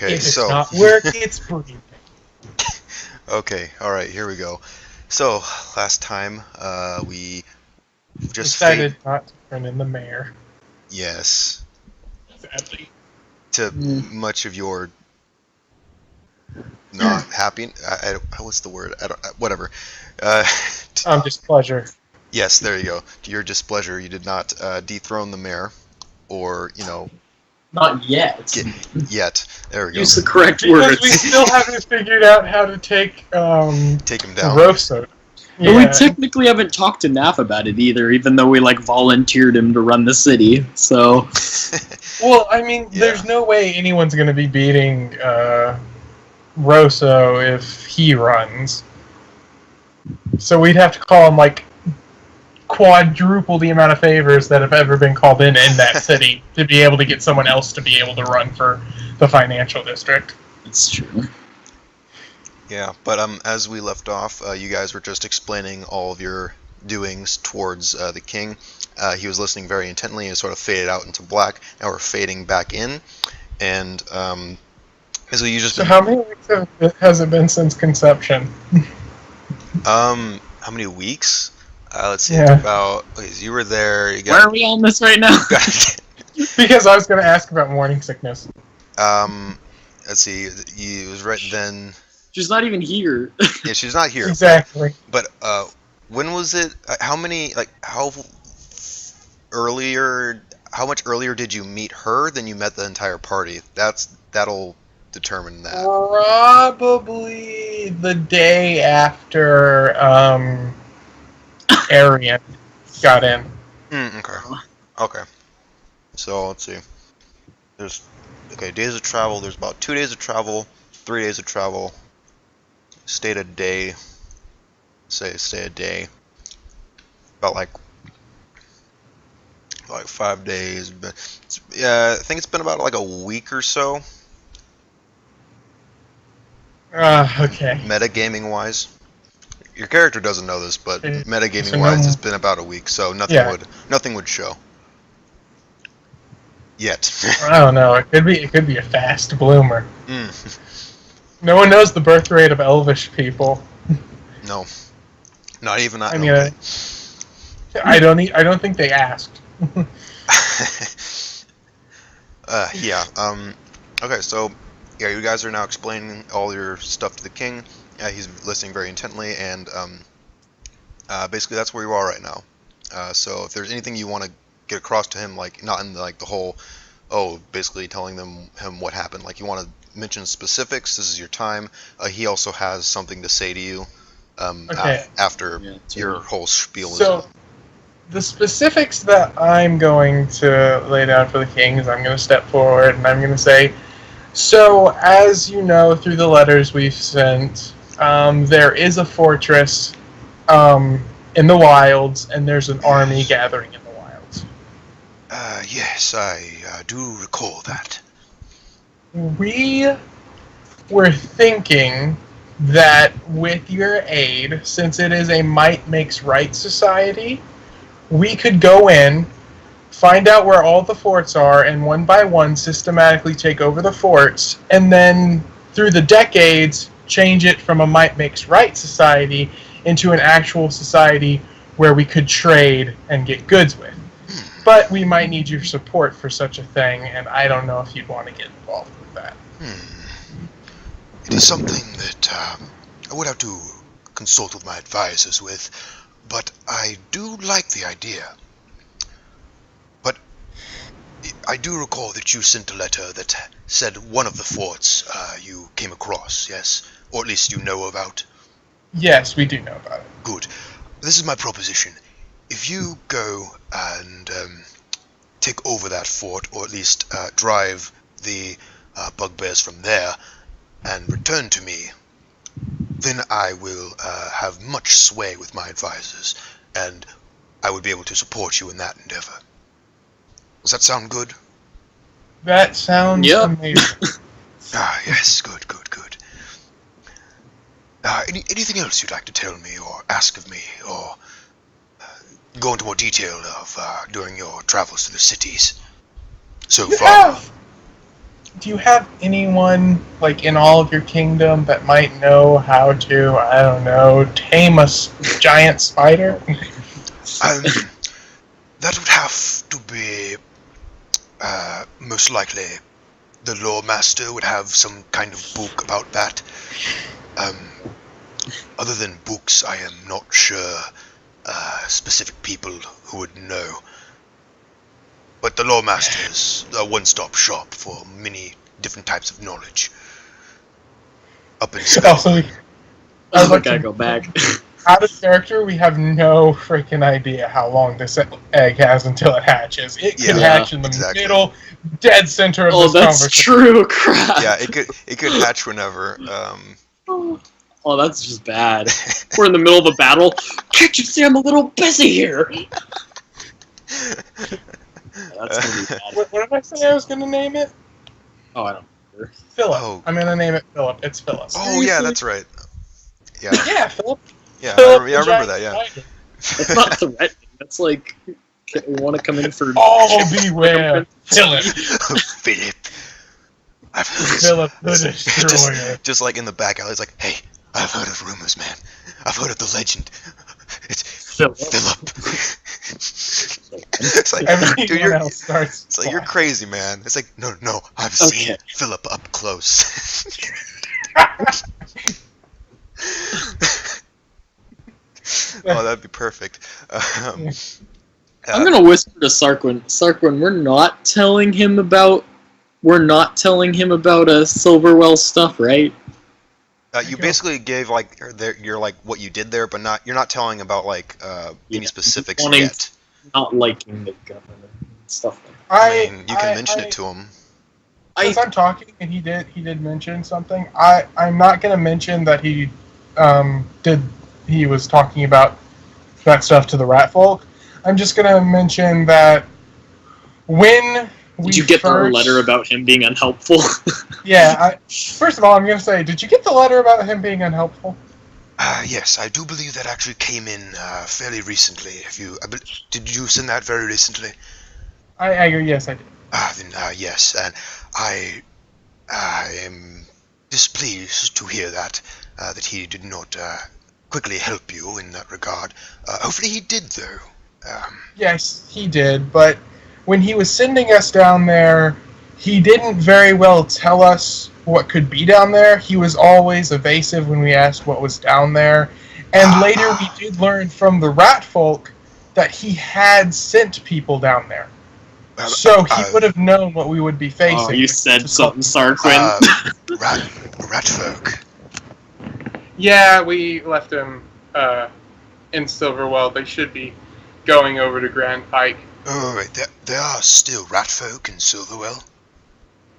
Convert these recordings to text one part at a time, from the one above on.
Okay, If it's so not work, it's breathing. okay, all right, here we go. So last time we just Decided not to turn in the mayor. yes, Sadly. to much of your not happy. What's the word? I don't. Whatever. Uh, Displeasure. yes, there you go. To your displeasure, you did not dethrone the mayor, or Not yet. yet. There we go. Use the correct Because words. we still haven't figured out how to take Take him down. Rosa. And we technically haven't talked to Naff about it either, even though we volunteered him to run the city. So, Well, I mean, there's no way anyone's going to be beating Rosso if he runs. So we'd have to call him quadruple the amount of favors that have ever been called in that city to be able to get someone else to be able to run for the financial district. it's true. Yeah, but as we left off, you guys were just explaining all of your doings towards the king. He was listening very intently and sort of faded out into black. Now we're fading back in, and so you just. So how many weeks has it been since conception? How many weeks? Let's see. Yeah. It's about. You were there. You Why are we on this right now? Because I was going to ask about morning sickness. Let's see. It was right then. She's not even here. Yeah, she's not here. Exactly. But when was it? How many? How earlier? How much earlier did you meet her than you met the entire party? That'll determine that. Probably the day after Arian got in. Okay. So let's see. There's days of travel. There's about 2 days of travel, 3 days of travel. Stayed a day. Stay a day. About like 5 days. But I think it's been about a week or so. Okay. Metagaming wise, your character doesn't know this, but metagaming so wise, it's been about a week, so nothing would show. Yet. I don't know. It could be a fast bloomer. No one knows the birth rate of Elvish people. No, not even I. I mean, I don't think they asked. Yeah. Okay. So, yeah, you guys are now explaining all your stuff to the king. He's listening very intently, and basically that's where you are right now. So, if there's anything you want to get across to him, not in the whole, basically telling him what happened. You want to mention specifics. This is your time. He also has something to say to you. After your whole spiel is done. The specifics that I'm going to lay down for the king is I'm going to step forward and I'm going to say, so as you know through the letters we've sent, there is a fortress in the wilds, and there's an army gathering in the wilds. Yes, I do recall that. We were thinking that with your aid, since it is a might makes right society, we could go in, find out where all the forts are, and one by one systematically take over the forts, and then through the decades change it from a might makes right society into an actual society where we could trade and get goods with. But we might need your support for such a thing, and I don't know if you'd want to get involved with that. It is something that I would have to consult with my advisors with, but I do like the idea. But I do recall that you sent a letter that said one of the forts you came across, yes? Or at least you know about? Yes, we do know about it. Good. This is my proposition. If you go and take over that fort, or at least drive the bugbears from there, and return to me, then I will have much sway with my advisors, and I would be able to support you in that endeavor. Does that sound good? That sounds amazing. Yes, good. Anything else you'd like to tell me, or ask of me, or go into more detail of during your travels to the cities so far? do you have anyone like in all of your kingdom that might know how to, I don't know, tame a giant spider? That would have to be most likely the lore master would have some kind of book about that. Other than books, I am not sure specific people who would know. But the lore master is a one-stop shop for many different types of knowledge. Up in Also, I'd like gotta to go back. out of character, we have no freaking idea how long this egg has until it hatches. It could Yeah, hatch in the exactly. middle, dead center of Oh, this that's conversation. true. Crap. Yeah, it could hatch whenever. Oh, that's just bad. We're in the middle of a battle. Can't you see I'm a little busy here? That's gonna be bad. What did I say I was going to name it? Oh, I don't remember. Philip. Oh. I'm going to name it Philip. It's Philip. Oh yeah, that's right. Yeah, Yeah, Philip. yeah, Philip I the remember giant that. Yeah. spider. That's not threatening. That's like, we want to come in for. All beware, Philip. Philip. I've heard Philip the Destroyer. just like in the back alley, it's like, hey, I've heard of rumors, man. I've heard of the legend. It's Philip. It's like, Everyone dude, else starts. it's like you're crazy, man. It's like, no, I've seen Philip up close. Oh, that'd be perfect. I'm gonna whisper to Sarquin. Sarquin, we're not telling him about Silverwell stuff, right? You basically gave like your like what you did there, but you're not telling about like any specifics wanting yet. Not liking the government and stuff like that. I mean, you can mention it to him. As I'm talking, and he did mention something. I'm not going to mention that he was talking about that stuff to the rat folk. I'm just going to mention that when we Did you get first, the letter about him being unhelpful? Yeah. First of all, I'm going to say, did you get the letter about him being unhelpful? Yes, I do believe that actually came in fairly recently. Did you send that very recently? Yes, I did. Then yes, and I am displeased to hear that he did not quickly help you in that regard. Hopefully he did, though. Yes, he did, but when he was sending us down there, he didn't very well tell us what could be down there. He was always evasive when we asked what was down there. And later we did learn from the rat folk that he had sent people down there. So he would have known what we would be facing. Oh, you said something, Sarquin. Rat folk. Yeah, we left him in Silverwell. They should be going over to Grand Pike. Oh, wait, there are still rat folk in Silverwell?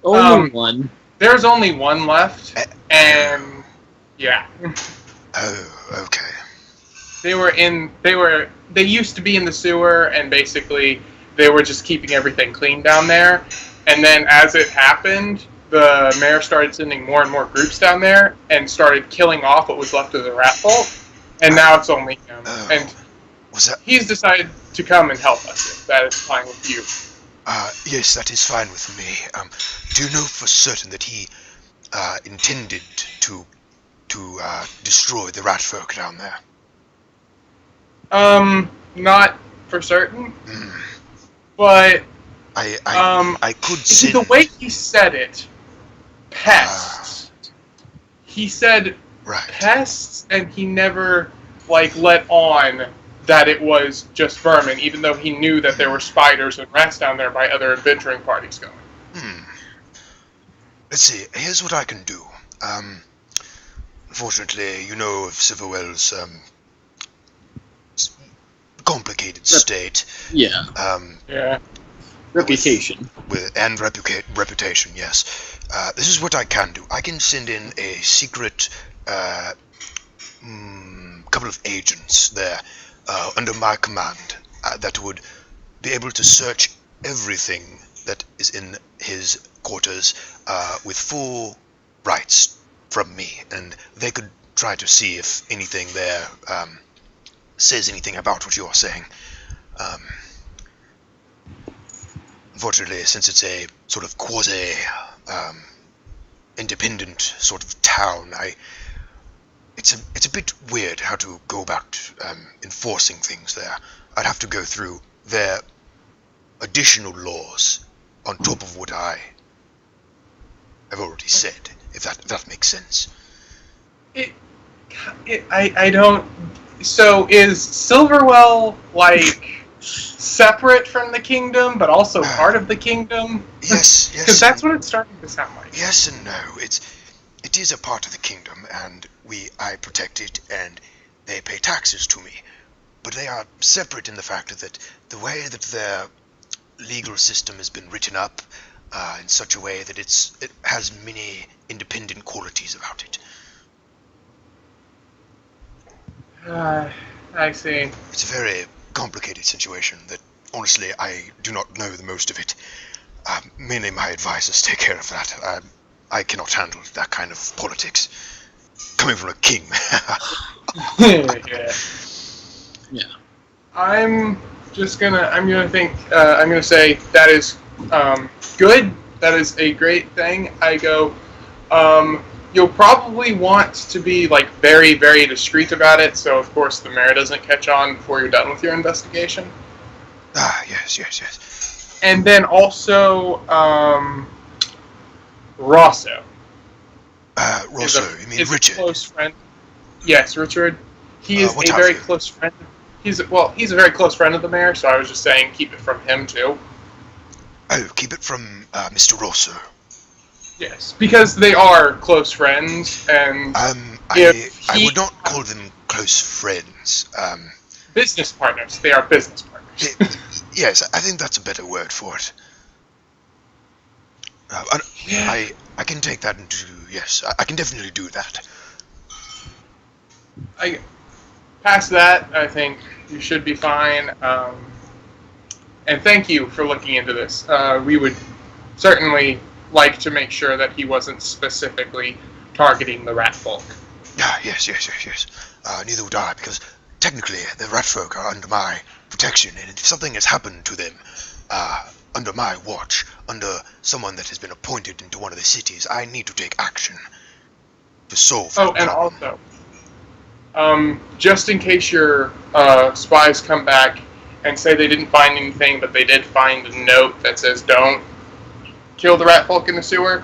Only one. There's only one left, and yeah. Oh, okay. They used to be in the sewer, and basically they were just keeping everything clean down there. And then as it happened, the mayor started sending more and more groups down there and started killing off what was left of the rat folk. And now it's only him. And he's decided to come and help us, if that is fine with you. Yes, that is fine with me. Do you know for certain that he intended to destroy the rat folk down there? Not for certain. But I could send... The way he said it, pests. He said pests, and he never let on that it was just vermin, even though he knew that there were spiders and rats down there by other adventuring parties going. Let's see, here's what I can do. Unfortunately, you know of Silverwell's complicated state. Yeah. Yeah. Reputation. And reputation, yes. This is what I can do. I can send in a secret couple of agents there under my command that would be able to search everything that is in his quarters with full rights from me, and they could try to see if anything there says anything about what you are saying. Unfortunately, since it's a sort of um, independent sort of town, it's a bit weird how to go about enforcing things there. I'd have to go through their additional laws on top of what I have already said, if that makes sense. I don't. So is Silverwell like separate from the kingdom, but also part of the kingdom? Yes, Because that's what it's starting to sound like. Yes and no. It is a part of the kingdom, and I protect it, and they pay taxes to me. But they are separate in the fact that the way that their legal system has been written up in such a way that it has many independent qualities about it. I see. It's a very complicated situation that, honestly, I do not know the most of it. Mainly my advisors take care of that. I cannot handle that kind of politics. Coming from a king. Yeah. Yeah. I'm gonna say that is good. That is a great thing. I go, you'll probably want to be like very, very discreet about it, so of course the mayor doesn't catch on before you're done with your investigation. Yes. And then also, Rosso. Rosso, you mean Richard? A close friend. Yes, Richard. He is what a have very you? close friend. He's a very close friend of the mayor, so I was just saying keep it from him too. Oh, keep it from Mr. Rosso. Yes, because they are close friends, and I would not call them close friends. Business partners. They are business partners. Yes, I think that's a better word for it. I can take that into, yes, I can definitely do that. Past that, I think you should be fine. And thank you for looking into this. We would certainly like to make sure that he wasn't specifically targeting the rat folk. Yes. Neither would I, because technically the rat folk are under my protection, and if something has happened to them under my watch, under someone that has been appointed into one of the cities, I need to take action to solve the and problem. also, just in case your spies come back and say they didn't find anything, but they did find a note that says don't kill the rat folk in the sewer,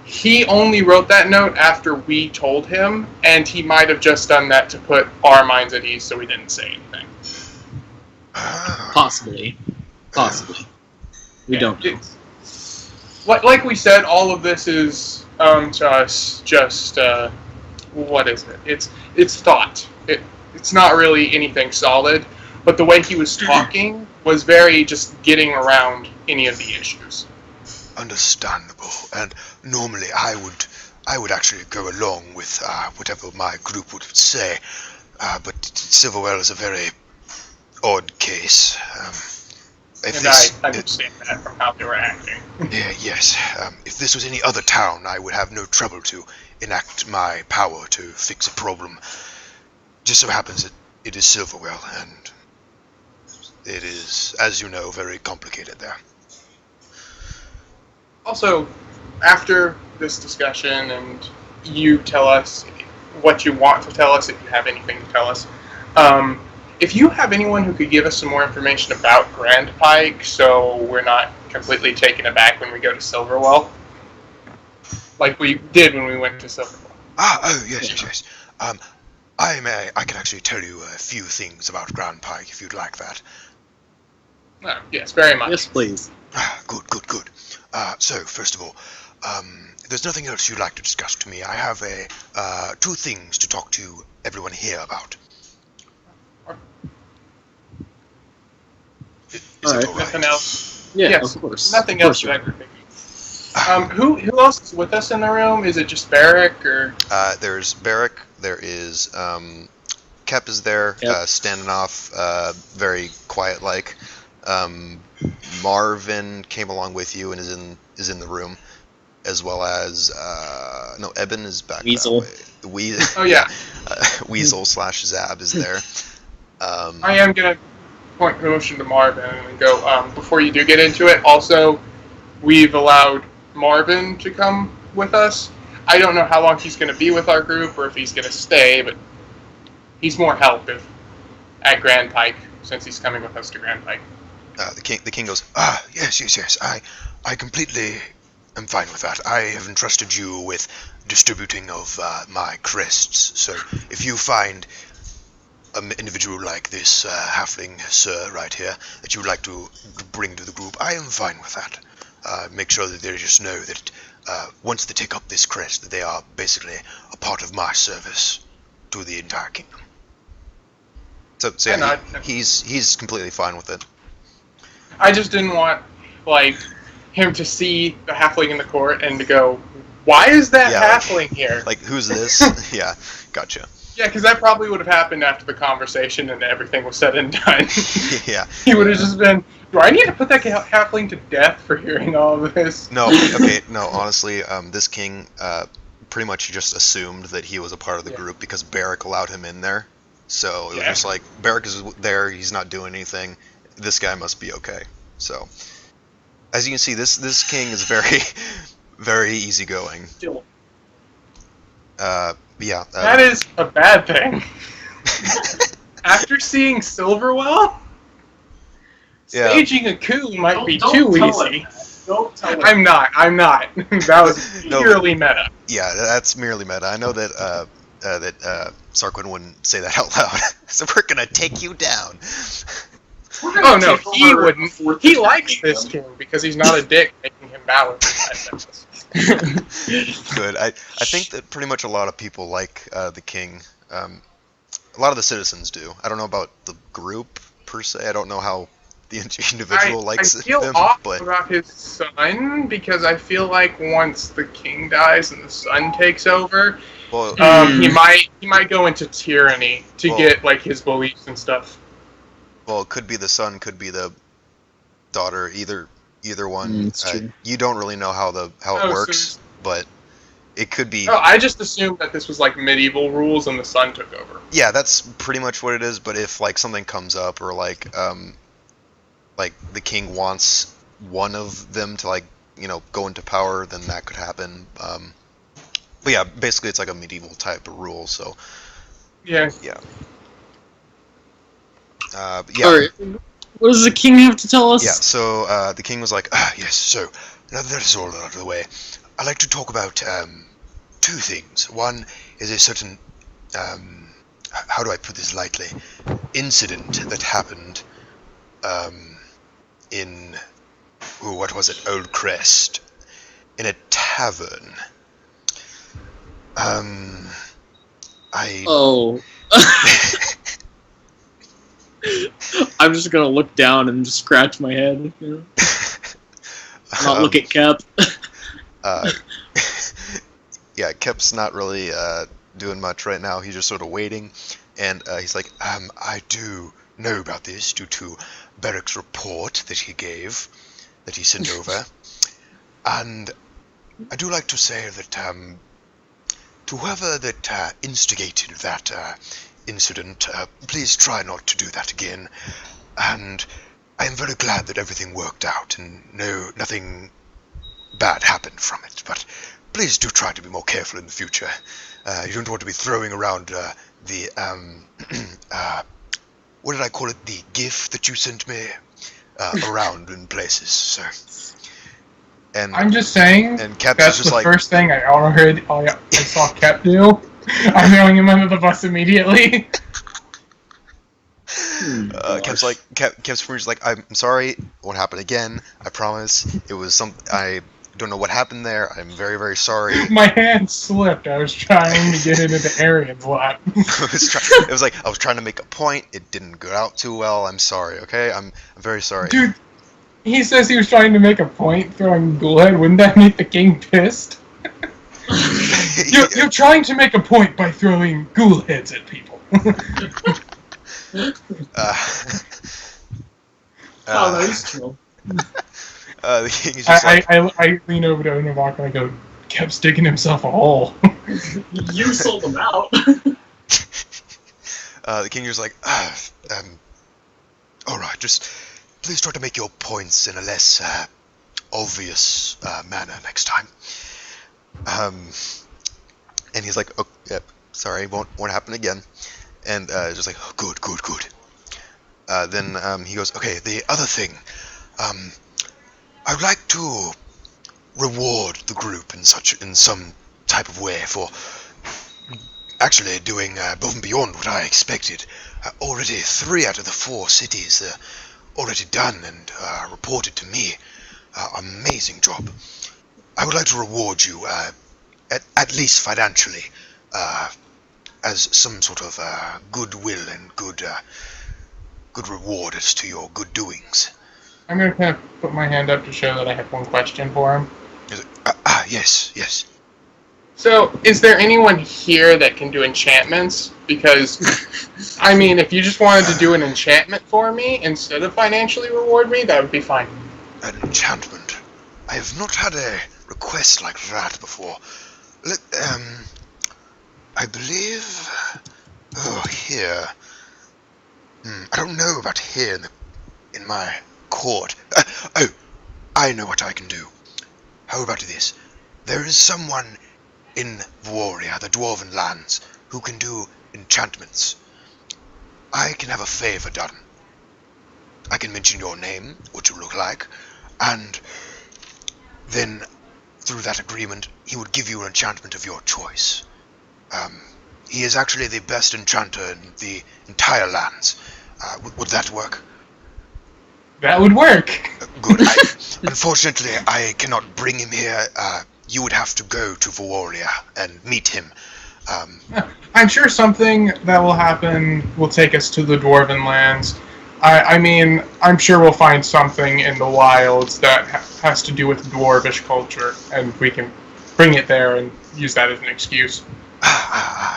he only wrote that note after we told him, and he might have just done that to put our minds at ease so we didn't say anything. Possibly. We don't know. Like we said, all of this is to us just what is it? It's thought. It's not really anything solid, but the way he was talking was very just getting around any of the issues. Understandable, and normally I would actually go along with whatever my group would say, but Silverwell is a very odd case. I understand that from how they were acting. Yes. If this was any other town, I would have no trouble to enact my power to fix a problem. Just so happens that it is Silverwell, and it is, as you know, very complicated there. Also, after this discussion, and you tell us what you want to tell us, if you have anything to tell us, if you have anyone who could give us some more information about Grand Pike, so we're not completely taken aback when we go to Silverwell, like we did when we went to Silverwell. Yes. I can actually tell you a few things about Grand Pike if you'd like that. Yes, very much. Yes, please. Good. So, first of all, there's nothing else you'd like to discuss to me. I have two things to talk to everyone here about. Is that all right? Nothing else? Yeah, yes, of course. Nothing of else course that I could think of. Who else is with us in the room? Is it just Barrick, or? There's Barrick. There is Kep is there, Yep. standing off, very quiet-like. Marvin came along with you and is in the room, as well as Eben is back Weasel. that way. Weasel. Oh yeah. Weasel / Zab is there. I am gonna motion to Marvin and go, before you do get into it, also, we've allowed Marvin to come with us. I don't know how long he's going to be with our group or if he's going to stay, but he's more help at Grand Pike since he's coming with us to Grand Pike. The king goes, yes. I completely am fine with that. I have entrusted you with distributing of my crests. So if you find an individual like this halfling sir right here that you would like to bring to the group, I am fine with that. Make sure that they just know that once they take up this crest, that they are basically a part of my service to the entire kingdom. So yeah, he's completely fine with it. I just didn't want him to see the halfling in the court and to go, "Why is that halfling here?" Like, who's this? Yeah, gotcha. Yeah, because that probably would have happened after the conversation and everything was said and done. Yeah. He would have just been, do I need to put that halfling to death for hearing all of this? No, honestly, this king pretty much just assumed that he was a part of the group because Barrick allowed him in there. So it was just like, Barrick is there, he's not doing anything, this guy must be okay. So, as you can see, this king is very, very easygoing. That is a bad thing. After seeing Silverwell, staging a coup might be too easy. Don't tell him. I'm not. That was purely meta. Yeah, that's merely meta. I know that Sarquin wouldn't say that out loud. So we're gonna take you down. Oh no, he wouldn't. He likes this king because he's not a dick making him bow. Good. I think that pretty much a lot of people like the king. A lot of the citizens do. I don't know about the group per se. I don't know how the individual likes I feel them. Off about his son because I feel like once the king dies and the son takes over, he might go into tyranny to get his beliefs and stuff. Well, it could be the son, could be the daughter. Either one. You don't really know how it works, but it could be. Oh, I just assumed that this was medieval rules and the son took over. Yeah, that's pretty much what it is. But if something comes up or the king wants one of them to go into power, then that could happen. But yeah, basically it's like a medieval type of rule. So yeah. Alright. What does the king have to tell us? Yeah, so the king was like, yes, so now that is all out of the way, I'd like to talk about two things. One is a certain, how do I put this lightly, incident that happened in, what was it, Old Crest, in a tavern. I'm just gonna look down and just scratch my head. Not look at Kep. Yeah, Kep's not really doing much right now. He's just sort of waiting, and he's like, I do know about this due to Barrick's report that he sent over, and I do like to say that to whoever that instigated that incident, please try not to do that again, and I am very glad that everything worked out and nothing bad happened from it, but please do try to be more careful in the future. You don't want to be throwing around the what did I call it, the GIF that you sent me around in places, so. And I'm just saying, and Kep's that's just the first thing I saw Kep do. I'm throwing him under the bus immediately. Kep's like, I'm sorry, it won't happen again. I promise. It was I don't know what happened there. I'm very, very sorry. My hand slipped. I was trying to get into the Arian's lap. It was like I was trying to make a point. It didn't go out too well. I'm sorry. Okay, I'm very sorry. Dude, he says he was trying to make a point throwing Ghoulhead. Wouldn't that make the king pissed? You're trying to make a point by throwing Ghoulheads at people. That is true. The king is just I lean over to Novak and I go, Kep's digging himself a hole. You sold him out. The king is like, alright, just please try to make your points in a less obvious manner next time. And he's like, oh, yeah, sorry, won't happen again. And just like, oh, good. Then he goes, okay, the other thing, I would like to reward the group in some type of way for actually doing above and beyond what I expected. Already 3 out of the 4 cities already done and reported to me. Amazing job. I would like to reward you, at least financially, as some sort of goodwill and good reward as to your good doings. I'm going to kind of put my hand up to show that I have one question for him. Yes. So, is there anyone here that can do enchantments? Because, I mean, if you just wanted to do an enchantment for me instead of financially reward me, that would be fine. An enchantment? I have not had a request like that before. I believe... Oh, here... I don't know about here in my court. I know what I can do. How about this? There is someone in Voria, the Dwarven lands, who can do enchantments. I can have a favor done. I can mention your name, what you look like, and then through that agreement, he would give you an enchantment of your choice. He is actually the best enchanter in the entire lands. Would that work? That would work. Good. Unfortunately, I cannot bring him here. You would have to go to Voria and meet him. I'm sure something that will happen will take us to the Dwarven lands. I mean, I'm sure we'll find something in the wilds that has to do with Dwarvish culture, and we can bring it there and use that as an excuse.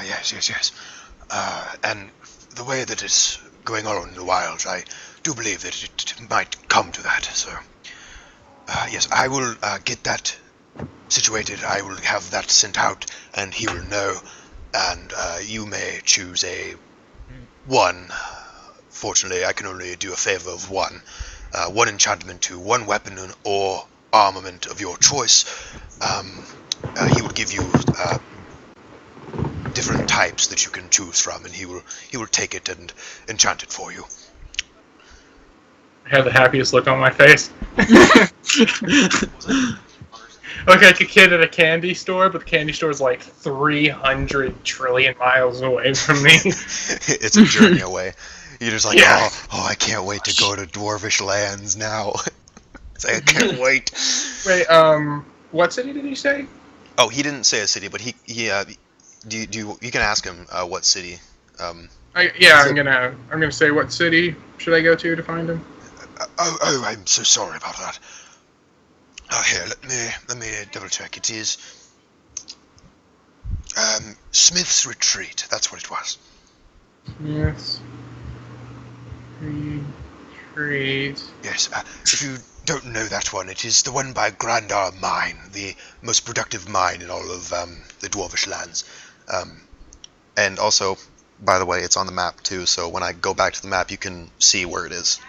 Yes. And the way that it's going on in the wilds, I do believe that it might come to that. So, yes, I will get that situated. I will have that sent out, and he will know. And you may choose a one. Fortunately, I can only do a favor of one. One enchantment to one weapon or armament of your choice. He will give you different types that you can choose from, and he will take it and enchant it for you. I have the happiest look on my face. Look like a kid at a candy store, but the candy store is like 300 trillion miles away from me. It's a journey away. You're just like, Yeah. oh, I can't wait to go to Dwarvish lands now. It's like, I can't wait. Wait, what city did he say? Oh, he didn't say a city, but he you can ask him what city. I'm gonna say what city should I go to find him? Oh, I'm so sorry about that. Here, let me double check. It is Smith's Retreat. That's what it was. Smith's Retreat. Yes. If you don't know that one, it is the one by Grandar Mine, the most productive mine in all of the Dwarvish lands. And also, by the way, it's on the map too. So when I go back to the map, you can see where it is.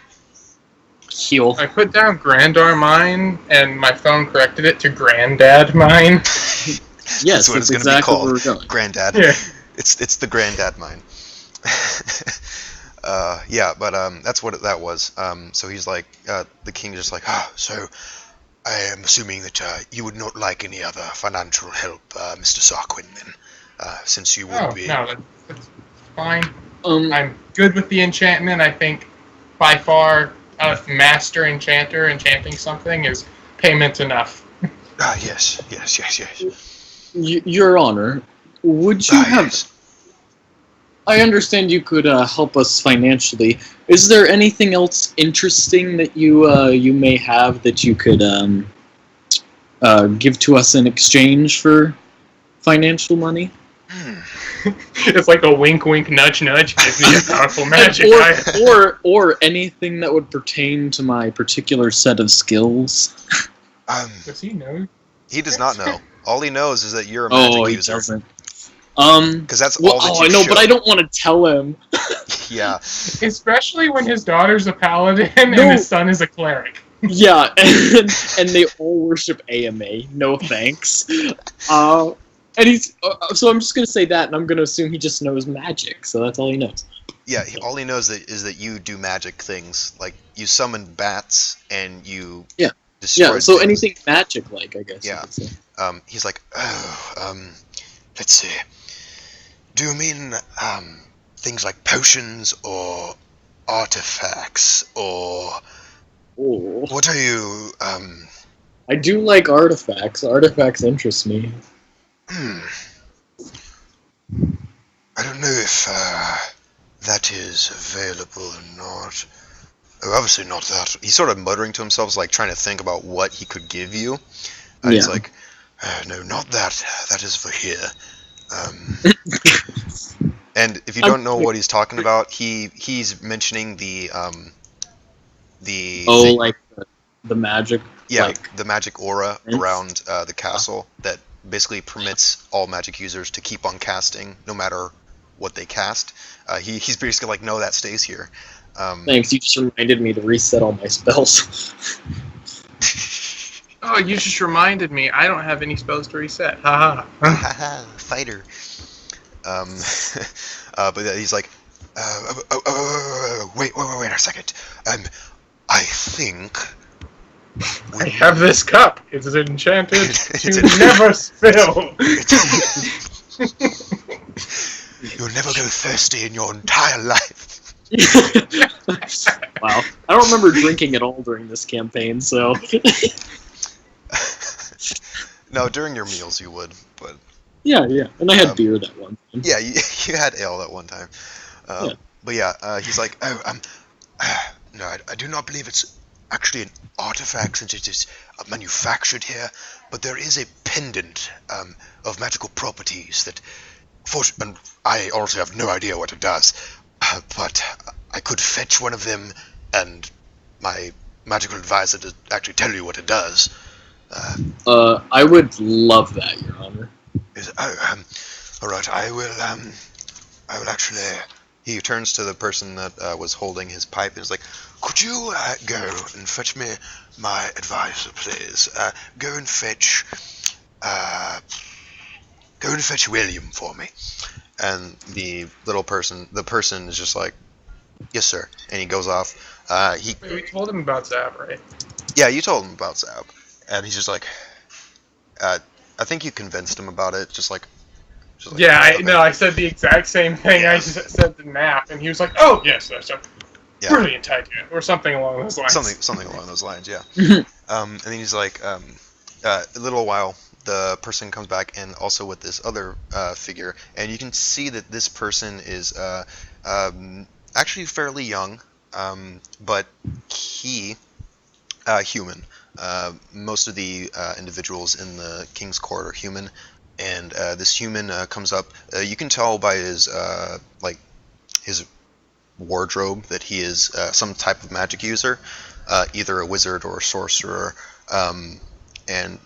Heal. I put down Grandar Mine, and my phone corrected it to Granddad Mine. Yes, that's what it's going to exactly be called. where we're going. Granddad. Yeah. It's the Granddad Mine. But that's what that was. So he's like, the king is just like, so I am assuming that you would not like any other financial help, Mr. Sarquin, then, since you would be. No, that's fine. I'm good with the enchantment. I think by far, master enchanter enchanting something is payment enough. Yes. Your Honor, would you have... Yes. I understand you could help us financially. Is there anything else interesting that you may have that you could give to us in exchange for financial money? It's like a wink, wink, nudge, nudge. Give me a powerful magic. or anything that would pertain to my particular set of skills. Does he know? He does not know. All he knows is that you're a magic user. Doesn't. Because that's all that you I know, show. but I don't want to tell him. Yeah. Especially when his daughter's a paladin and his son is a cleric. Yeah, and they all worship AMA. No thanks. And he's so I'm just gonna say that, and I'm gonna assume he just knows magic. So that's all he knows. Yeah, all he knows is that you do magic things. Like, you summon bats, and you Yeah. destroy Yeah. So things. anything magic-like, I guess. Yeah. You could say. He's like, oh, let's see. Do you mean, things like potions, or artifacts, or Oh, what are you, I do like artifacts. Artifacts interest me. I don't know if, that is available or not. Oh, obviously not that. He's sort of muttering to himself, like trying to think about what he could give you. He's Yeah. like, no, not that. That is for here. And if you don't know what he's talking about, he's mentioning the Oh, like the magic. yeah, Like, the magic aura Yes. around the castle that basically permits all magic users to keep on casting no matter what they cast. He's basically like, no, that stays here. thanks. You just reminded me to reset all my spells. Oh, you just reminded me. I don't have any spells to reset. Haha. Haha, fighter. But he's like, wait a second. I think I have this cup. It is enchanted It's to a- never spill. you'll never go thirsty in your entire life. Wow. I don't remember drinking at all during this campaign, so. No, during your meals you would, but Yeah. And I had Um, beer that one time. yeah, you had ale at one time. Yeah. But yeah, he's like, oh, no, I do not believe it's actually an artifact since it is manufactured here, but there is a pendant of magical properties that, and I also have no idea what it does, but I could fetch one of them, and my magical advisor to actually tell you what it does. I would love that, Your Honor. All right, I will actually. He turns to the person that was holding his pipe and is like, "Could you go and fetch me my advisor, please? Go and fetch William for me." And the person is just like, "Yes, sir." And he goes off. We told him about Zab, right? Yeah, you told him about Zab, and he's just like, I think you convinced him about it, just like Yeah, okay. I said the exact same thing I just said to Nap, and he was like, "Oh, yes, that's a Yeah. brilliant idea," or something along those lines. Something along those lines, yeah. And then he's like, a little while, the person comes back, and also with this other figure, and you can see that this person is actually fairly young, but he human. Most of the individuals in the King's Court are human, and this human comes up. You can tell by his his wardrobe that he is some type of magic user, either a wizard or a sorcerer. And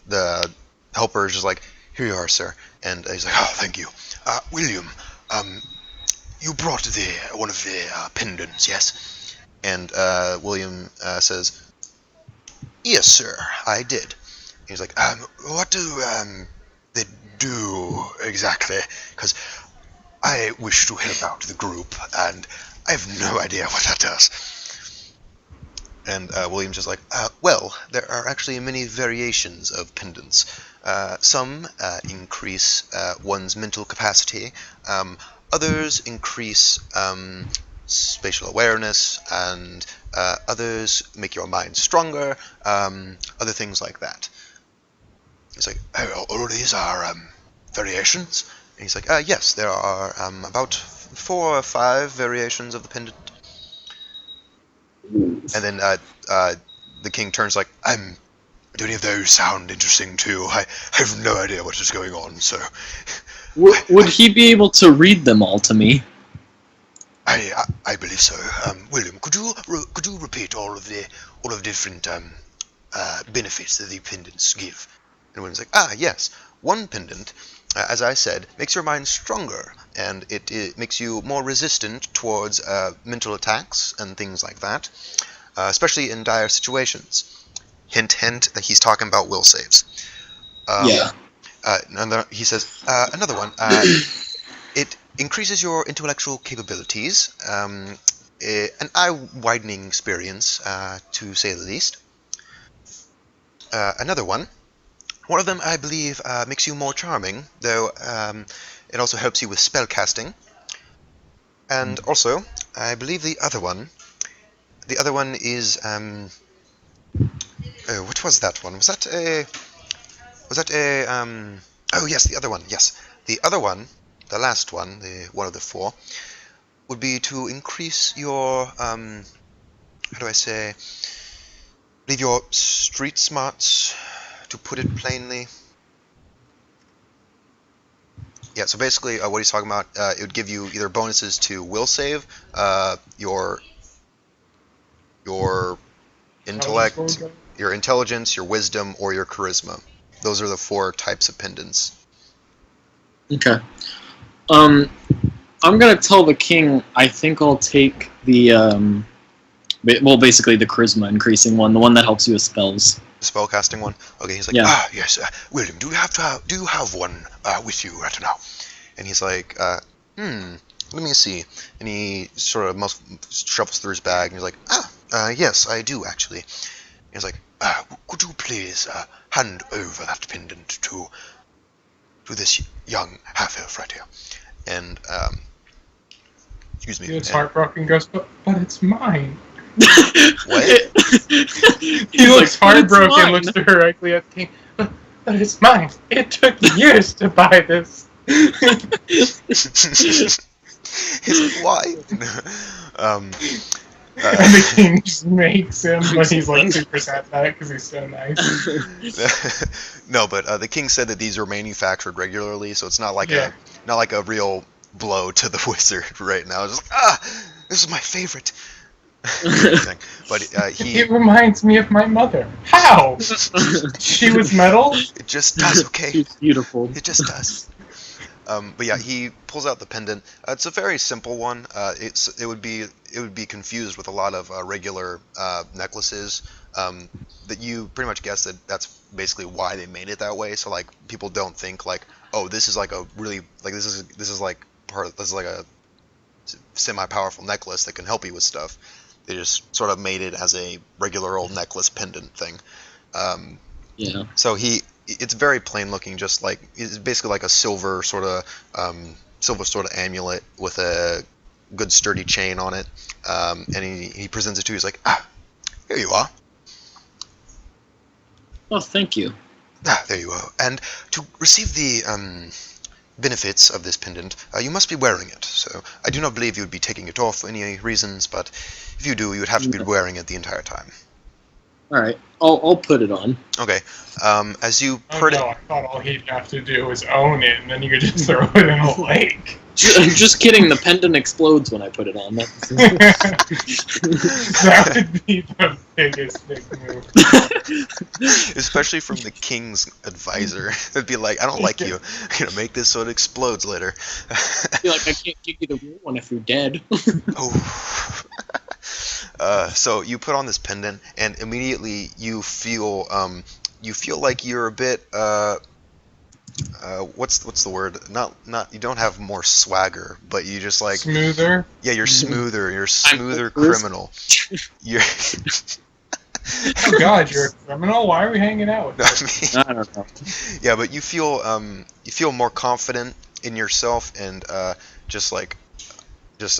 the helper is just like, "Here you are, sir." And he's like, "Oh, thank you, William. You brought one of the pendants, yes?" And William says, "Yes, sir, I did." He's like, "What do they do exactly? Because I wish to help out the group, and I have no idea what that does." And William's just like, well, there are actually many variations of pendants. Some increase one's mental capacity. Others increase spatial awareness, and others make your mind stronger. Other things like that. He's like, "Oh, all of these are variations?" And he's like, "Yes, there are about 4 or 5 variations of the pendant." And then the king turns like, "Do any of those sound interesting too? I have no idea what is going on, so..." Would he be able to read them all to me? I believe so. William, could you repeat all of the different benefits that the pendants give? And William's like, yes. One pendant, as I said, makes your mind stronger, and it makes you more resistant towards mental attacks and things like that. especially in dire situations. Hint, hint, that he's talking about will saves. Yeah. He says, another one. It increases your intellectual capabilities, an eye-widening experience, to say the least. Another one. One of them, I believe, makes you more charming, though it also helps you with spell casting. And also, I believe the other one is, oh, what was that one? Was that a, oh yes, the other one, yes. The other one, the last one, the one of the four, would be to increase your, how do I say, I believe your street smarts, to put it plainly. Yeah, so basically what he's talking about, it would give you either bonuses to will save, your intellect, your intelligence, your wisdom, or your charisma. Those are the 4 types of pendants. Okay. I'm gonna tell the king. I think I'll take the basically the charisma increasing one, the one that helps you with spells. The spellcasting one. Okay, he's like, Yeah. Yes, William, do you have one with you right now? And he's like, let me see. And he sort of shuffles through his bag, and he's like, yes, I do actually. And he's like, could you please hand over that pendant to this young half-elf right here? And excuse me. He looks heartbroken. Goes, but it's mine. What? He looks heartbroken. Looks directly at the king. But it's mine. It took years to buy this. He's like, why? And the king just makes him, but he's like super sad about it because he's so nice. No, but the king said that these are manufactured regularly, so it's not like a real blow to the wizard right now. It's just like, this is my favorite. But It reminds me of my mother. How? She was metal? It just does, okay? She's beautiful. It just does. But yeah, he pulls out the pendant. It's a very simple one. It would be confused with a lot of regular necklaces. That you pretty much guess that that's basically why they made it that way. So like people don't think like, oh, this is like a really like this is like a semi-powerful necklace that can help you with stuff. They just sort of made it as a regular old necklace pendant thing. Yeah. So it's very plain looking, just like it's basically like a silver sort of amulet with a good sturdy chain on it. And he presents it to you. He's like, here you are. Oh, thank you. There you are. And to receive the benefits of this pendant, you must be wearing it. So I do not believe you would be taking it off for any reasons, but if you do, you would have to be wearing it the entire time. All right, I'll put it on. Okay. As you I thought all he'd have to do was own it, and then you could just throw it in a lake. Just kidding. The pendant explodes when I put it on. That would be the biggest big move. Especially from the king's advisor. It'd be like, I don't like you. I'm gonna make this so it explodes later. Be like, I can't give you the real one if you're dead. Oh. So you put on this pendant, and immediately you feel like you're a bit what's the word? Not you don't have more swagger, but you just like smoother. Yeah, you're smoother. You're a smoother criminal. You're. Oh God, you're a criminal. Why are we hanging out with I don't know. Yeah, but you feel more confident in yourself, and just a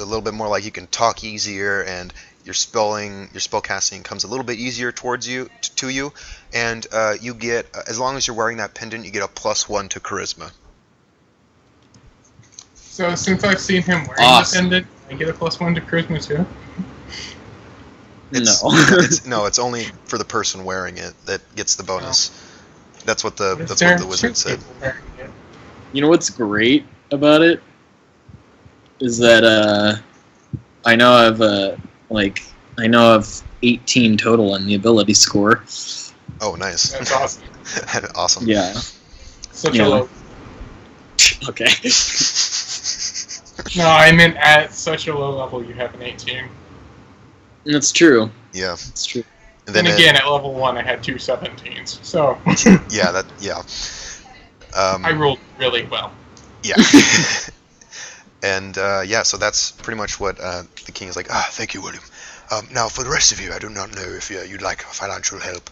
little bit more like you can talk easier, and your spell casting comes a little bit easier towards you to you, and you get, as long as you're wearing that pendant, you get a +1 to charisma. So since I've seen him wearing the pendant, I get a +1 to charisma too. It's only for the person wearing it that gets the bonus. That's what the wizard said. You know what's great about it is that I know I've 18 total on the ability score. Oh, nice. That's awesome. Awesome. Yeah. Such a low. Okay. No, I meant at such a low level you have an 18. That's true. Yeah. That's true. And then And again, at level 1, I had two 17s, so yeah. I rolled really well. Yeah. And yeah, so that's pretty much what the king is like. Thank you, William. Now, for the rest of you, I do not know if you'd like financial help.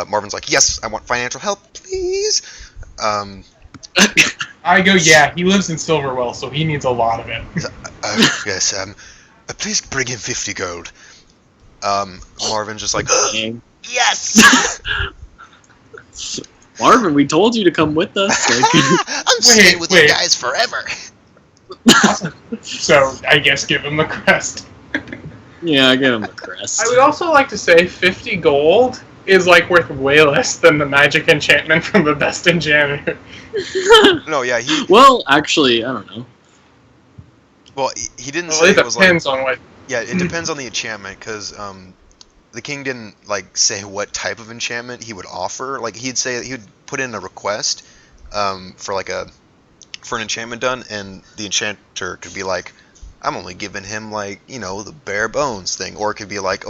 Marvin's like, yes, I want financial help, please. I go, yeah, he lives in Silverwell, so he needs a lot of it. Yes. Please bring him 50 gold. Marvin's just like, Dang. yes. Marvin, we told you to come with us. Like, I'm staying with you guys forever. Awesome. So, I guess give him the crest. yeah, I give him the crest. I would also like to say 50 gold is like worth way less than the magic enchantment from the best enchanter. No, yeah, Well, actually, I don't know. Well, he didn't Well, say it it was like. depends on what. Yeah, it depends on the enchantment, because the king didn't like say what type of enchantment he would offer. Like he'd say that he would put in a request for an enchantment done, and the enchanter could be like, I'm only giving him like the bare bones thing, or it could be like,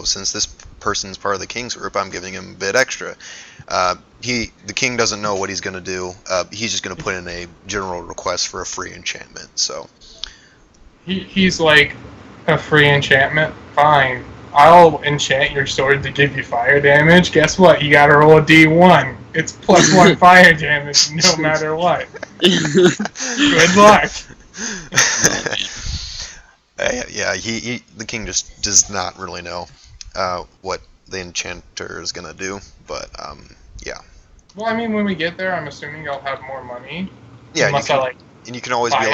since this person's part of the king's group, I'm giving him a bit extra. The king doesn't know what he's gonna do. He's just gonna put in a general request for a free enchantment. So He's like, a free enchantment? Fine. I'll enchant your sword to give you fire damage. Guess what? You gotta roll a D1. It's +1 fire damage no matter what. Good luck. Yeah, the king just does not really know what the enchanter is gonna do, but yeah. Well, I mean, when we get there, I'm assuming you'll have more money. Yeah, Unless I like. and you can always buy be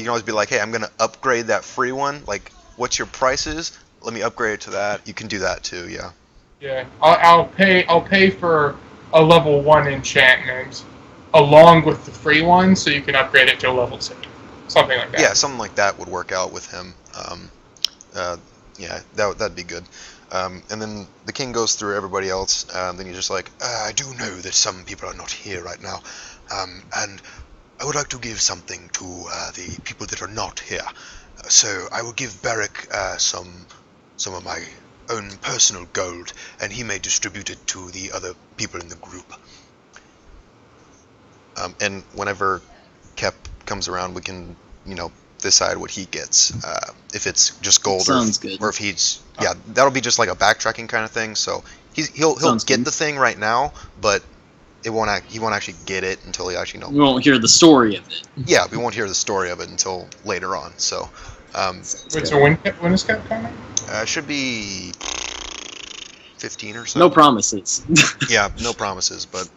it. like, hey, I'm gonna upgrade that free one. Like, what's your prices? Let me upgrade it to that. You can do that too, yeah. Yeah, I'll pay for a level 1 enchantment along with the free one, so you can upgrade it to a level 2, something like that. Yeah, something like that would work out with him. Yeah, that'd be good. And then the king goes through everybody else. Then he's just like, I do know that some people are not here right now, and I would like to give something to the people that are not here. So I will give Beric some of my own personal gold, and he may distribute it to the other people in the group. And whenever Kep comes around, we can, decide what he gets. If it's just gold, Sounds good. or if he's that'll be just like a backtracking kind of thing. So he'll Sounds get good. the thing right now, but he won't actually get it until he actually knows. We won't hear the story of it. Yeah, we won't hear the story of it until later on. So Wait, so when is Cap coming? should be 15 or so. No promises. Yeah, no promises, but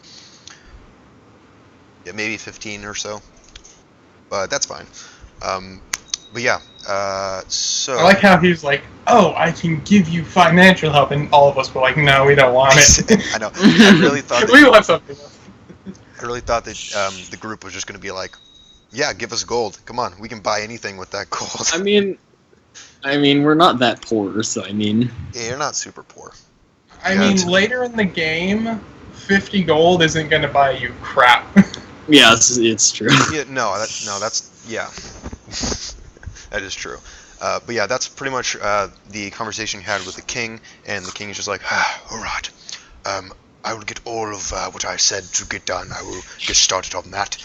yeah, maybe 15 or so. But that's fine. But yeah, so I like how he's like, oh, I can give you financial help, and all of us were like, no, we don't want it. I know. I really thought we that, want something else. the group was just going to be like, yeah, give us gold. Come on, we can buy anything with that gold. I mean, we're not that poor, so I mean. Yeah, you're not super poor. I Yeah, mean, it's- later in the game, 50 gold isn't going to buy you crap. Yeah, it's true. Yeah, that's yeah, that is true. But yeah, that's pretty much the conversation you had with the king, and the king is just like, all right, I will get all of what I said to get done. I will get started on that.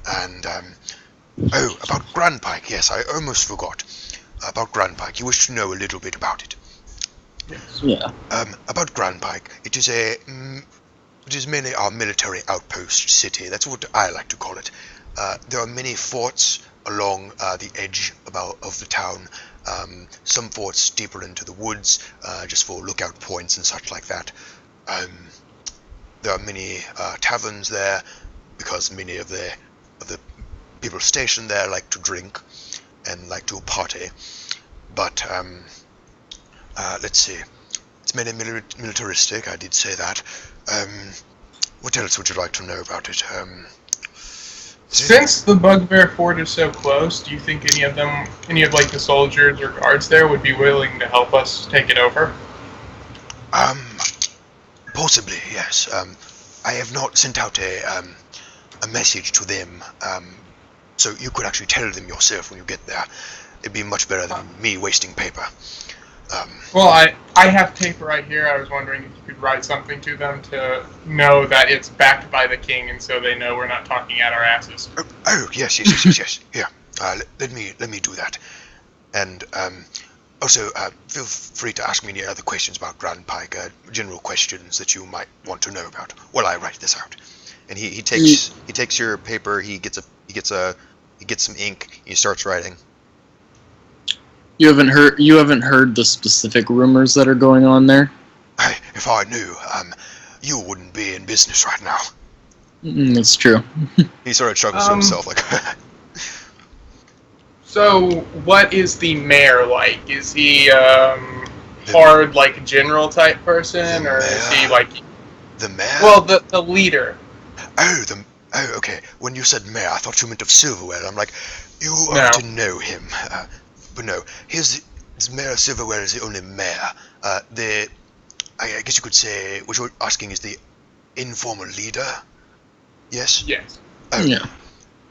And about Grandpike, yes, I almost forgot about Grandpike. You wish to know a little bit about it. Yeah. About Grandpike, it is mainly our military outpost city. That's what I like to call it. There are many forts along the edge of the town. Some forts deeper into the woods, just for lookout points and such like that. There are many taverns there, because many of the people stationed there like to drink and like to party. But let's see. It's mainly militaristic, I did say that. What else would you like to know about it? Since the Bugbear Fort is so close, do you think any of like the soldiers or guards there would be willing to help us take it over? Possibly, yes. I have not sent out a message to them, so you could actually tell them yourself when you get there. It'd be much better than me wasting paper. Well, I have paper right here. I was wondering if you could write something to them to know that it's backed by the king, and so they know we're not talking out our asses. Yes. Here, let me do that. And also, feel free to ask me any other questions about Grand Pike, general questions that you might want to know about while I write this out. And he takes your paper. He gets some ink. And he starts writing. You haven't heard the specific rumors that are going on there? If I knew, you wouldn't be in business right now. That's true. He sort of chuckles to himself, like. So, what is the mayor like? Is he hard, like general type person, or is he like the mayor? Well, the leader. Oh, okay. When you said mayor, I thought you meant of Silverware. I'm like, you ought to know him. But no, his Mayor Silverware is the only mayor. I guess you could say what you're asking is the informal leader. Yes. Yes. Oh, yeah.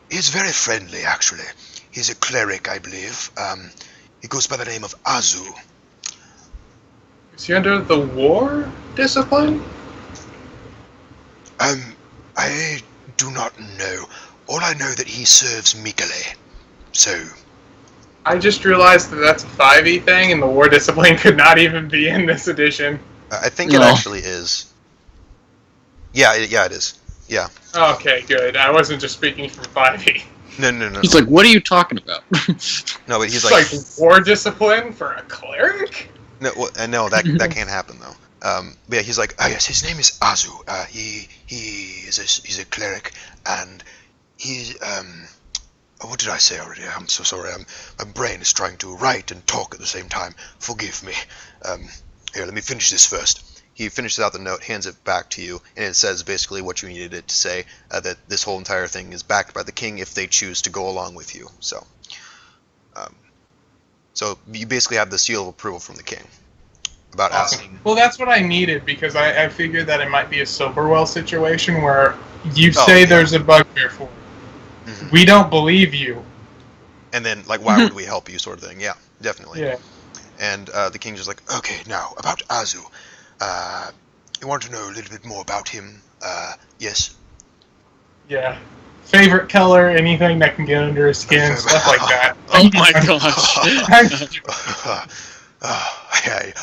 He's very friendly, actually. He's a cleric, I believe. He goes by the name of Azu. Is he under the war discipline? I do not know. All I know that he serves Mikale. So. I just realized that that's a 5e thing, and the war discipline could not even be in this edition. I think it actually is. Yeah, it is. Yeah. Okay, good. I wasn't just speaking from 5e. No. He's like, what are you talking about? No, but he's like war discipline for a cleric? No, that can't happen though. But yeah, he's like, oh yes, his name is Azu. He's a cleric, and he's what did I say already? I'm so sorry. My brain is trying to write and talk at the same time. Forgive me. Here, let me finish this first. He finishes out the note, hands it back to you, and it says basically what you needed it to say, that this whole entire thing is backed by the king if they choose to go along with you. So you basically have the seal of approval from the king about asking. Well, that's what I needed, because I figured that it might be a Silverwell situation where you say there's a bugbear for it. Mm-hmm. We don't believe you. And then, like, why would we help you, sort of thing. Yeah, definitely. Yeah. And the king's just like, okay, now, about Azu. You want to know a little bit more about him? Yes? Yeah. Favorite color, anything that can get under his skin, stuff like that. Oh my gosh.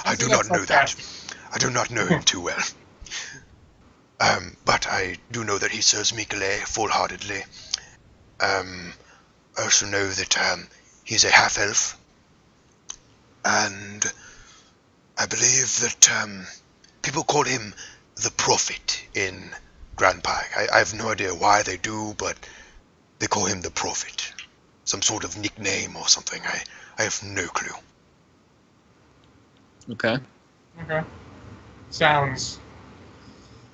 I do not know that. I do not know him too well. But I do know that he serves Mikale full-heartedly. I also know that he's a half-elf. And I believe that people call him the Prophet in Grand Pike. I have no idea why they do, but they call him the Prophet. Some sort of nickname or something. I have no clue. Okay. Sounds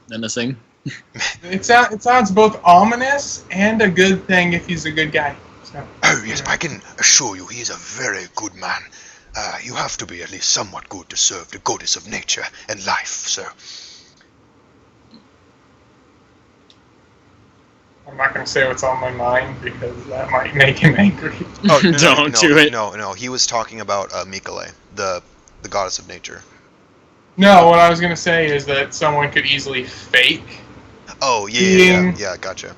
menacing. It sounds both ominous and a good thing if he's a good guy. So, oh yes, I can assure you he is a very good man. You have to be at least somewhat good to serve the goddess of nature and life, so. I'm not going to say what's on my mind because that might make him angry. Oh, don't do it. No, he was talking about Mikale, the goddess of nature. No, what I was going to say is that someone could easily fake. Oh, yeah, gotcha.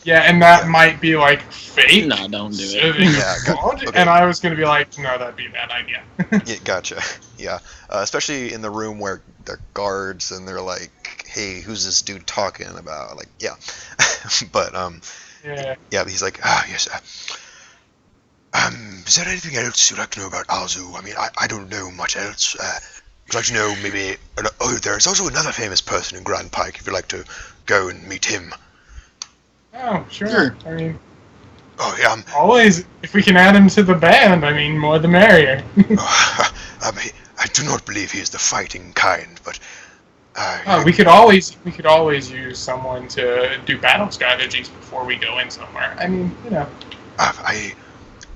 Yeah, and that might be like fake. No, don't do it. Yeah, okay. And I was going to be like, no, that'd be a bad idea. Yeah, gotcha. Yeah, especially in the room where they're guards and they're like, hey, who's this dude talking about? Like, yeah. But, yeah, but he's like, yes, is there anything else you'd like to know about Azu? I mean, I don't know much else. Would you like to know maybe... there's also another famous person in Grand Pike, if you'd like to go and meet him. Oh, sure. I mean... Oh, yeah. Always, if we can add him to the band, I mean, more the merrier. I do not believe he is the fighting kind, but... we could always use someone to do battle strategies before we go in somewhere. I mean, you know...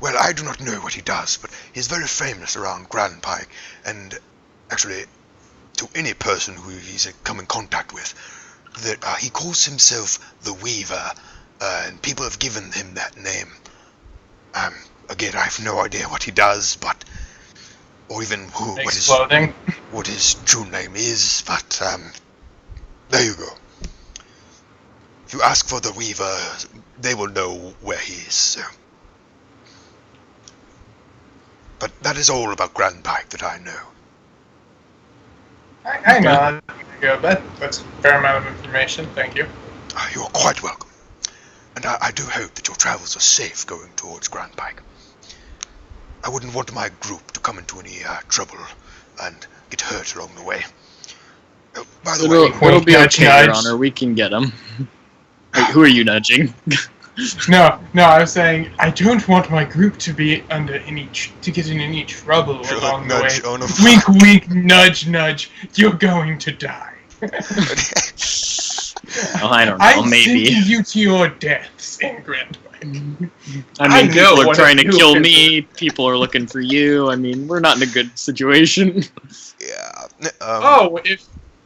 Well, I do not know what he does, but he's very famous around Grand Pike, and actually, to any person who he's come in contact with, that he calls himself the Weaver, and people have given him that name. Again, I have no idea what he does, but or even Makes clothing. what his true name is, but there you go. If you ask for the Weaver, they will know where he is. So. But that is all about Grand Pike that I know. I know. That's a fair amount of information. Thank you. You are quite welcome. And I do hope that your travels are safe going towards Grand Pike. I wouldn't want my group to come into any trouble and get hurt along the way. By the way, It'll be nudge, okay, nudge. Your Honor. We can get him. Wait, who are you nudging? No, I was saying I don't want my group to be to get in any trouble You're along like, the way. nudge on a Wink, wink, nudge, nudge. You're going to die. Oh, I don't know. I'm Maybe. sending you to your deaths in Grand Pike. I mean, know people are what trying to a kill goof me. People are looking for you. I mean, we're not in a good situation. yeah. Oh,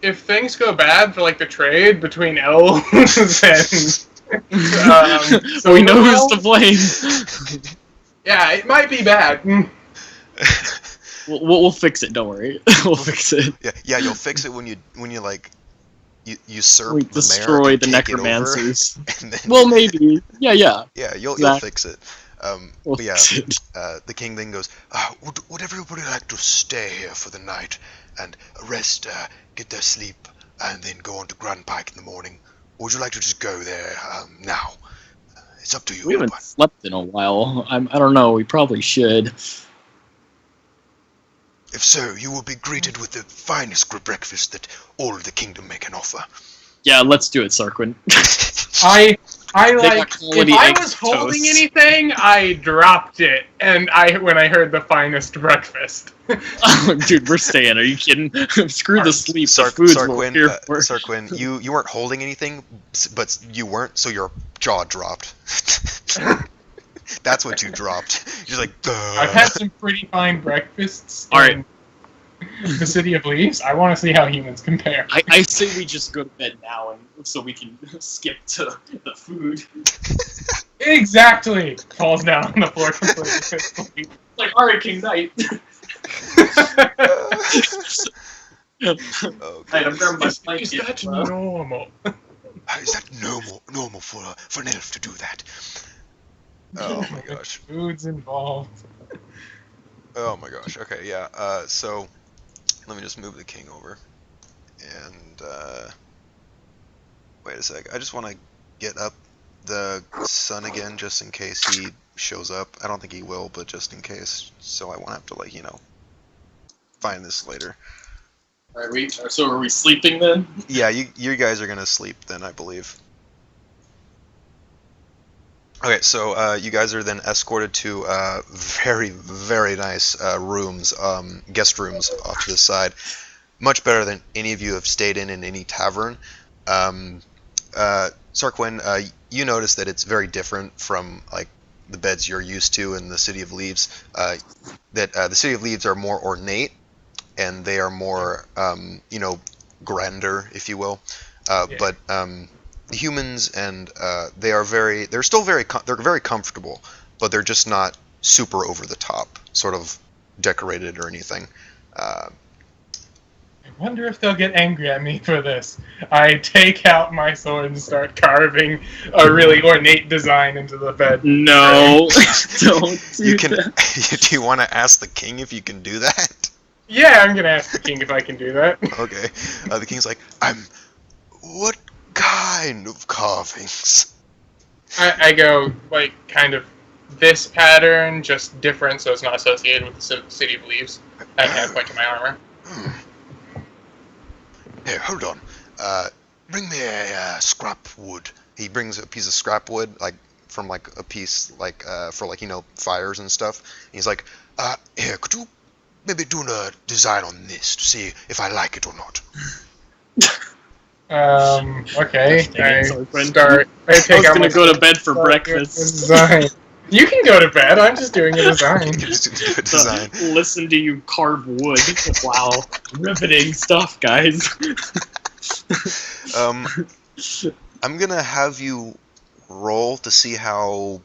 if things go bad for like the trade between elves and We know who's to blame. yeah, it might be bad. We'll fix it. Don't worry. We'll fix it. Yeah, you'll fix it when you like usurp We the destroy mayor the and take it over, necromancers. and then, Well, maybe. Yeah. yeah, you'll exactly. fix it. We'll But yeah, fix it. the king then goes, would everybody like to stay here for the night and rest, get their sleep, and then go on to Grand Pike in the morning? Or would you like to just go there now? It's up to you. We haven't slept in a while. I don't know. We probably should. If so, you will be greeted with the finest breakfast that all of the kingdom may can offer. Yeah, let's do it, Sarquin. I They got like quality if I eggs was and holding toast. anything, I dropped it, and when I heard the finest breakfast. Oh, dude, we're staying. Are you kidding? Screw the sleep. The food's what we're here for. Sarquin, you weren't holding anything, but you weren't, so your jaw dropped. That's what you dropped. You're like, duh. I've had some pretty fine breakfasts All in the City of Leaves. I want to see how humans compare. I say we just go to bed now, and so we can skip to the food. Exactly. Falls down on the floor completely. Like, all right, King Knight. Okay. I'm grabbing my Is blanket. that normal? Is that normal for an elf to do that? Oh my gosh. Food's involved. Oh my gosh. Okay, yeah. So let me just move the king over, and wait a sec. I just want to get up the sun again, just in case he shows up. I don't think he will, but just in case, so I won't have to find this later. All right, so are we sleeping then? Yeah, you guys are gonna sleep then, I believe. Okay, so you guys are then escorted to very, very nice rooms, guest rooms off to the side. Much better than any of you have stayed in any tavern. Sarquin, you notice that it's very different from the beds you're used to in the City of Leaves. That the City of Leaves are more ornate, and they are more, grander, if you will. Yeah. But the humans and they're very comfortable, but they're just not super over the top, sort of decorated or anything. I wonder if they'll get angry at me for this. I take out my sword and start carving a really ornate design into the bed. No, don't do that. Do you want to ask the king if you can do that? Yeah, I'm gonna ask the king if I can do that. Okay. The king's like, what kind of carvings? I go, kind of this pattern, just different, so it's not associated with the City of Leaves. I kind of point to my armor. Here, hold on. Bring me a scrap wood. He brings a piece of scrap wood, from a piece, for fires and stuff. And he's like, here, could you maybe do a design on this to see if I like it or not? Okay. I was take out gonna my go to bed for breakfast. Design. You can go to bed. I'm just doing a design. Just do a design. Listen to you carve wood. Wow, riveting stuff, guys. I'm gonna have you roll to see how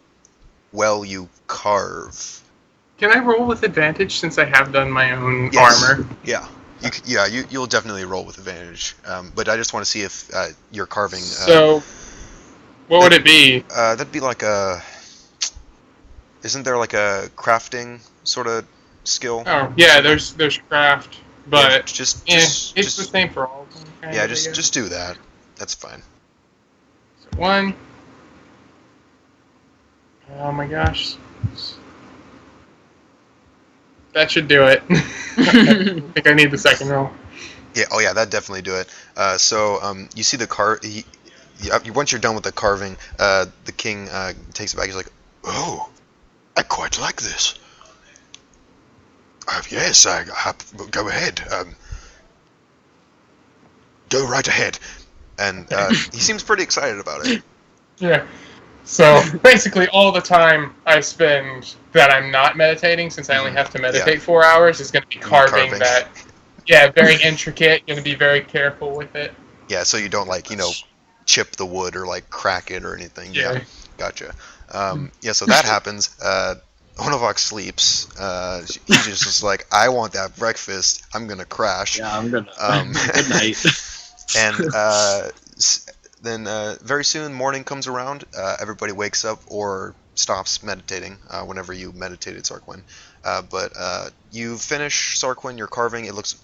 well you carve. Can I roll with advantage since I have done my own Yes. armor? Yeah. You'll definitely roll with advantage. But I just want to see if you're carving. So, what would it be? That'd be like a. Isn't there like a crafting sort of skill? Oh, yeah, there's craft, but Yeah, just it's the same for all of them. yeah, I guess. just do that. That's fine. So 1. Oh my gosh. That should do it. I think I need the second roll. Yeah. Oh yeah, that definitely do it. So you see the once you're done with the carving, the king takes it back. He's like, "Oh, I quite like this. Yes, go ahead. Go right ahead." And he seems pretty excited about it. Yeah. So basically, all the time I spend that I'm not meditating, since I only have to meditate 4 hours, is going to be carving that. Yeah, very intricate. Going to be very careful with it. Yeah, so you don't chip the wood or crack it or anything. Yeah, gotcha. Yeah, so that happens. Honovox sleeps. He just is like, I want that breakfast. I'm gonna crash. Yeah, I'm gonna. Good night. And then very soon morning comes around. Everybody wakes up or stops meditating whenever you meditated, Sarquin. But you finish Sarquin. Your carving. It looks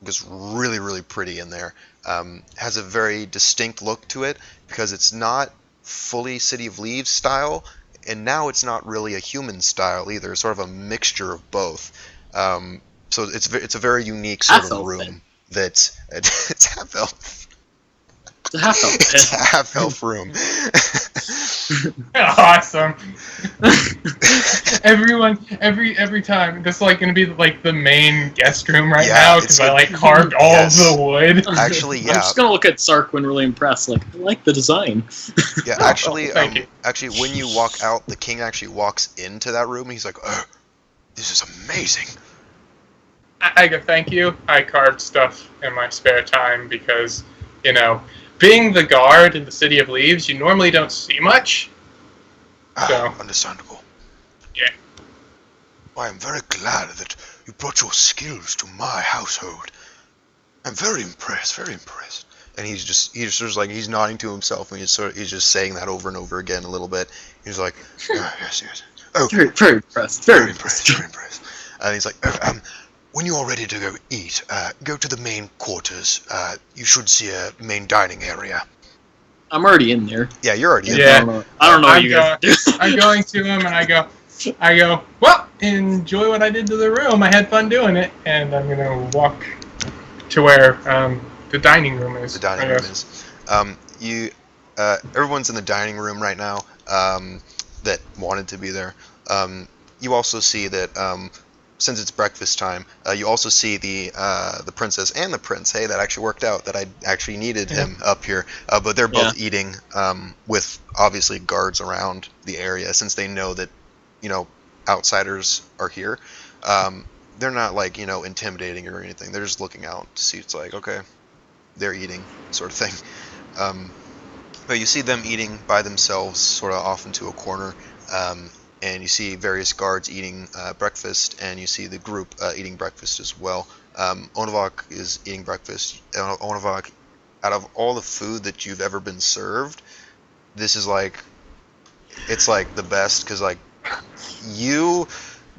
just really, really pretty in there. Has a very distinct look to it because it's not fully City of Leaves style, and now it's not really a human style either. It's sort of a mixture of both. So it's a very unique sort of room. It's half elf. It's a half elf. It's a half elf room. Awesome. Every time this is gonna be the main guest room right now because I carved all of the wood. Actually, yeah. I'm just gonna look at Sarquin really impressed. I like the design. Yeah, actually, thank you. Actually, when you walk out, the king actually walks into that room. And he's like, "Oh, this is amazing." I go, thank you. I carved stuff in my spare time because, being the guard in the City of Leaves, you normally don't see much. So, understandable. Yeah. I am very glad that you brought your skills to my household. I'm very impressed, very impressed. And he's just he's nodding to himself, and he's just saying that over and over again a little bit. He's like, yes. Oh, very, very impressed. Very impressed. Very impressed. And he's like, when you are ready to go eat, go to the main quarters. You should see a main dining area. I'm already in there. Yeah, you're already in there. I don't know what you guys do. I'm going to him and I go, well, enjoy what I did to the room. I had fun doing it. And I'm going to walk to where the dining room is. The dining room is. Everyone's in the dining room right now that wanted to be there. You also see that since it's breakfast time, you also see the princess and the prince. Hey, that actually worked out. That I actually needed him up here. But they're both eating with obviously guards around the area since they know that outsiders are here. They're not intimidating or anything. They're just looking out to see. It's like, okay, they're eating sort of thing. But you see them eating by themselves, sort of off into a corner. And you see various guards eating breakfast, and you see the group eating breakfast as well. Onavok is eating breakfast. Onavok, out of all the food that you've ever been served, this is it's the best, because you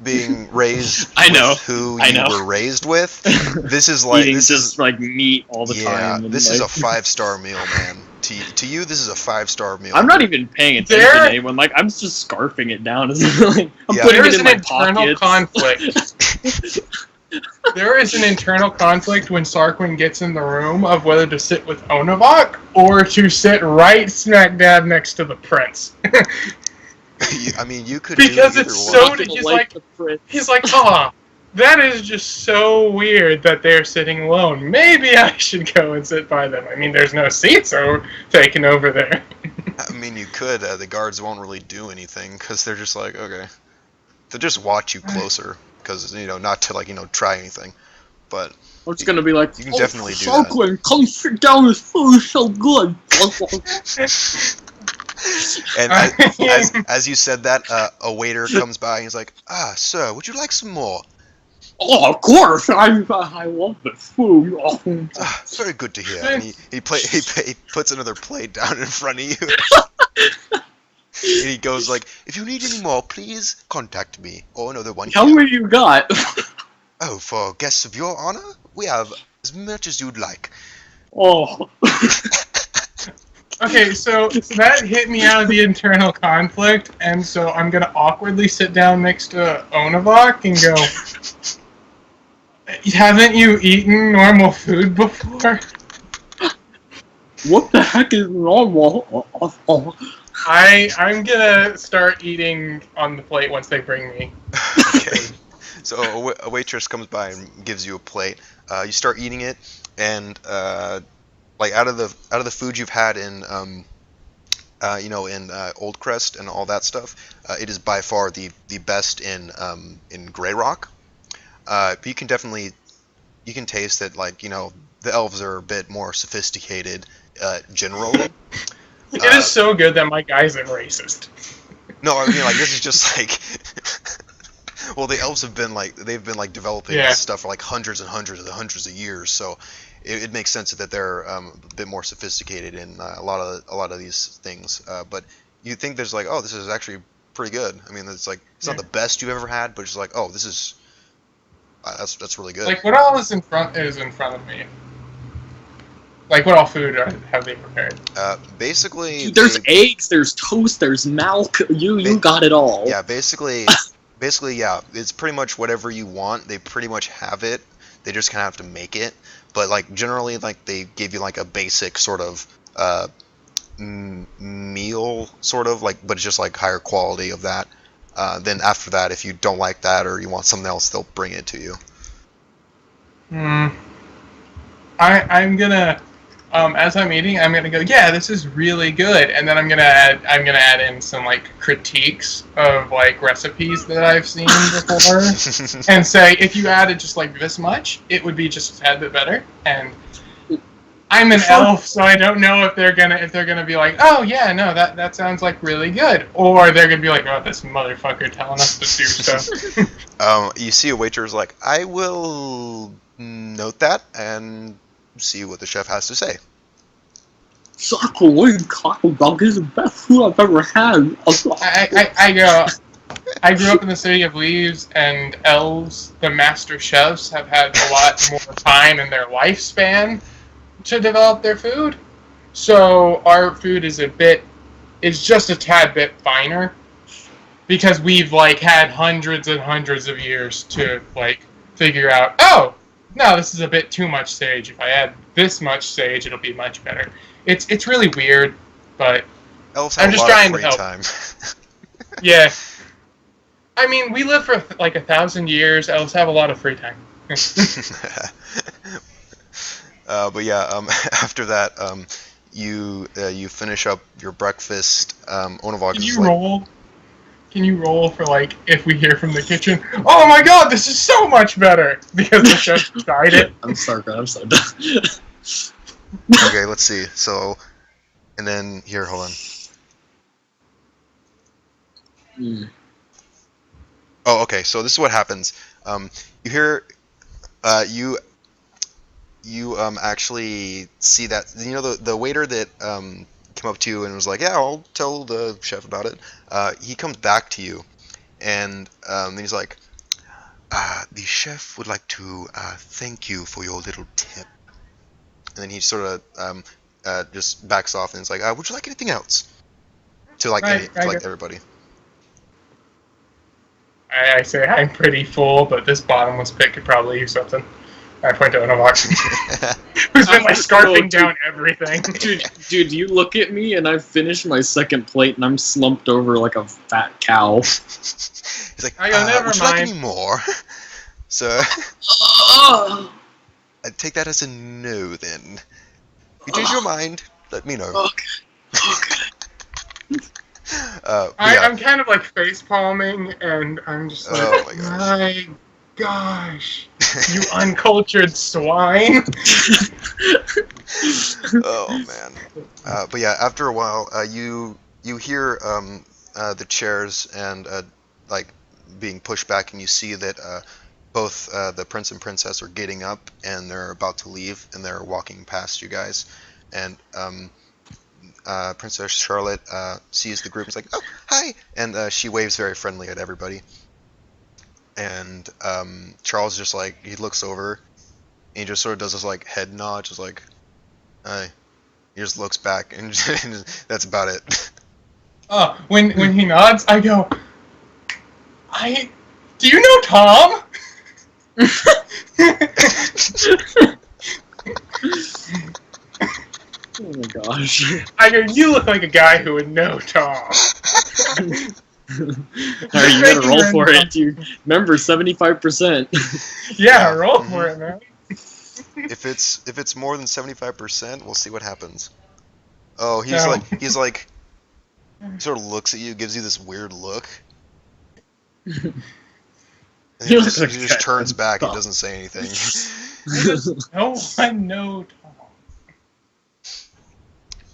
being raised with who you were raised with, this is eating just meat all the time. Yeah, this is a 5-star meal, man. To you, this is a 5-star meal. I'm not even paying attention to anyone. I'm just scarfing it down. I'm putting it in my pockets. Conflict. There is an internal conflict when Sarquin gets in the room of whether to sit with Onavok or to sit right smack dab next to the prince. I mean, you could because do it's so. He's like, oh, that is just so weird that they're sitting alone. Maybe I should go and sit by them. I mean, there's no seats taken over there. I mean, you could. The guards won't really do anything because they're just like, okay, they'll just watch you closer because not to try anything. But it's gonna be like, you can definitely do that. Come sit down. This food is so good. And as you said that, a waiter comes by and he's like, sir, would you like some more? Oh, of course! I love the food. Very good to hear. And he puts another plate down in front of you. And he goes like, if you need any more, please contact me. Or another one. How many you got? Oh, for guests of your honor, we have as much as you'd like. Oh. Okay, so that hit me out of the internal conflict, and so I'm gonna awkwardly sit down next to Onavok and go, haven't you eaten normal food before? What the heck is normal? I'm gonna start eating on the plate once they bring me. Okay. So a waitress comes by and gives you a plate. You start eating it, and like out of the food you've had in Old Crest and all that stuff, it is by far the best in Grey Rock. But you can taste that, like, the elves are a bit more sophisticated generally. It is so good that my guy's a racist. No, I mean, like, this is just like well, the elves have been developing this stuff for like hundreds and hundreds and hundreds of years, so it makes sense that they're a bit more sophisticated in a lot of these things. But you think there's like, oh, this is actually pretty good. I mean, it's like it's not the best you've ever had, but it's like, oh, this is that's really good. Like, what all is in front of me? Like, what all food have they prepared? Basically, dude, there's eggs, there's toast, there's milk. You got it all. Yeah, basically, yeah. It's pretty much whatever you want. They pretty much have it. They just kind of have to make it. But like generally, like they give you like a basic sort of meal, sort of like, but it's just like higher quality of that. Then after that, if you don't like that or you want something else, they'll bring it to you. I'm gonna, as I'm eating, I'm gonna go, yeah, this is really good, and then I'm gonna add in some like critiques of like recipes that I've seen before, and say if you added just like this much, it would be just a tad bit better. And I'm an elf, so I don't know if they're gonna be like, oh yeah, no, that sounds like really good, or they're gonna be like, oh, this motherfucker telling us to do stuff. You see a waitress like, I will note that and see what the chef has to say. Chocolate cockle dog is the best food I've ever had. I grew up in the city of leaves, and elves, the master chefs, have had a lot more time in their lifespan to develop their food. So our food is just a tad bit finer, because we've like had hundreds and hundreds of years to like figure out, oh, no, this is a bit too much sage. If I add this much sage, it'll be much better. It's really weird, but elves have I'm just a lot trying of to free help. time. Yeah. I mean, we live for like 1,000 years. Elves have a lot of free time. But yeah, after that, you finish up your breakfast. Onavog Can is you like, roll? Can you roll for like if we hear from the kitchen? Oh my God, this is so much better because the chef tried it. I'm so done. okay, let's see. So, and then here, hold on. Oh, okay. So this is what happens. You hear, you actually see that the waiter that came up to you and was like, yeah, I'll tell the chef about it. He comes back to you, and then he's like, the chef would like to thank you for your little tip. And then he sort of just backs off and is like, would you like anything else? To like everybody. I say I'm pretty full, but this bottomless pit could probably use something. I point to Onavok, who's been like scarfing down everything. Dude, you look at me and I've finished my second plate and I'm slumped over like a fat cow. He's like, I go, never would you mind. like any more? So, I'd take that as a no then. If you change your mind, let me know. Okay. I'm kind of like face palming, and I'm just like, oh my gosh, you uncultured swine. Oh man. But yeah, after a while, you you hear the chairs and like being pushed back, and you see that both the prince and princess are getting up and they're about to leave, and they're walking past you guys, and Princess Charlotte sees the group and is like, "Oh, hi!" and she waves very friendly at everybody. And Charles just like he looks over, and he just sort of does this like head nod, just like, "Hi." He just looks back, and that's about it. When he nods, I go, do you know Tom? Oh my gosh. I go, you look like a guy who would know Tom. Alright, you gotta roll for it. You remember 75%. Yeah, roll for it, man. If it's more than 75%, we'll see what happens. Oh, he's No. like he sort of looks at you, gives you this weird look. And He looks like he a just cat. turns back and doesn't say anything. No one know Tom.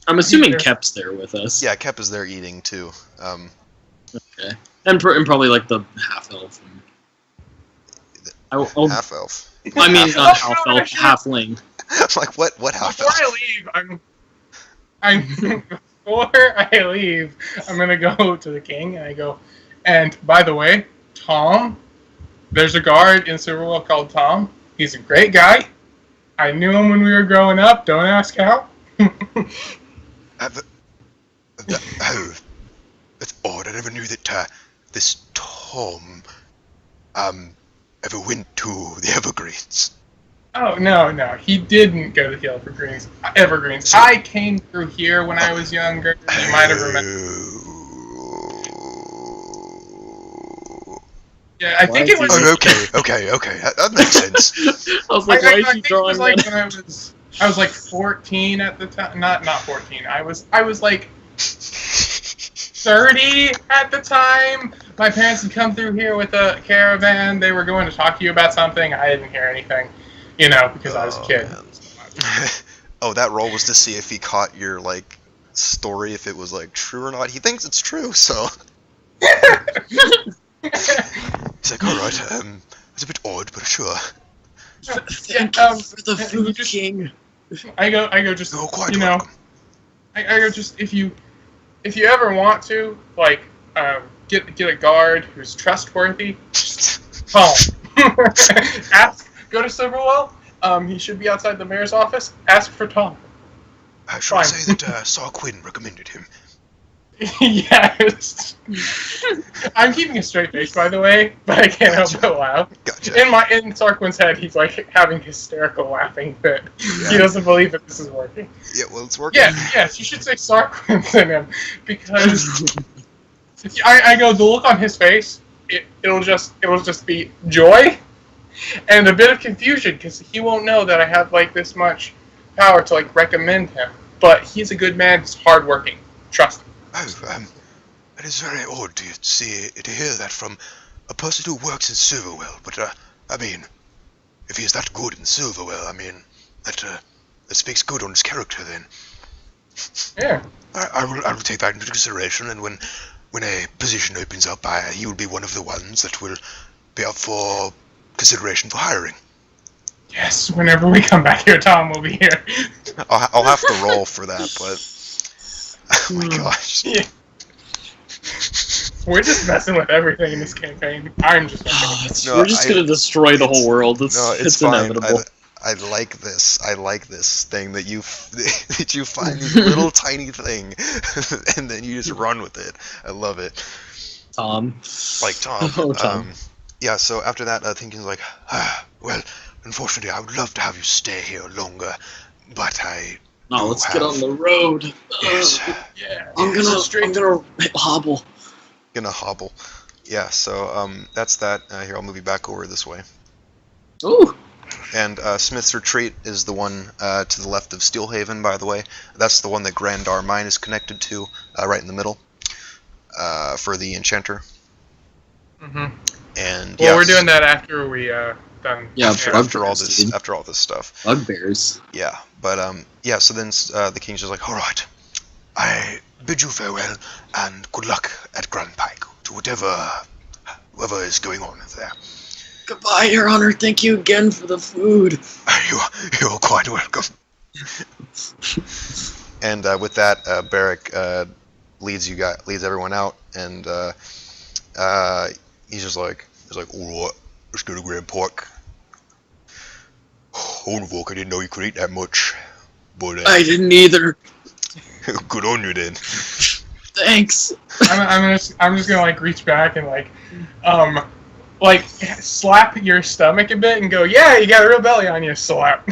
I'm assuming Peter. Kep's there with us. Yeah, Kep is there eating too. Okay. And probably like the half elf. Half elf. I mean, Oh, not half no, elf, halfling. Like what half Before elf? I leave, before I leave, I'm gonna go to the king and I go, and by the way, Tom, there's a guard in Silverwell called Tom. He's a great guy. I knew him when we were growing up. Don't ask how. Oh, that's odd. I never knew that this Tom ever went to the Evergreens. Oh no, he didn't go to the Evergreens. So- I came through here when I was younger. You might have remembered. Yeah, I think it was. Oh, okay. That makes sense. I was like, why is he think it drawing was like that? when I was like 14 at the time. Not 14. I was like 30 at the time. My parents had come through here with a caravan. They were going to talk to you about something. I didn't hear anything, because I was a kid. Man. Oh, that roll was to see if he caught your like story, if it was like true or not. He thinks it's true, so he's like, all right, it's a bit odd, but sure. Thank Yeah, you for the food, King. I go just You're quite you know, welcome. I go just if you ever want to like get a guard who's trustworthy, Tom. Go to Silverwell. He should be outside the mayor's office. Ask for Tom. I should Fine. say that Saw Quinn recommended him. Yes. I'm keeping a straight face, by the way, but I can't help but laugh. Gotcha. In Sarquin's head, he's like having hysterical laughing fit. Yeah. He doesn't believe that this is working. Yeah, well, it's working. Yes, you should say Sarquin's in him because I go the look on his face. It'll just be joy and a bit of confusion because he won't know that I have like this much power to like recommend him. But he's a good man. He's hardworking. Trust him. Oh, it is very odd to hear that from a person who works in Silverwell. But I mean, if he is that good in Silverwell, I mean, that speaks good on his character. Then Yeah. I will take that into consideration, and when a position opens up, he will be one of the ones that will be up for consideration for hiring. Yes. Whenever we come back here, Tom will be here. I'll have to roll for that, but oh my gosh. Yeah. We're just messing with everything in this campaign. I'm just messing with it. No, We're just gonna destroy the whole world. It's fine. inevitable. I like this. I like this thing that you that you find this little tiny thing, and then you just run with it. I love it. Tom. Like Tom. Oh, Tom. Yeah. So after that, Thinkin's like, well, unfortunately, I would love to have you stay here longer, but I. No, let's get on the road. Yes. Yeah. I'm gonna hobble. Gonna hobble. Yeah. So that's that. Here, I'll move you back over this way. Ooh. And Smith's Retreat is the one to the left of Steelhaven, by the way. That's the one that Grandar Mine is connected to, right in the middle, for the Enchanter. Mm-hmm. And Well, yeah, we're doing that after we done. Yeah, after all this stuff. Bugbears. Yeah, but yeah. So then the king's just like, all right, I bid you farewell and good luck at Grand Pike to whatever is going on there. Goodbye, Your Honor. Thank you again for the food. You're quite welcome. And with that, Barrick leads everyone out, and he's like, all right, let's go to Grand Pike. Homebrew, I didn't know you could eat that much, but I didn't either. good on you then. Thanks. I'm just gonna like reach back and like slap your stomach a bit and go, yeah, you got a real belly on you, slap.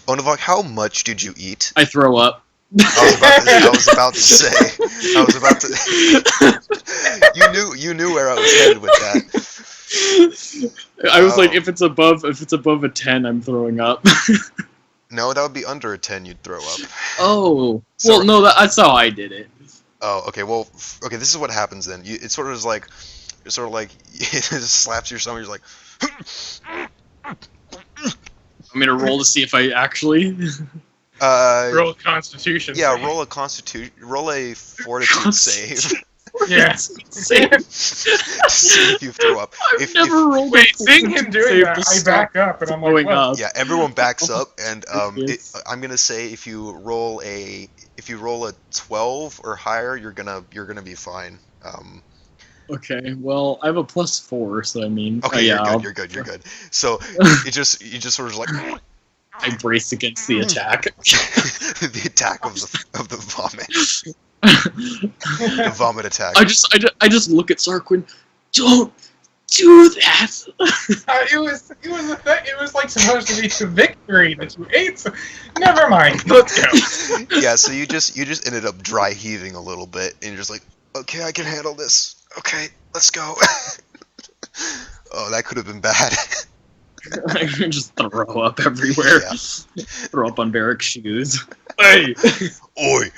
Onavok, how much did you eat? I throw up. I was about to say. You knew where I was headed with that. I was like, if it's above a 10, I'm throwing up. No, that would be under a 10. You'd throw up. Oh, well, no, that's how I did it. Oh, okay. Well, okay. This is what happens then. It sort of like it just slaps your stomach. You're like. I'm gonna roll to see if I actually. Roll a Constitution. Yeah, save. roll a Fortitude save. Yeah. Save. See if you throw up. I've never rolled. Wait, seeing him doing that, I back up and I'm like, what? Yeah, everyone backs up, and I'm gonna say if you roll a 12 or higher, you're gonna be fine. Okay, well, I have a +4, so I mean. Okay, yeah, you're good. So you just sort of like. I brace against the attack. The attack of the vomit. The vomit attack. I just look at Sarquin. Don't do that. It was like supposed to be a victory that you ate. So never mind. Let's go. Yeah. So you just ended up dry heaving a little bit, and you're just like, okay, I can handle this. Okay, let's go. Oh, that could have been bad. I just throw up everywhere. Yeah. Throw up on Barrick's shoes. Hey! Oi!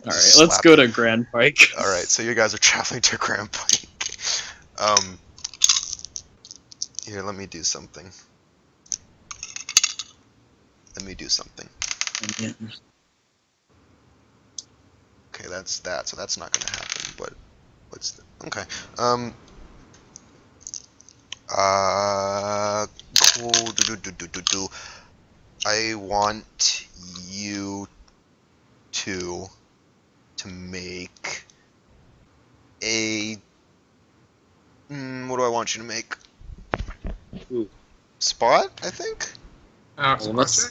Alright, let's go to Grand Pike. Alright, so you guys are traveling to Grand Pike. Here, let me do something. Okay, that's that, so that's not gonna happen, but okay. Cool. I want you to make a. What do I want you to make? Ooh. Spot, I think.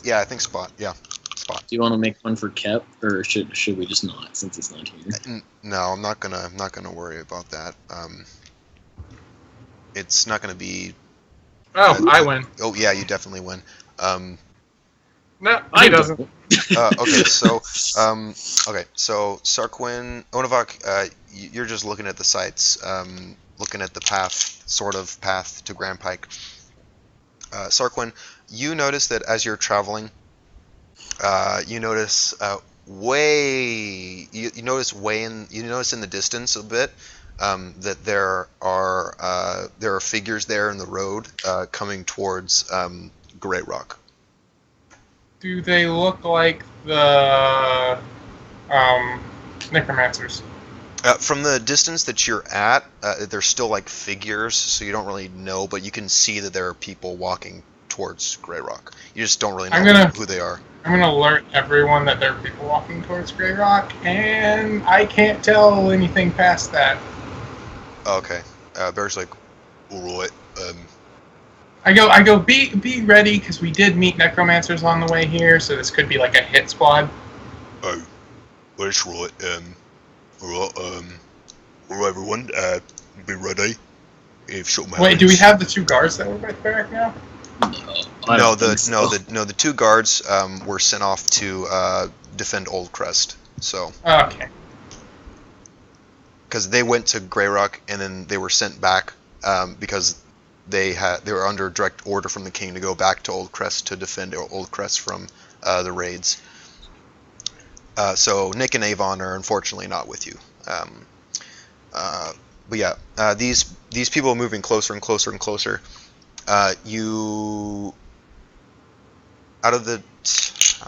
Yeah, I think spot. Yeah, spot. Do you want to make one for Kep, or should we just not, since it's not here? No, I'm not gonna worry about that. It's not gonna be. Oh, I win. Oh yeah, you definitely win. No, he doesn't. Okay, so Sarquin, Onavok, you're just looking at the sights, looking at the path to Grand Pike. Sarquin, you notice that as you're traveling, you notice way in the distance a bit that there are figures there in the road coming towards Grey Rock. Do they look like the necromancers? From the distance that you're at, they're still like figures, so you don't really know, but you can see that there are people walking towards Grey Rock. You just don't really know who they are. I'm gonna alert everyone that there are people walking towards Grey Rock, and I can't tell anything past that. Okay. Bear's like, alright. I go. Be ready, because we did meet necromancers on the way here, so this could be like a hit squad. Oh, well, that's right. Alright, everyone, be ready. Wait, do we have the two guards that were by the barrack now? No, the two guards were sent off to defend Old Crest. So. Okay. Because they went to Grey Rock and then they were sent back because they were under direct order from the king to go back to Old Crest to defend Old Crest from the raids. So Nick and Avon are unfortunately not with you. But yeah, these people are moving closer and closer and closer. You out of the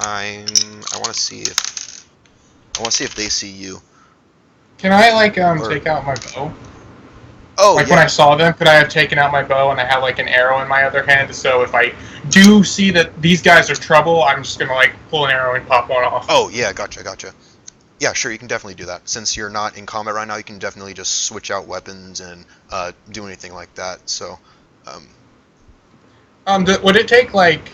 time. I want to see if they see you. Can I Or- take out my bow? Oh Like yeah. when I saw them, could I have taken out my bow and I have like an arrow in my other hand? So if I do see that these guys are trouble, I'm just gonna like pull an arrow and pop one off. Oh yeah. Gotcha. Yeah, sure. You can definitely do that. Since you're not in combat right now, you can definitely just switch out weapons and do anything like that. So, Would it take like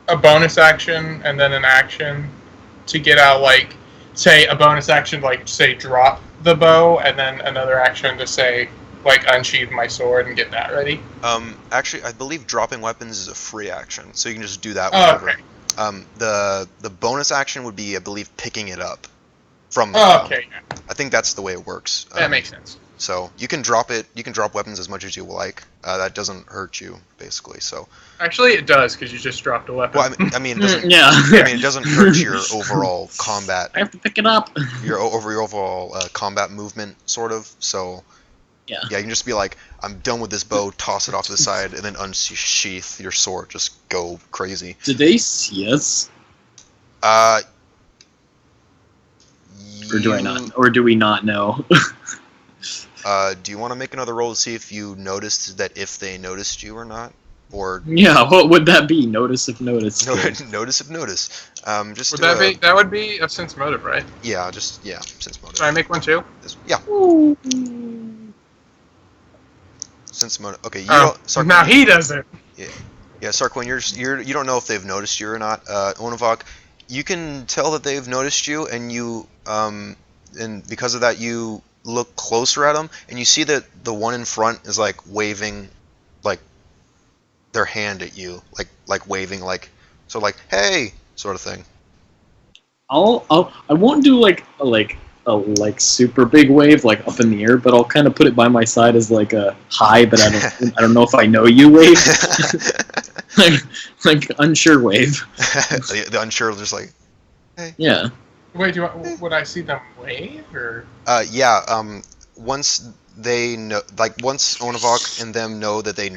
a bonus action and then an action to get out like say a bonus action like say drop the bow and then another action to say like unsheathe my sword and get that ready? actually, I believe dropping weapons is a free action, so you can just do that Oh, whenever. okay. The bonus action would be, I believe, picking it up from the Oh, ground. okay. Yeah. I think that's the way it works. That makes sense. So you can drop it. You can drop weapons as much as you like. That doesn't hurt you, basically. So, Actually, it does because you just dropped a weapon. well, I mean, it doesn't. Yeah. I mean, it doesn't hurt your overall combat, I have to pick it up. your overall combat movement, sort of. So, Yeah. yeah, you can just be like, I'm done with this bow. Toss it off to the side, and then unsheath your sword. Just go crazy. Did they see us? Or do I not? Or do we not know? Do you want to make another roll to see if you noticed that if they noticed you or not, or Yeah, what would that be? Notice if notice. notice if notice? Just Would do that be that would be a sense motive, right? Yeah, sense motive. Should I make one too? Yeah, sense motive. Okay, you Oh, don't, Sarkwan, now he does it. Yeah, Sarkwan, you don't know if they've noticed you or not. Onavok, you can tell that they've noticed you, and you and because of that, you look closer at them, and you see that the one in front is like waving, like their hand at you, like waving, like so, like hey, sort of thing. I won't do like a super big wave like up in the air, but I'll kind of put it by my side as like a hi, but I don't know if I know you wave. like unsure wave. The unsure, just like hey. Yeah. Wait, would I see them wave or? Yeah. Once they know, like once Onavok and them know that they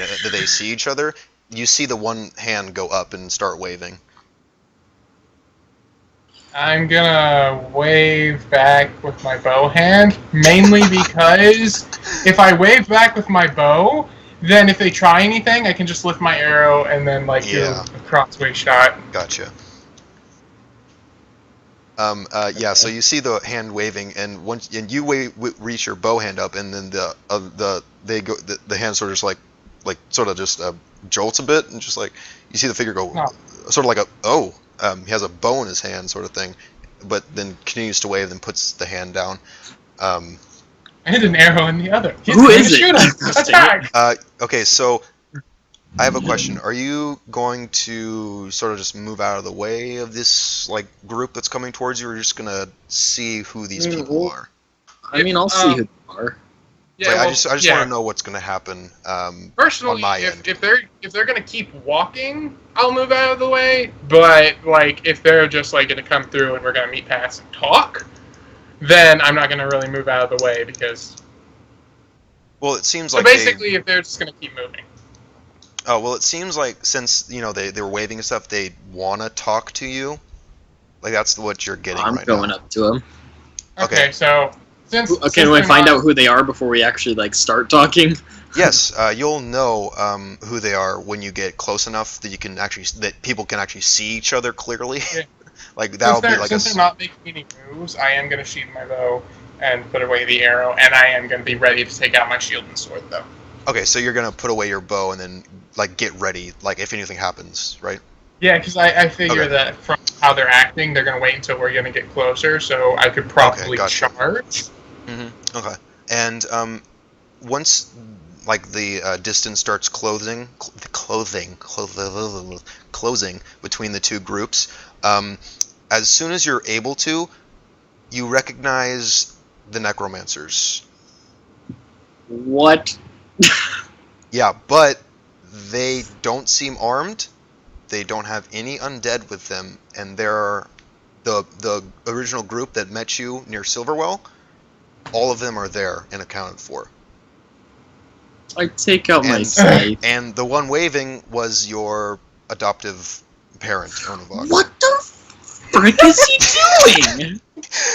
see each other, you see the one hand go up and start waving. I'm gonna wave back with my bow hand, mainly because if I wave back with my bow, then if they try anything, I can just lift my arrow and then like do a crossway shot. Gotcha. Yeah. So you see the hand waving, and you reach your bow hand up, and then the hand sort of just like sort of just jolts a bit, and just like you see the figure go sort of like he has a bow in his hand, sort of thing, but then continues to wave, then puts the hand down. I hit an arrow in the other. Who is it? Shoot him. Attack! Okay, so I have a question. Are you going to sort of just move out of the way of this like group that's coming towards you, or are you just gonna see who these people are? I mean, I'll see who they are. Yeah, Like, I just want to know what's gonna happen. Personally, on my end. if they're gonna keep walking, I'll move out of the way. But like if they're just like gonna come through and we're gonna meet past and talk, then I'm not gonna really move out of the way because. Well, it seems So like basically, if they're just gonna keep moving. Oh, well, it seems like since they were waving and stuff, they want to talk to you. Like that's what you're getting I'm right now. going up to them. Okay, so since Do I find out who they are before we actually like start talking? Yes, you'll know who they are when you get close enough that that people can actually see each other clearly. Yeah. Like that'll be like since they're not making any moves, I am gonna sheath my bow and put away the arrow, and I am gonna be ready to take out my shield and sword though. Okay, so you're gonna put away your bow and then like get ready, like if anything happens, right? Yeah, because I figure that from how they're acting, they're gonna wait until we're gonna get closer, so I could probably charge. Mm-hmm. Okay, and once like the distance starts closing between the two groups, as soon as you're able to, you recognize the necromancers. What? Yeah, but they don't seem armed. They don't have any undead with them, and they're the original group that met you near Silverwell. All of them are there and accounted for. I take out my scythe. And the one waving was your adoptive parent, Onavog. What the frick is he doing?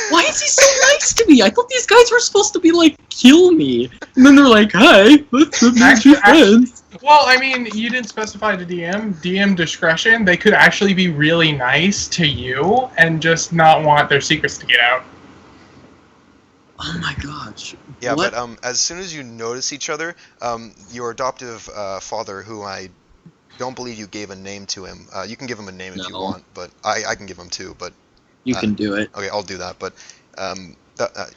Why is he so nice to me? I thought these guys were supposed to be like, kill me. And then they're like, hi, let's be friends. Well, I mean, you didn't specify to DM discretion. They could actually be really nice to you and just not want their secrets to get out. Oh my gosh. Yeah, what? but as soon as you notice each other, your adoptive father, who I don't believe you gave a name to him, you can give him a name if you want, but I can give him too, but... You can do it. Okay, I'll do that, but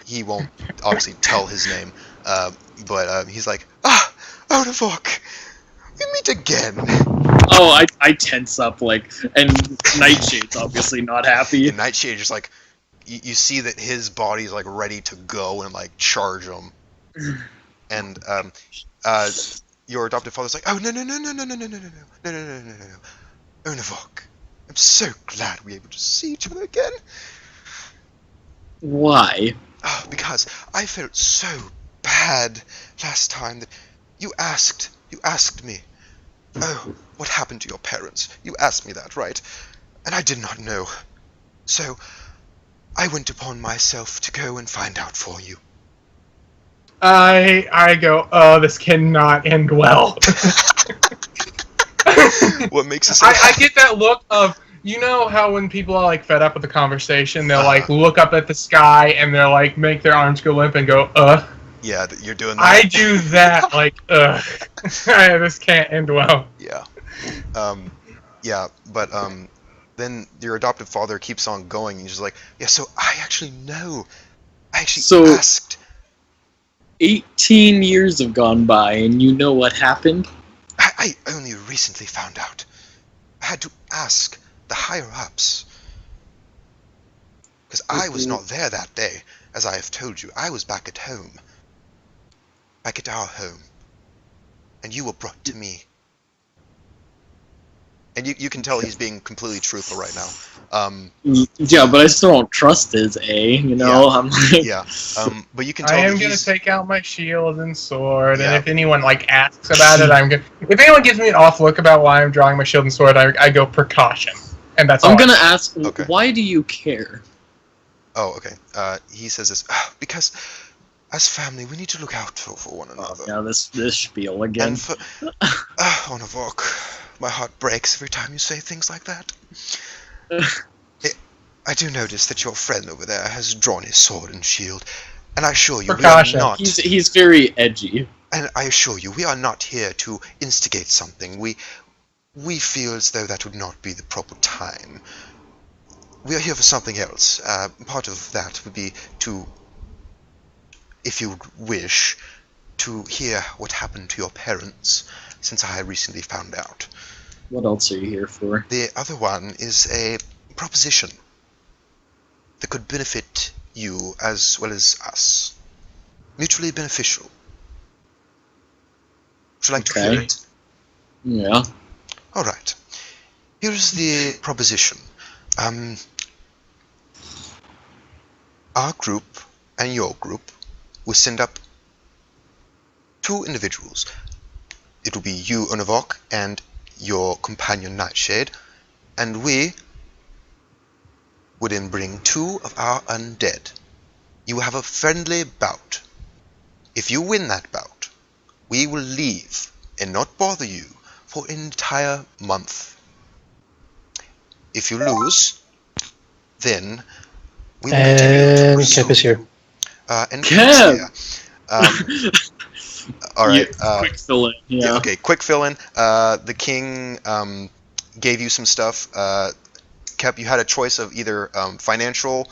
he won't obviously tell his name, but he's like, Odavok, we meet again. Oh, I tense up, like, and Nightshade's obviously not happy. And Nightshade just like, you see that his body's like ready to go and like charge him, and your adoptive father's like, oh no, Odavok, I'm so glad we're able to see each other again. Why? Oh, because I felt so bad last time that you asked me, oh, what happened to your parents? You asked me that, right? And I did not know. So, I went upon myself to go and find out for you. I go, oh, this cannot end well. What makes it so I get that look of, you know how when people are like fed up with the conversation, they'll like look up at the sky and they'll like make their arms go limp and go, Yeah, you're doing that. I do that, like, this can't end well. Yeah. Yeah, but then your adoptive father keeps on going, and he's just like, yeah, so I actually know. I actually asked. 18 years have gone by, and you know what happened? I only recently found out. I had to ask the higher-ups. Because I was not there that day, as I have told you. I was back at home. Back at our home. And you were brought to me. And you can tell he's being completely truthful right now. Yeah, but I still don't trust his you know? Yeah, I'm like... yeah. But you can tell I am going to take out my shield and sword, and if anyone, like, asks about it, I'm going to... If anyone gives me an off look about why I'm drawing my shield and sword, I go precaution. And that's all I'm going to ask, why do you care? Oh, okay. He says this, because as family, we need to look out for one another. Yeah, this spiel again. And for... Odavok, my heart breaks every time you say things like that. I do notice that your friend over there has drawn his sword and shield, and I assure you Precaution. we are not... He's very edgy. And I assure you, we are not here to instigate something. We feel as though that would not be the proper time. We are here for something else. Part of that would be to, if you wish, to hear what happened to your parents, since I recently found out. What else are you here for? The other one is a proposition that could benefit you as well as us. Mutually beneficial. Would you like to hear it? Yeah. Alright. Here's the proposition. Our group and your group will send up 2 individuals. It will be you, Odavok, and your companion Nightshade, and we would then bring 2 of our undead. You will have a friendly bout. If you win that bout, we will leave and not bother you for an entire month. If you lose, then we will continue to pursue Kep is here. And Kep is here. Alright. Quick fill in. Yeah. Okay, quick fill in. The king gave you some stuff. Kep, you had a choice of either financial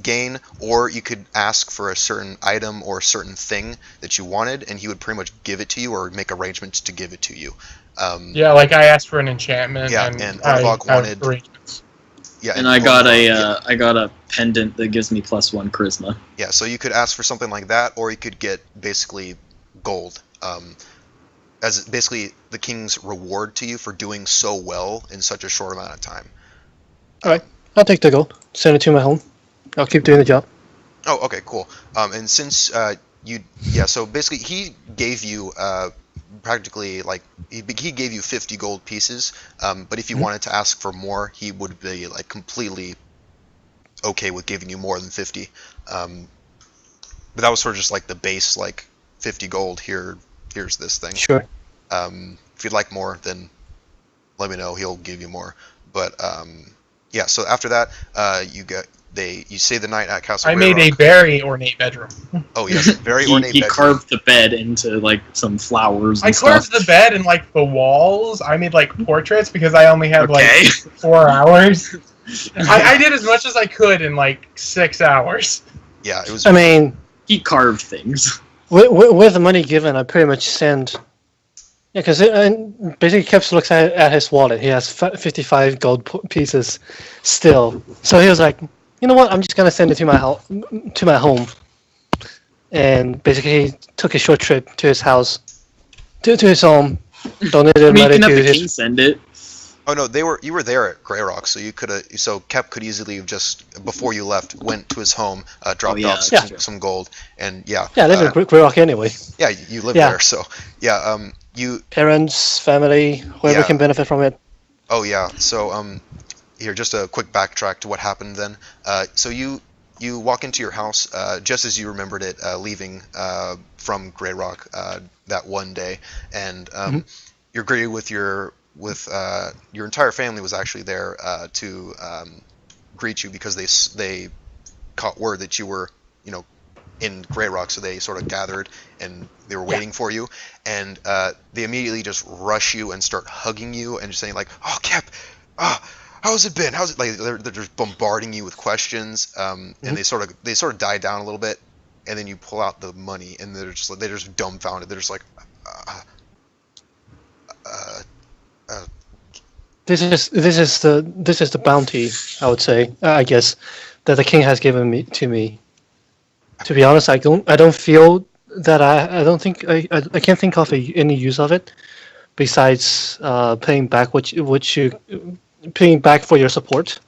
gain, or you could ask for a certain item or a certain thing that you wanted, and he would pretty much give it to you or make arrangements to give it to you. Yeah, like I asked for an enchantment. Yeah, and Odavok wanted. Arrangements. Yeah, And I got a pendant that gives me +1 charisma. Yeah, so you could ask for something like that, or you could get basically gold, as basically the king's reward to you for doing so well in such a short amount of time. Alright, I'll take the gold. Send it to my home. I'll keep doing the job. Oh, okay, cool. And since so basically he gave you practically like he gave you 50 gold pieces, but if you wanted to ask for more, he would be like completely okay with giving you more than 50. But that was sort of just like the base, like 50 gold. Here's this thing. Sure. If you'd like more, then let me know. He'll give you more. But yeah. So after that, you stay the night at Castle I Grey made a Rock. very ornate bedroom. Oh yes, very ornate He bedroom. carved the bed into like some flowers and I carved stuff. the bed and like the walls. I made like portraits because I only had Okay. like 4 hours. I did as much as I could in like 6 hours. Yeah, it was. I mean, He carved things. with the money given, I pretty much send. Yeah, because basically Keps looks at his wallet. He has 55 gold pieces still. So he was like, you know what? I'm just gonna send it to my home. And basically, he took a short trip to his house, to his home, donated I mean, you money can have to the king his. send it. Oh no, you were there at Grey Rock, so you could have. So Kep could easily have just before you left went to his home, dropped yeah, off that's true. some gold, and yeah. Yeah, I live in Grey Rock anyway. Yeah, you live Yeah. there, so yeah. You. Parents, family, whoever Yeah. can benefit from it. Oh yeah. So here just a quick backtrack to what happened then. So you walk into your house just as you remembered it, leaving from Grey Rock that one day, and you're greeted with your entire family was actually there to greet you because they caught word that you were in Grey Rock, so they sort of gathered and they were waiting for you, and they immediately just rush you and start hugging you and just saying like, "Oh, Kep, how's it been? How's it?" Like they're just bombarding you with questions, and they sort of die down a little bit, and then you pull out the money and they're just dumbfounded. They're just like, This is the bounty, I would say, I guess, that the king has given to me. To be honest, I don't feel that I don't think I can't think of any use of it besides paying back paying back for your support.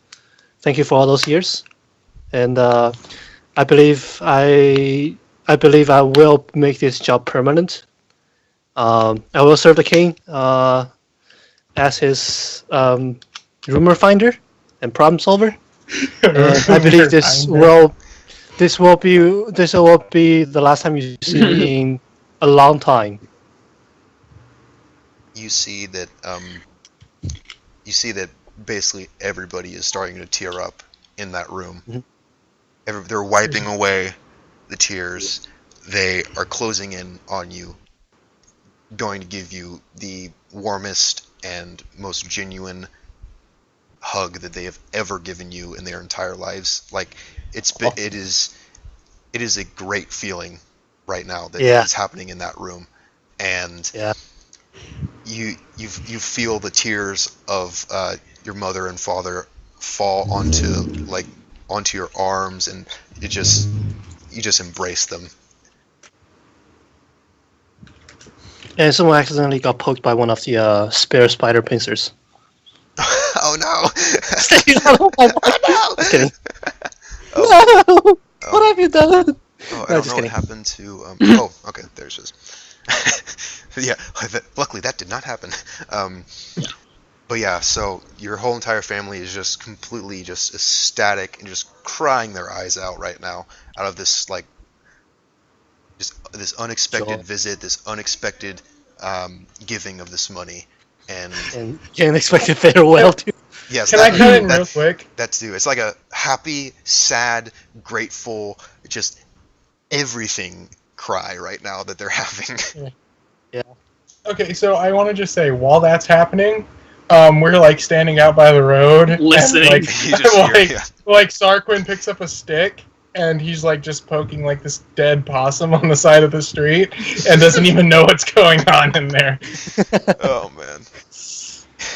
Thank you for all those years, and I believe I will make this job permanent. I will serve the king as his rumor finder and problem solver. And I believe this will be the last time you see me in a long time. you see that basically everybody is starting to tear up in that room. They're wiping away the tears. They are closing in on you, going to give you the warmest and most genuine hug that they have ever given you in their entire lives. Like it is a great feeling right now that is happening in that room, and you feel the tears of your mother and father fall onto your arms, and you just embrace them. And someone accidentally got poked by one of the spare spider pincers. Oh no! Oh no! Just kidding. No! What have you done? Oh, I No, don't just know kidding. what happened to. Oh, okay, there she is. Yeah, luckily that did not happen. But yeah, so your whole entire family is just completely just ecstatic and just crying their eyes out right now out of this just this unexpected visit, this unexpected giving of this money, and unexpected farewell too. yes, Can I cut in real quick? That's due. It's like a happy, sad, grateful, just everything cry right now that they're having. Yeah. Okay, so I want to just say, while that's happening, we're like standing out by the road, Listening. and, You just hear, like Sarquin picks up a stick, and he's like just poking like this dead possum on the side of the street, and doesn't even know what's going on in there. Oh man.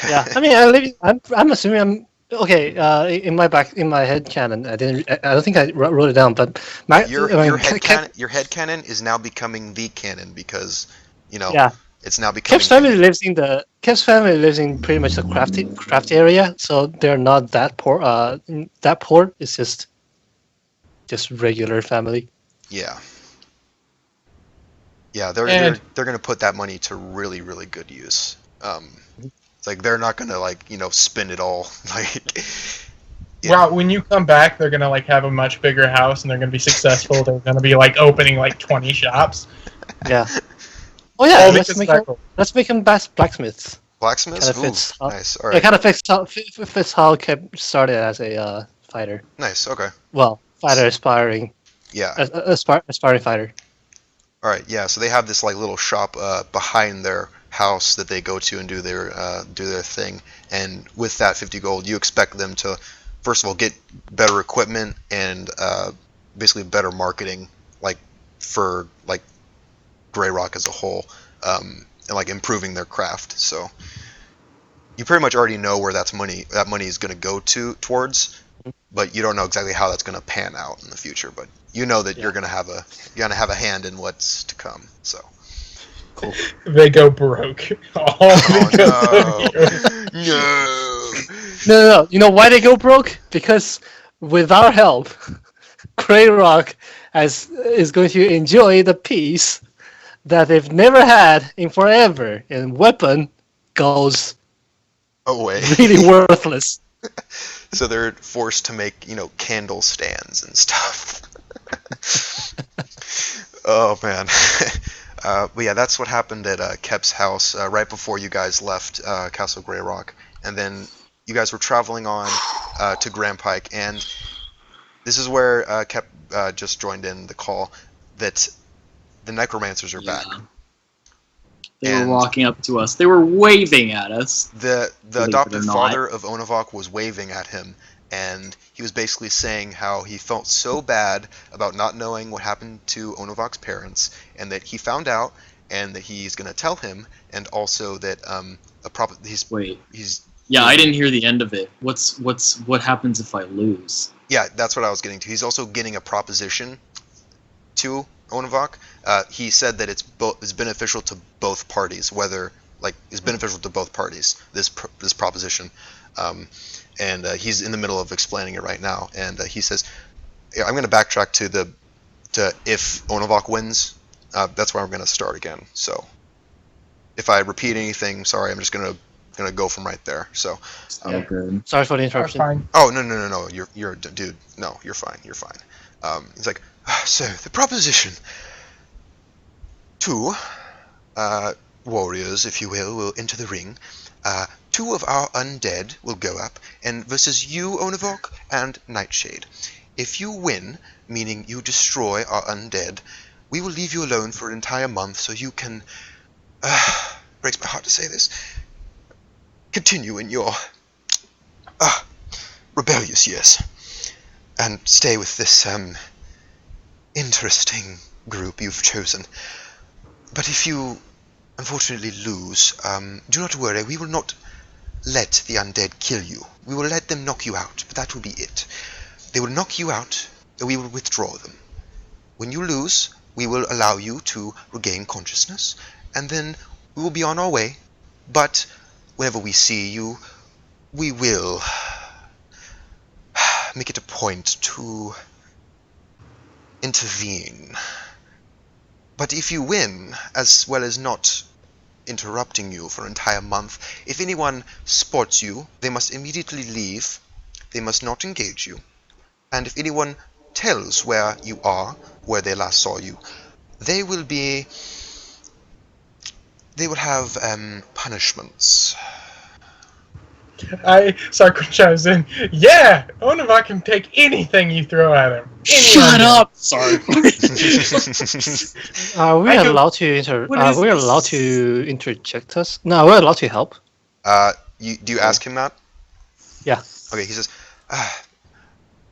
Yeah, I mean, I'm assuming I'm okay. In my head canon, I don't think I wrote it down, but Your head canon is now becoming the canon because, it's now becoming. Kev's family lives in pretty much the craft area, so they're not that poor. That poor. It's just regular family. Yeah. Yeah, And they're gonna put that money to really really good use. It's like they're not gonna like spend it all. Like, yeah, well, when you come back, they're gonna like have a much bigger house, and they're gonna be successful. They're gonna be like opening like 20 shops. Yeah. Oh yeah, All let's because make of him that goal. let's make him best blacksmiths. blacksmiths. Kind of Ooh, fits. nice. All It right, kind of fits how Kip started as a fighter. nice. Okay, Well, fighter aspiring, yeah. aspiring fighter. All right, yeah. So they have this like little shop behind their house that they go to and do their thing. And with that 50 gold, you expect them to, first of all, get better equipment and basically better marketing, like for like Grey Rock as a whole, and like improving their craft. So you pretty much already know where that money is going to go towards, but you don't know exactly how that's going to pan out in the future. But you know that you're going to have a hand in what's to come. So Cool. They go broke. All oh because of you. no. No. You know why they go broke? Because with our help, Grey Rock is going to enjoy the peace that they've never had in forever, and weapon goes Away. really worthless. So they're forced to make candle stands and stuff. Oh man. But yeah, that's what happened at Kep's house right before you guys left Castle Grey Rock, and then you guys were traveling on to Grand Pike, and this is where Kep just joined in the call that the necromancers are back. They And were walking up to us. They were waving at us. The Believe it adopted or not. father of Onavok was waving at him, and he was basically saying how he felt so bad about not knowing what happened to Onavok's parents, and that he found out, and that he's going to tell him, and also that Wait. he's Yeah, I didn't hear the end of it. What happens if I lose? yeah, that's what I was getting to. He's also getting a proposition to Onavok. He said that it's beneficial to both parties, is beneficial to both parties. This proposition, and he's in the middle of explaining it right now. And he says, yeah, "I'm going to backtrack to if Onavok wins. That's where I'm going to start again. So if I repeat anything, sorry, I'm just going to go from right there. So So good. Sorry for the That's interruption. fine. oh no, you're a dude. No, you're fine. He's like, so the proposition. Two warriors, if you will enter the ring. Two of our undead will go up, and versus you, Onavok, and Nightshade. If you win, meaning you destroy our undead, we will leave you alone for an entire month so you can, breaks my heart to say this, continue in your, rebellious years, and stay with this, interesting group you've chosen. But if you unfortunately lose, do not worry, we will not let the undead kill you. We will let them knock you out, but that will be it. They will knock you out, and we will withdraw them. When you lose, we will allow you to regain consciousness, and then we will be on our way. But whenever we see you, we will make it a point to intervene. But if you win, as well as not interrupting you for an entire month, if anyone spots you, they must immediately leave. They must not engage you. And if anyone tells where you are, where they last saw you, they will have punishments. Sakura chimes in. Yeah, Onavok can take anything you throw at him. Shut up! Sorry. Are we I do- allowed to What is we this? allowed to interject us? No, we're allowed to help. Do you ask him that? Yeah. Okay, he says,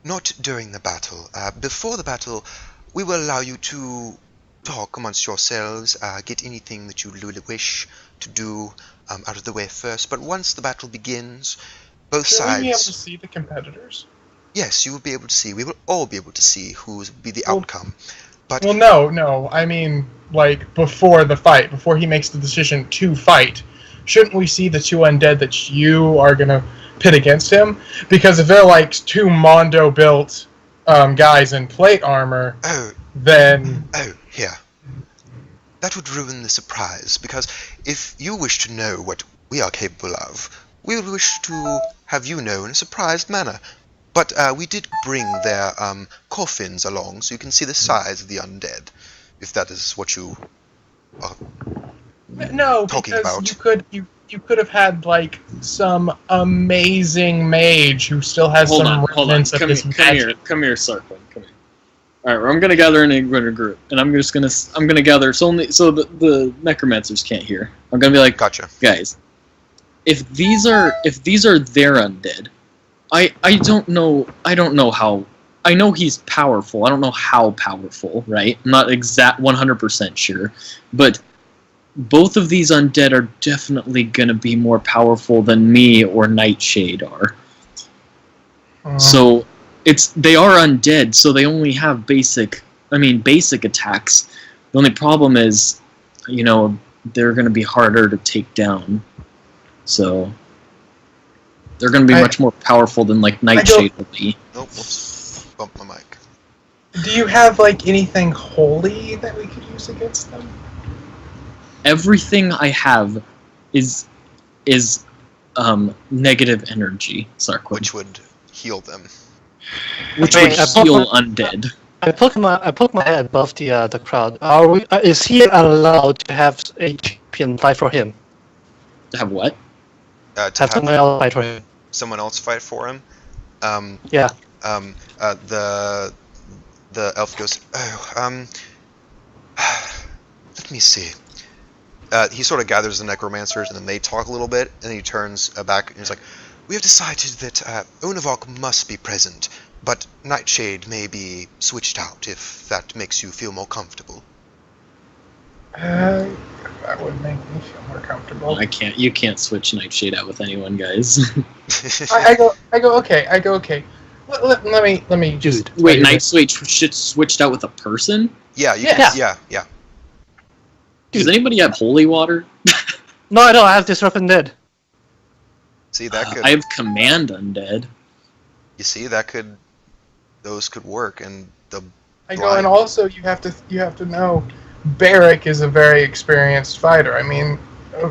not during the battle. Before the battle, we will allow you to talk amongst yourselves, get anything that you really wish to do out of the way first. But once the battle begins, both Should we be able to sides... see the competitors? Yes, you will be able to see. We will all be able to see who will be the Well- outcome. But Well, no. I mean, like, before the fight, before he makes the decision to fight, shouldn't we see the two undead that you are going to pit against him? Because if they're, like, two that would ruin the surprise, because if you wish to know what we are capable of, we would wish to have you know in a surprised manner. But we did bring their coffins along, so you can see the size of the undead, if that is what you are No, talking because about. you could have had like some amazing mage who still has Hold some on, hold on. remnants of his magic. Come here, Sarquin. Come here. All right, I'm gonna gather an ignorant group, and I'm gonna gather so the necromancers can't hear. I'm gonna be like, Gotcha. guys, if these are their undead, I don't know how. I know he's powerful. I don't know how powerful, right? I'm not exact 100% sure, but both of these undead are definitely gonna be more powerful than me or Nightshade are. So they are undead, so they only have basic attacks. The only problem is, they're gonna be harder to take down. So they're gonna be much more powerful than like Nightshade will be. Nope, whoops. Bump my mic. Do you have like anything holy that we could use against them? Everything I have is negative energy, Sarquin. Which would heal them. Which I would mean, heal undead. I poke my head above the crowd. Is he allowed to have a champion fight for him? To have what? To Have have someone else fight for him? someone else fight for him. Yeah. The elf goes, let me see. He sort of gathers the necromancers, and then they talk a little bit, and then he turns back, and he's like, we have decided that Onavok must be present, but Nightshade may be switched out, if that makes you feel more comfortable. That would make me feel more comfortable. You can't switch Nightshade out with anyone, guys. I go okay. Let me just Wait, Nightshade switched out with a person? Yeah, yeah. Does anybody have holy water? No, I don't. I have Disrupt Undead. See, that could... I have command undead. You see, those could work, and the... I go, and also you have to know, Barrick is a very experienced fighter. I mean,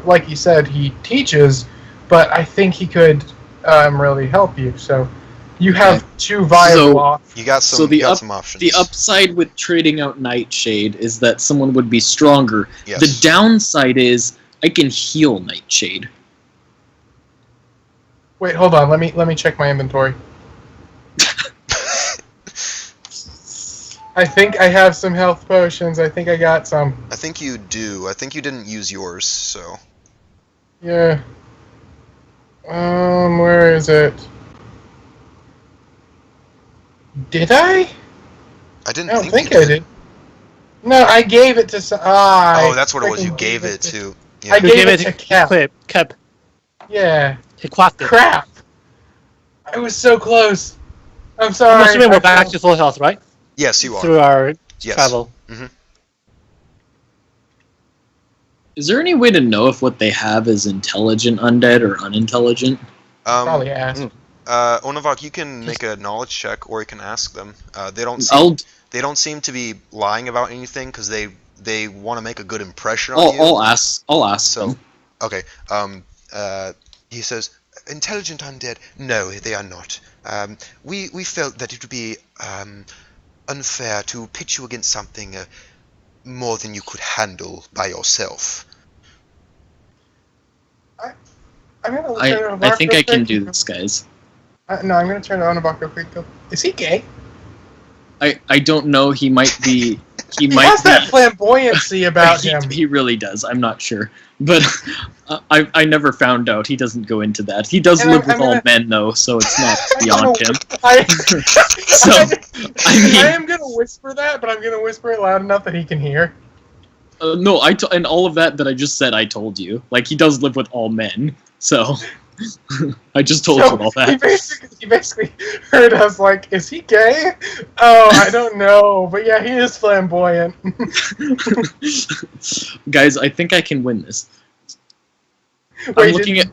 like you said, he teaches, but I think he could really help you. So you have two viable options. You got some options. The upside with trading out Nightshade is that someone would be stronger. Yes. The downside is I can heal Nightshade. Wait, hold on. Let me check my inventory. I think I have some health potions. I think I got some. I think you do. I think you didn't use yours, so... Yeah. Where is it? Did I? I don't think I did. No, I gave it to some... oh, that's what it was. You gave it to... Yeah. I gave it to Kep. Yeah. He quacked it. Crap! I was so close. I'm sorry. I'm assuming we're back to full health, right? Yes, you are. Through our travel. Mm-hmm. Is there any way to know if what they have is intelligent undead or unintelligent? Probably ask. Onavok, you can make a knowledge check, or you can ask them. They don't seem to be lying about anything, because they want to make a good impression on you. I'll ask them. Okay. He says, intelligent undead? No, they are not. We felt that it would be unfair to pitch you against something more than you could handle by yourself. I think I can do this, guys. No, I'm going to turn to Onabak real quick. Is he gay? I don't know. He might be. He has that flamboyancy about him. He really does. I'm not sure, but I never found out. He doesn't go into that. He does live with all men, though, so it's not beyond him. I am gonna whisper that, but I'm gonna whisper it loud enough that he can hear. No, and all of that I just said, I told you. Like, he does live with all men, so I just told you all that. He basically heard us like, is he gay? Oh, I don't know, but yeah, he is flamboyant. Guys, I think I can win this. Wait,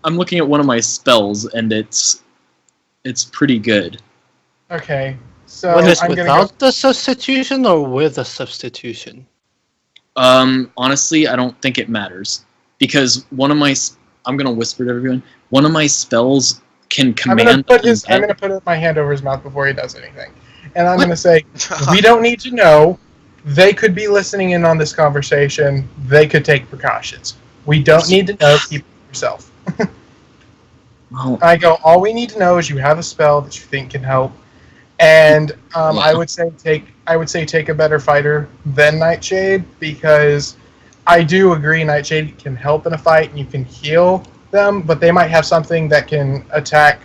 I'm looking at one of my spells, and it's pretty good. Okay, so What is without the substitution or with the substitution? Honestly, I don't think it matters because I'm gonna whisper to everyone. One of my spells can command. I'm gonna put my hand over his mouth before he does anything, and I'm gonna say, we don't need to know. They could be listening in on this conversation. They could take precautions. We don't need to know. Keep it yourself. Well, I go. All we need to know is you have a spell that you think can help, and I would say take a better fighter than Nightshade because I do agree Nightshade can help in a fight and you can heal them, but they might have something that can attack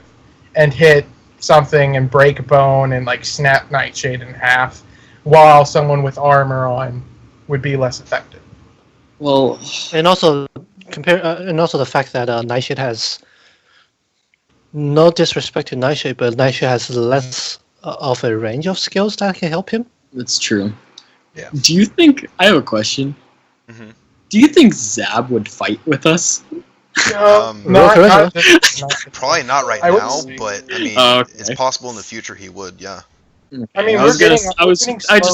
and hit something and break a bone and like snap Nightshade in half, while someone with armor on would be less effective. well, And also and also the fact that Nightshade has no disrespect to Nightshade, but Nightshade has less of a range of skills that can help him. that's true. Yeah. Do you think? I have a question. Mhm. Do you think Zab would fight with us? Probably not right I would now, say- but I mean, Okay. it's possible in the future he would. Yeah. I mean, I just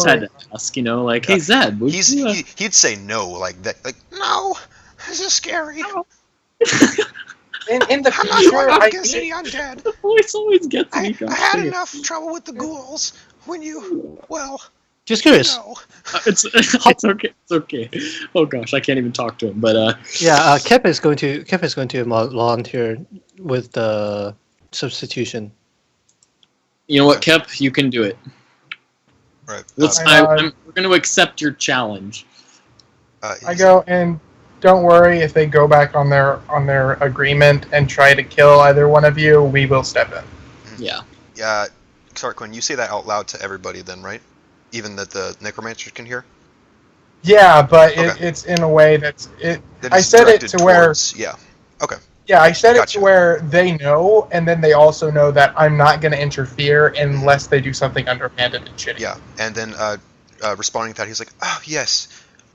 had to ask, like, hey Zab, would you? He'd say no, like that. Like no, this is scary. In the I'm not future, going up I against think- any undead. The voice always gets me. I gosh had dang it. enough trouble with the ghouls when you. Well, Just curious. no. It's okay. It's okay. Oh gosh, I can't even talk to him. But Yeah, Kep is going to volunteer with the substitution. you know what, Kep, you can do it. Right. We're going to accept your challenge. I go, and don't worry if they go back on their agreement and try to kill either one of you. We will step in. Yeah. Yeah. Sorry, Quinn. You say that out loud to everybody, then, right? Even that the necromancers can hear. Yeah, but Okay. it's in a way that's it. That I is said it directed to where. towards- Yeah. Okay. Yeah, I said it Gotcha. to where they know, and then they also know that I'm not going to interfere unless they do something underhanded and shitty. Yeah. And then responding to that, he's like, "Oh yes,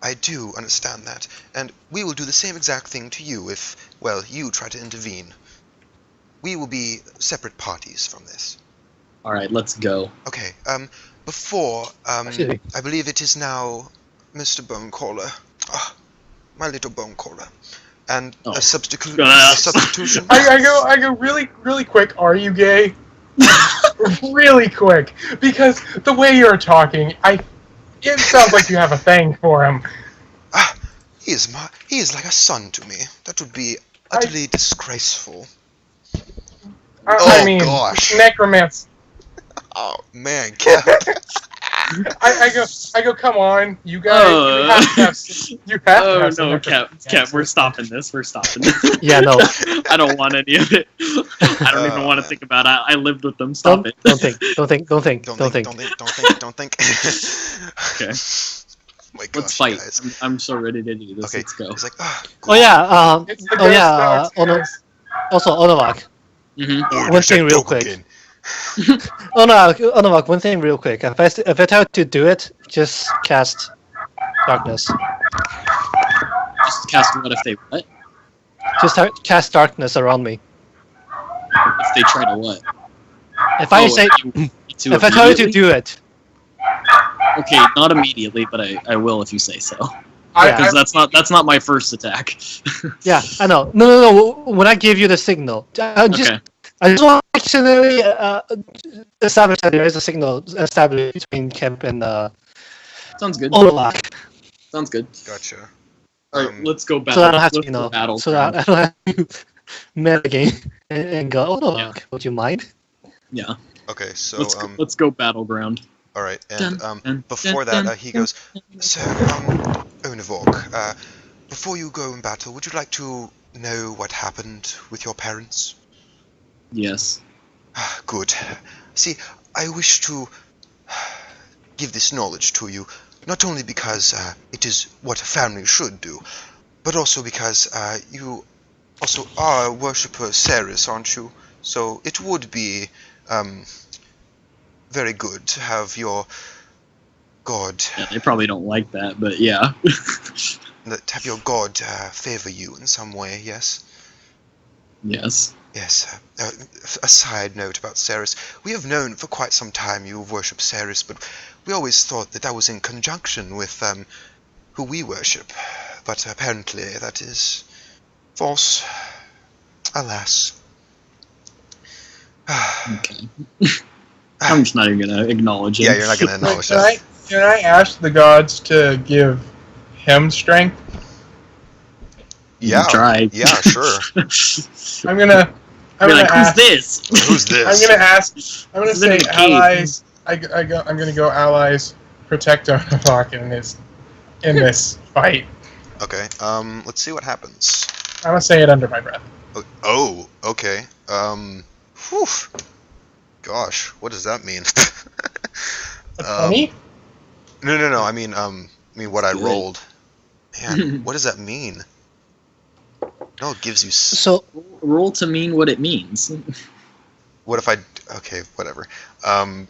I do understand that, and we will do the same exact thing to you if, well, you try to intervene. We will be separate parties from this." All right, let's go. Okay. Before Excuse me. I believe it is now Mr. Bonecaller. Ah, my little Bonecaller. And Oh. a substitution. I go really quick. Are you gay? Really quick, because the way you're talking, it sounds like you have a thing for him. Ah, he is like a son to me. That would be utterly disgraceful. I mean, gosh. necromancy. Oh man, Kev. I go. Come on, you guys. You have to Oh have some no, Cap, necromancy. we're stopping this. We're stopping this. Yeah, no. I don't want any of it. I don't even want to think about it. I lived with them. Stop it. Don't think. Don't think. Don't think. Don't Don't think. think. Don't think. Okay. My gosh, Let's fight. guys. I'm so ready to do this. Okay. Let's go. He's like, ah. Oh yeah. It's the Oh ghost yeah. dogs, Ono, guys. also, Onovak. Mm-hmm. One thing real quick. Onovak. One thing real quick. If I tell you to do it, just cast darkness. Just cast what if they what? Just cast darkness around me. If they try to what? If I say, if I tell you to do it, Okay, not immediately, but I will if you say so. Yeah. Because that's not my first attack. yeah, I know. No. When I give you the signal, I just want to actually establish that there is a signal established between Kemp and Sounds good. Onovak. Sounds good. Gotcha. All right, let's go battle. So I don't have to, Let's go battle. so that I don't have to metagame and go, Onovak, would you mind? Yeah. Okay, so Let's go battleground. all right, and Dun, dun, before dun, that, dun, he goes, "So, Onivok, before you go in battle, would you like to know what happened with your parents?" Yes. Good. See, I wish to give this knowledge to you, not only because it is what a family should do, but also because you also are a worshipper of Ceres, aren't you? So it would be very good to have your god, Yeah, they probably don't like that, but yeah. to have your god favor you in some way. Yes. Yes. Yes. A side note about Ceres. We have known for quite some time you worship Ceres, but we always thought that was in conjunction with who we worship, but apparently that is false. Alas. Okay. I'm just not even gonna acknowledge it. Yeah, you're not going to acknowledge Can that. can I ask the gods to give him strength? You Yeah, try. yeah, sure. I'm gonna Be like, who's ask. this? Who's this? I'm gonna ask. I'm gonna Who's in say the cave? allies. I'm gonna go allies. Protect Onavok in this fight. Okay, let's see what happens. I'm gonna say it under my breath. Oh, okay. Whew. Gosh, what does that mean? A 20? No. I mean what I Good. rolled. Man, what does that mean? No, it gives you. So Roll to mean what it means. What if I? Okay, whatever. Kev,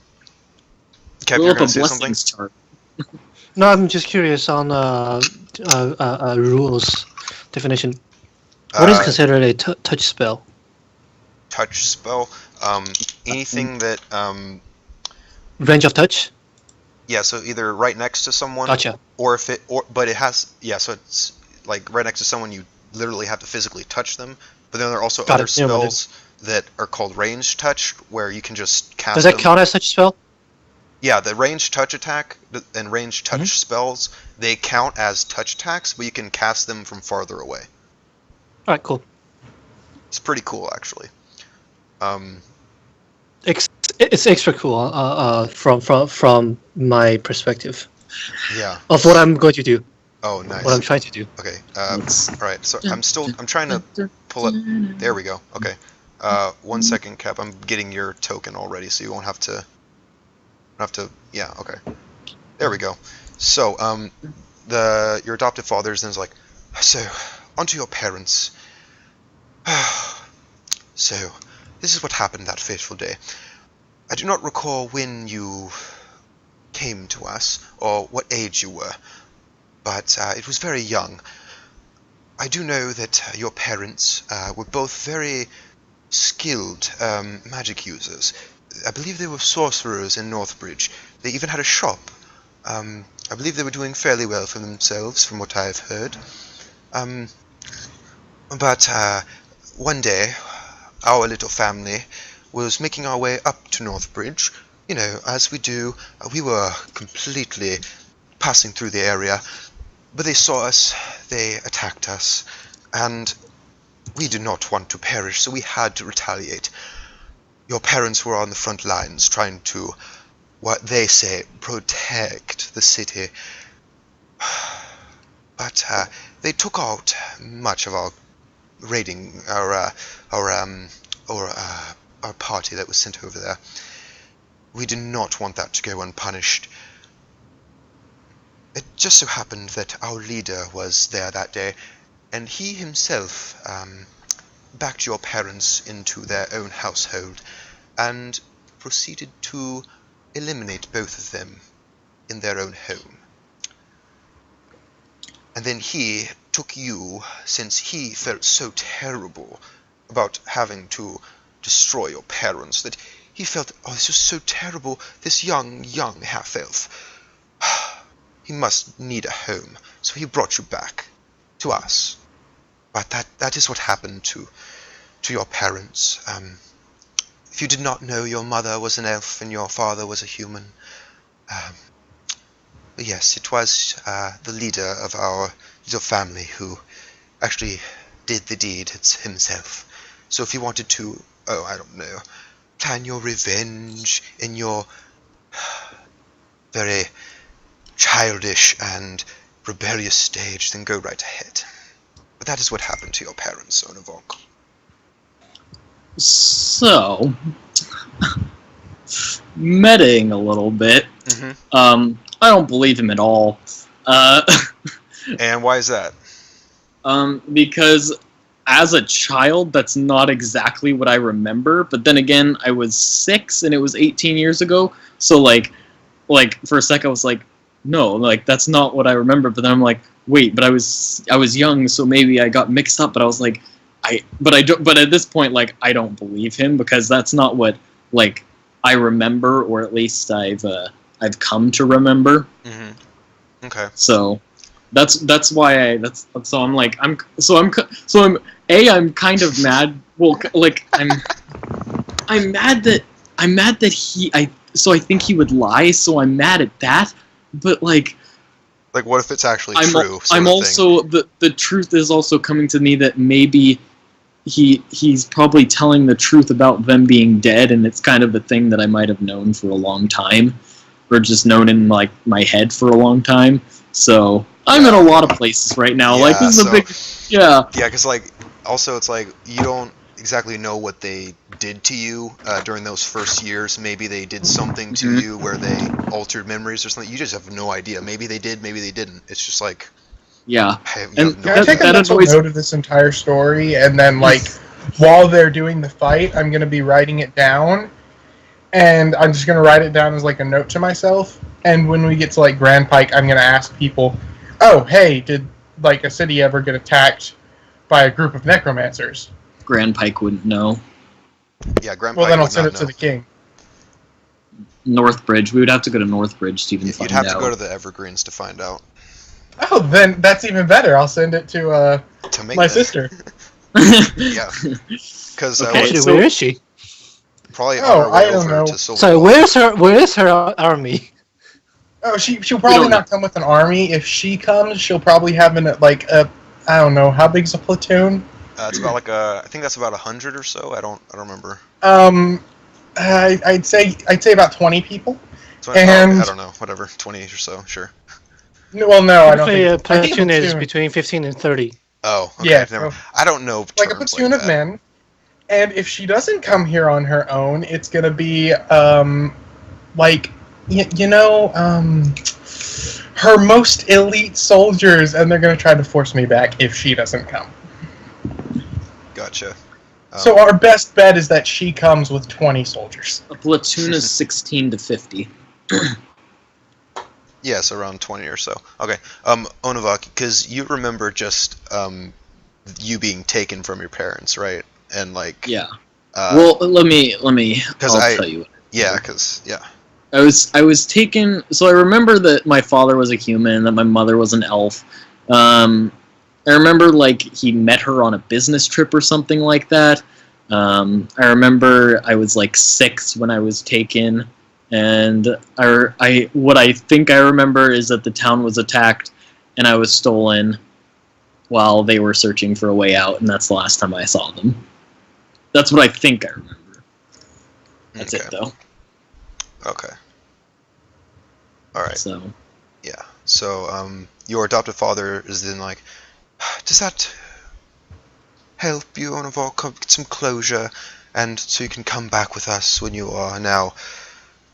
Roll you're up a gonna say something? blessings chart. no, I'm just curious on rules definition. What is considered a touch spell? Touch spell? Anything that Range of touch? yeah. So either right next to someone, Gotcha. or if it, but it has, yeah. So it's like right next to someone, you literally have to physically touch them. But then there are also Got other it. Never mind. spells that are called ranged touch, where you can just cast. Does that them. count as touch spell? Yeah, the ranged touch attack and ranged touch Mhm. spells, they count as touch attacks, but you can cast them from farther away. All right, cool. It's pretty cool, actually. It's extra cool from my perspective Yeah. of what I'm going to do, Oh, nice. what I'm trying to do. Okay. Let's- All right. So I'm trying to pull up. There we go. Okay. 1 second, Cap. I'm getting your token already, so you won't have to. Yeah. Okay. There we go. So your adoptive father then is like, so onto your parents. So this is what happened that fateful day. I do not recall when you came to us or what age you were, but it was very young. I do know that your parents were both very skilled magic users. I believe they were sorcerers in Northbridge. They even had a shop. I believe they were doing fairly well for themselves, from what I've heard. But one day, our little family was making our way up to Northbridge. You know, as we do, we were completely passing through the area, but they saw us, they attacked us, and we did not want to perish, so we had to retaliate. Your parents were on the front lines trying to, what they say, protect the city. But they took out much of our raiding, our party that was sent over there. We did not want that to go unpunished. It just so happened that our leader was there that day, and he himself backed your parents into their own household and proceeded to eliminate both of them in their own home. And then he took you, since he felt so terrible about having to destroy your parents, that he felt, oh, this was so terrible, this young half-elf. He must need a home, so he brought you back to us. But that is what happened to your parents. If you did not know, your mother was an elf and your father was a human. But yes, it was the leader of our little family who actually did the deed himself. So if you wanted to, I don't know, plan your revenge in your very childish and rebellious stage, then go right ahead. But that is what happened to your parents, Onavok. So, metaing a little bit. Mm-hmm. I don't believe him at all. And why is that? Because as a child, that's not exactly what I remember. But then again, I was 6 and it was 18 years ago. So like for a sec, I was like, no, like that's not what I remember. But then I'm like, wait, but I was young, so maybe I got mixed up. But I was like, but at this point, like I don't believe him because that's not what like I remember, or at least I've come to remember. Mm-hmm. Okay. So That's why so I'm like I'm kind of mad. Well, like I'm mad that I think he would lie. So I'm mad at that. But like what if it's actually I'm true? I'm also the truth is also coming to me that maybe he's probably telling the truth about them being dead, and it's kind of a thing that I might have known for a long time, or just known in like my head for a long time. So I'm in a lot of places right now. Yeah, like this is a big, Yeah, because like also it's like you don't exactly know what they did to you during those first years. Maybe they did something to Mhm. you where they altered memories or something. You just have no idea. Maybe they did, maybe they didn't. It's just like Yeah, you and have no Can I that, take a idea. that mental annoys. note of this entire story, and then, like, while they're doing the fight, I'm going to be writing it down, and I'm just going to write it down as, like, a note to myself, and when we get to, like, Grand Pike, I'm going to ask people, oh, hey, did, like, a city ever get attacked by a group of necromancers? Grand Pike wouldn't know. Yeah, Grandpa Well, then I'll would send not it know. to the king. Northbridge. We would have to go to Northbridge to even You'd find have out. to go to the Evergreens to find out. Oh, then that's even better. I'll send it to To make my that. sister. Yeah, because Okay, Actually, so- where is she? probably Oh, on her I way don't over know. to Silver. So where is her army? Oh, she'll probably don't not come with an army. If she comes, she'll probably have I don't know, how big's a platoon? It's about like I think that's about 100 or so. I don't remember. I'd say about 20 people. So, And- I don't know. Whatever, 20 or so. Sure. Well, no, I don't Typically, a think. I think platoon is between 15 and 30. Oh, okay. Yeah, Never. so- I don't know. like a terms platoon like of that. men. And if she doesn't come here on her own, it's gonna be like her most elite soldiers, and they're gonna try to force me back if she doesn't come. Gotcha. So our best bet is that she comes with 20 soldiers. A platoon is 16 to 50. Yes, around 20 or so. Okay. Onavak, because you remember just you being taken from your parents, right? And like. Yeah. Uh, Well, let me. I'll tell you. Yeah, because yeah. I was taken. So I remember that my father was a human, that my mother was an elf. I remember like he met her on a business trip or something like that. I remember I was like 6 when I was taken, and what I think I remember is that the town was attacked and I was stolen while they were searching for a way out, and that's the last time I saw them. That's what I think I remember. That's it though. Okay. All right. So Yeah. So your adoptive father is then like, does that help you, Onavak, get some closure, and so you can come back with us when you are now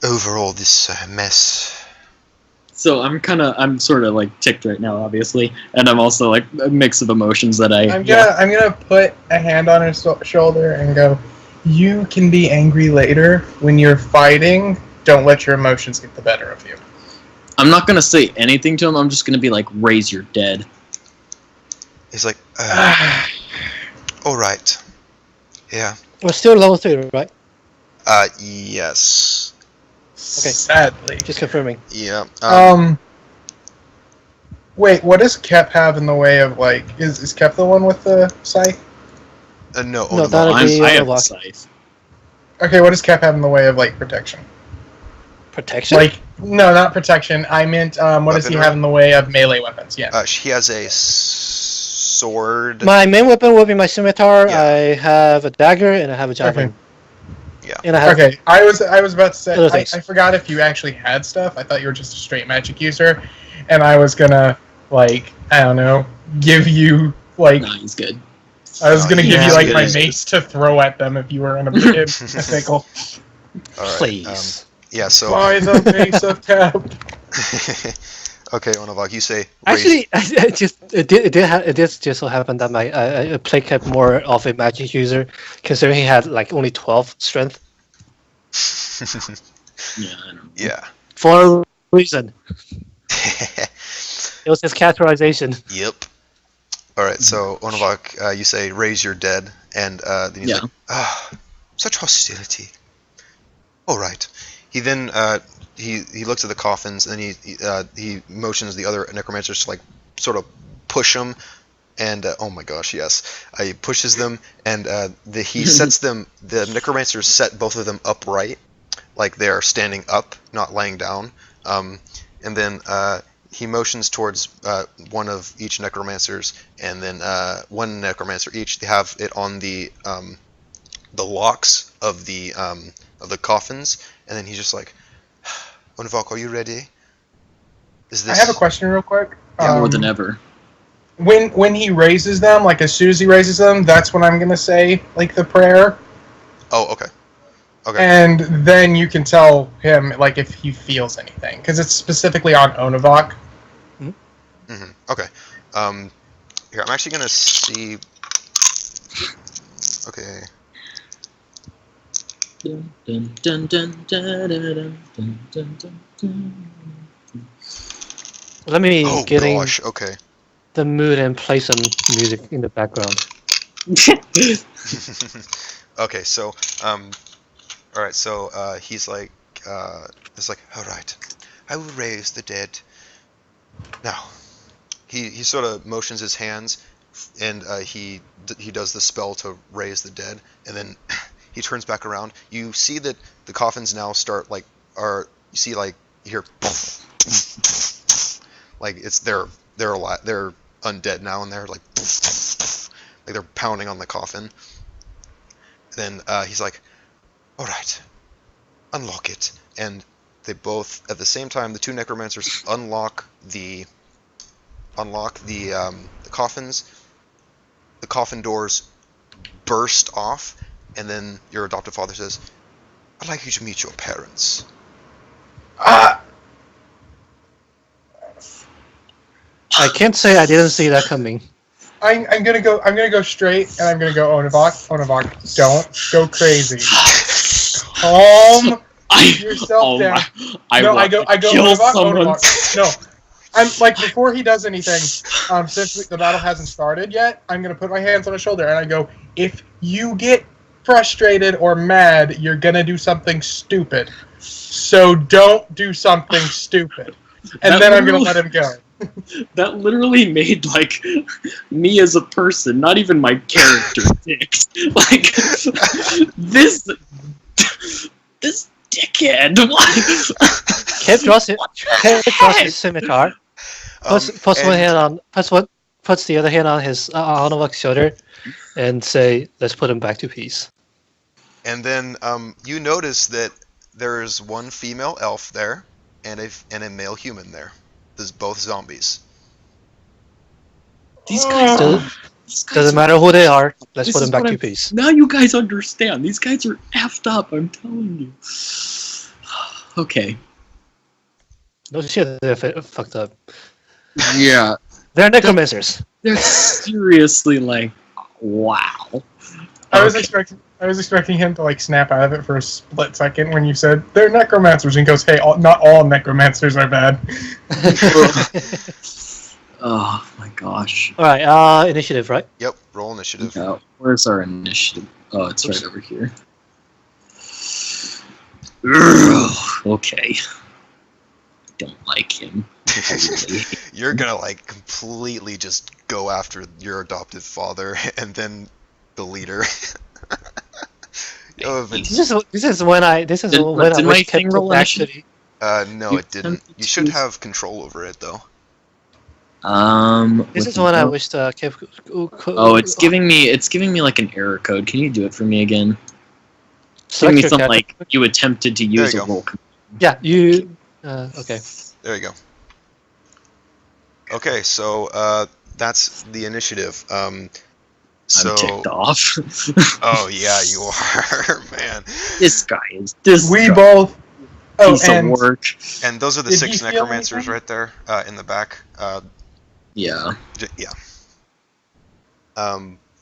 over all this mess? So I'm sort of like ticked right now, obviously, and I'm also like a mix of emotions that I'm gonna put a hand on her shoulder and go, you can be angry later. When you're fighting, don't let your emotions get the better of you. I'm not gonna say anything to him. I'm just gonna be like, "Raise your dead." He's like, all right. Yeah. We're still level 3, right? Yes. Okay. Sadly. Just confirming. Yeah. Wait, what does Kep have in the way of, like, is Kep the one with the scythe? No, No, Onavak. that'll be I have the Onavak. scythe. Okay, what does Kep have in the way of, like, protection? Protection? Like, no, not protection. I meant, what does he Weaponry? have in the way of melee weapons? Yeah. He has a sword. My main weapon will be my scimitar. Yeah. I have a dagger and I have a javelin. Okay. Yeah. And I have Okay, I was about to say, Other I things. forgot if you actually had stuff. I thought you were just a straight magic user, and I was gonna, like, I don't know, give you, like, Nah, he's good. I was gonna give yeah, you, like, my good. mace to throw at them if you were in a pickle. All right. please. Yeah. So. By the mace of Cap. Okay, Onavak, you say. Actually, it did just so happen that I play kept more of a magic user, considering he had like only 12 strength Yeah, I know. Yeah. for a reason. It was his categorization. Yep. All right. So Onavak, you say raise your dead, and then he's Yeah. like, such hostility. All right. He then he looks at the coffins and he motions the other necromancers to like sort of push them, and oh my gosh, yes, he pushes them, and he sets them. The necromancers set both of them upright, like they are standing up, not laying down. And then he motions towards one of each necromancers, and then one necromancer each. They have it on the locks of the coffins, and then he's just like, "Onivok, are you ready? Is this?" I have a question real quick. More than ever. When he raises them, like as soon as he raises them, that's when I'm gonna say like the prayer. Oh, okay. Okay. And then you can tell him like if he feels anything, because it's specifically on Onivok. Mm-hmm. Okay. Here, I'm actually gonna see. Okay. Dun, dun, dun, dun, dun, dun, dun, dun, dun. Let me Oh get in gosh. Okay. the mood and play some music in the background. Okay. So, all right. So, he's like, it's like, all right, I will raise the dead. Now, he sort of motions his hands, and he does the spell to raise the dead, and then he turns back around. You see that the coffins now start like you see like you hear like it's they're alive, they're undead now, and they're like they're pounding on the coffin. Then he's like, all right, unlock it, and they both at the same time, the two necromancers unlock the coffins. The coffin doors burst off, and then your adoptive father says, "I'd like you to meet your parents." I can't say I didn't see that coming. I'm gonna go straight, and I'm gonna go Onivok. Onivok, don't go crazy. Calm yourself down. I go Onivok. No, I'm like before he does anything. Since the battle hasn't started yet, I'm gonna put my hands on his shoulder and I go, if you get frustrated or mad, you're gonna do something stupid. So don't do something stupid. And then I'm gonna let him go. That literally made like me as a person, not even my character ticked. Like this dickhead. What? Kev draws his scimitar. Puts the other hand on his Onivok's shoulder, and say, "Let's put him back to peace." And then you notice that there is one female elf there, and a male human there. There's both zombies. These guys Doesn't matter who they are. Let's put them back to peace. Now you guys understand. These guys are effed up. I'm telling you. Okay. No shit, they're fucked up. Yeah. They're necromancers. They're seriously like, wow. I was expecting him to like snap out of it for a split second when you said they're necromancers, and he goes, "Hey, not all necromancers are bad." Oh my gosh. All right, initiative, right? Yep, roll initiative. Yeah, where's our initiative? Oh, it's right over here. Okay. Don't like him. You're gonna like completely just go after your adoptive father and then the leader. This is when I wish Kev roll actually. No, it didn't. You should have control over it though. This is when I wish Kev. Oh, it's giving me like an error code. Can you do it for me again? Give me something like you attempted to use a roll. Yeah, you. Okay. There you go. Okay, so that's the initiative. So, I'm ticked off. Oh yeah, you are, man. This guy is this. We both. Oh, piece of work. And those are the 6 necromancers right there in the back. Yeah. Yeah.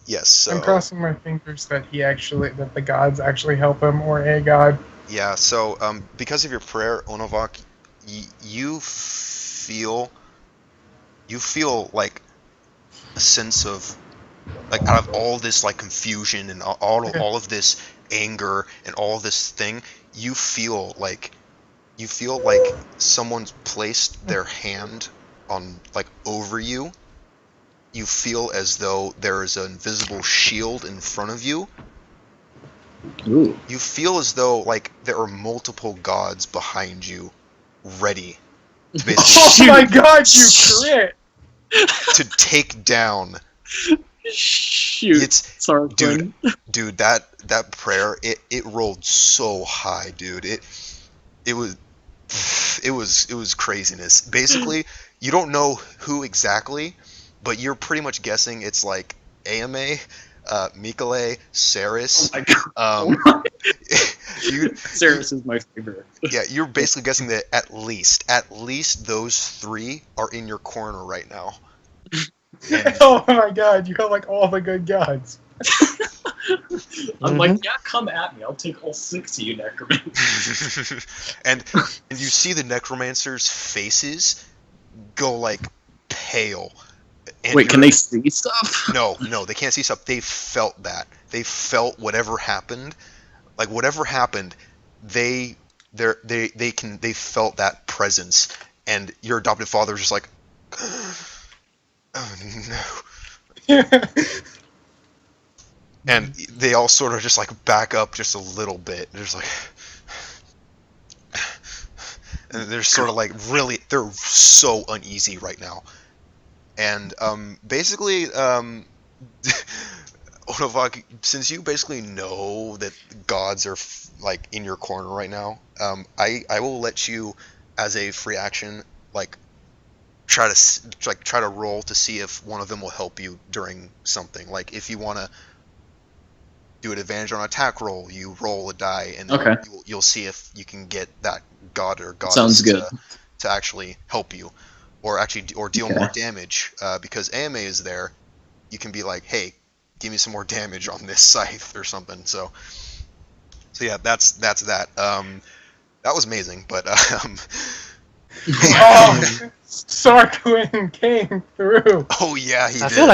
Yes. So. I'm crossing my fingers that the gods actually help him, or a god. Yeah. So because of your prayer, Onivok, you feel like a sense of like out of all this like confusion and all of this anger and all of this thing, you feel like someone's placed their hand on like over you, you feel as though there is an invisible shield in front of you. Ooh. You feel as though like there are multiple gods behind you, ready to basically Oh my god, you crit! to take down. Shoot. It's Sorry, dude, dude. That prayer, it rolled so high, dude. It was craziness. Basically, you don't know who exactly, but you're pretty much guessing it's like AMA, Mikale, Saris. Oh my god. You, Saris is my favorite. yeah, you're basically guessing that at least those three are in your corner right now. And Oh my god, you have like all the good gods. I'm like, yeah, come at me. I'll take all 6 of you, necromancers. and you see the necromancers' faces go like pale. And Wait, can they see stuff? No, they can't see stuff. They felt that. They felt whatever happened. Like whatever happened, they felt that presence. And your adopted father was just like, oh no. And they all sort of just like back up just a little bit. They're just like, and they're sort of like really, they're so uneasy right now. And basically, Onovak, since you basically know that gods are like in your corner right now, I will let you, as a free action, like try to roll to see if one of them will help you during something. Like if you want to do an advantage on attack roll, you roll a die, and Okay. you'll see if you can get that god or goddess Sounds good. to actually help you, or deal Okay. more damage. Because AMA is there, you can be like, hey, give me some more damage on this scythe or something. So yeah, that's that. That was amazing, but Oh, Sarquin came through. oh yeah, he I did. feel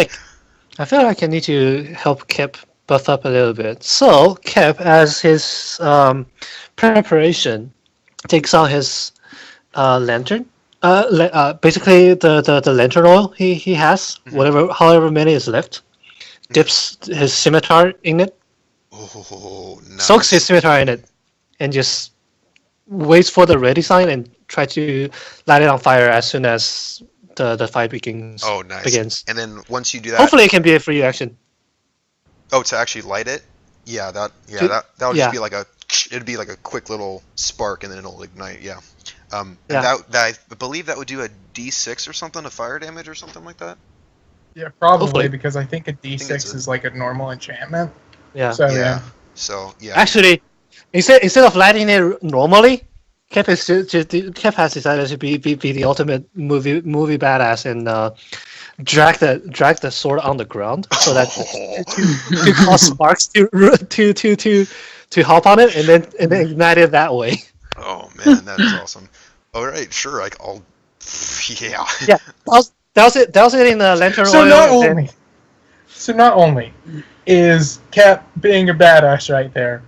like I need to help Kip buff up a little bit. So Kip, as his preparation, takes out his lantern. Basically the lantern oil he has, however many is left, dips his scimitar in it, Oh, nice. soaks his scimitar in it, and just waits for the ready sign and try to light it on fire as soon as the fight begins. Oh, nice. Begins. And then once you do that, Hopefully, it can be a free action. oh, to actually light it, yeah, that would yeah. just be like it'd be like a quick little spark, and then it'll ignite. Yeah. And Yeah. that I believe that would do a D6 or something, a fire damage or something like that. Yeah, probably, Hopefully. because I think a it's D6 a- is like a normal enchantment. Yeah. So Yeah. yeah. So yeah. Actually, instead of lighting it normally, Kep has decided to be the ultimate movie badass and drag the sword on the ground so that to cause sparks to hop on it and then ignite it that way. Oh man, that is awesome. All right, sure. I'll. Yeah. Yeah, douse it in the lantern So oil. and not only is Cap being a badass right there,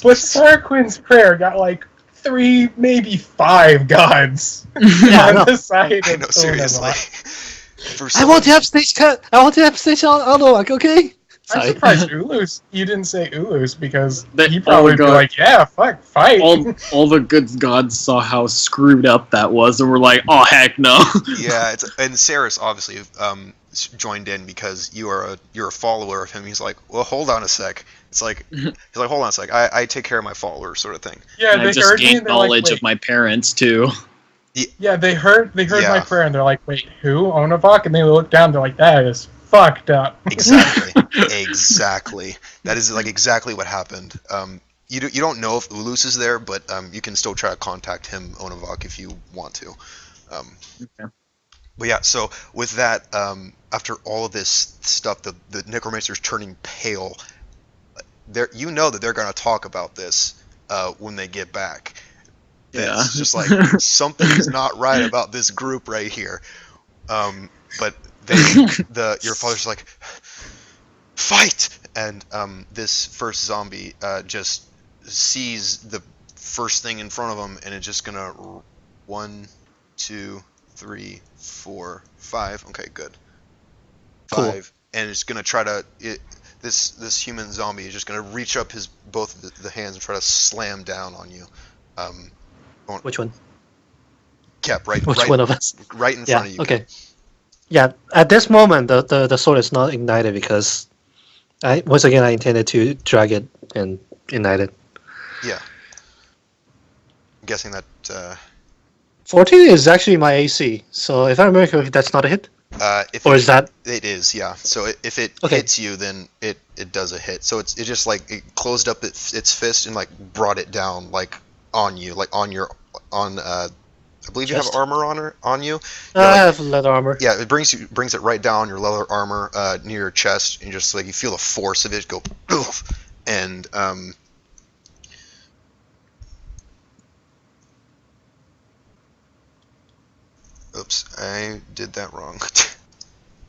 but Sarquin's prayer got like 3, maybe 5 gods Yeah, I know. on the side I of know, seriously. Onavar. For I want to have stage cut. I want to have stage on like okay. I'm Sorry. surprised Ulus, you didn't say Ulus, because That- he'd probably oh, be God. like, yeah, fuck, fight. all the good gods saw how screwed up that was, and were like, "Oh heck no!" Yeah, and Saris obviously joined in because you're a follower of him. He's like, well, hold on a sec. It's like he's like, hold on a sec. I take care of my followers, sort of thing. Yeah, And I they just heard me gained and they're like, knowledge wait. of my parents too. Yeah, they heard Yeah. my prayer and they're like, wait, who? Onavok? And they look down, they're like, that is fucked up. Exactly, exactly. That is like exactly what happened. You don't know if Ulus is there, but you can still try to contact him, Onavok, if you want to. Okay. But yeah, so with that, after all of this stuff, the necromancer's turning pale. You know that they're going to talk about this when they get back. Yeah. It's just like something is not right about this group right here. But your father's like, fight! And this first zombie just sees the first thing in front of him, and it's just gonna 1, 2, 3, 4, 5. Okay, good. Cool. 5, and it's gonna try to. This human zombie is just gonna reach up his both of the hands and try to slam down on you. Which one? Cap, Which one of us? right in Yeah. front of you. Okay. Yeah. At this moment, the sword is not ignited because I intended to drag it and ignite it. Yeah. I'm guessing that. 14 is actually my AC, so if I remember correctly, that's not a hit. If Or is that? It is, yeah. So if it Okay. hits you, then it does a hit. So it just like it closed up its fist and like brought it down like on you, like on your I believe you have Chest? armor on you. I Yeah, like, have leather armor. yeah, it brings it right down your leather armor near your chest, and just like you feel the force of it go, oof, and oops, I did that wrong.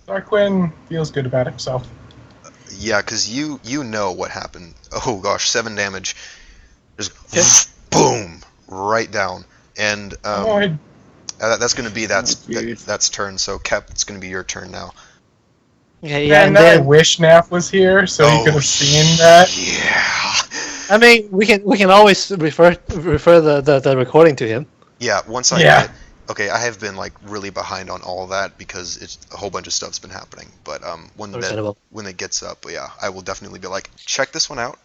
Darkwing feels good about himself. Yeah, because you know what happened. Oh gosh, 7 damage. Just Okay. boom, right down, and Oh, that's going to be that's Oh, geez. that's turn. So Cap, it's going to be your turn now. Okay, yeah, and I then wish Naf was here so he could Oh, have seen that. Yeah, I mean we can always refer the recording to him. yeah. Once I Yeah. get okay, I have been like really behind on all of that because it's a whole bunch of stuff's been happening. But Understandable. when it gets up, yeah, I will definitely be like, check this one out.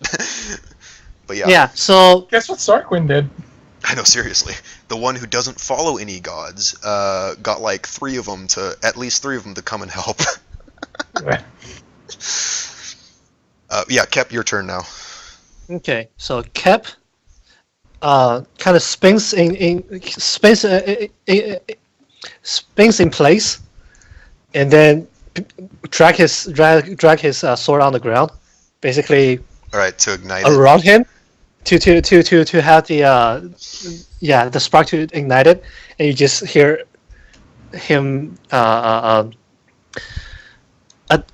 But yeah, Yeah. So Guess what Sarquin did? I know, seriously. The one who doesn't follow any gods got like at least three of them to come and help. Yeah, Kep, your turn now. okay. So Kep kind of spins in place, and then drag his sword on the ground, basically All right, to ignite it. around him, to have the spark to ignite it, and you just hear him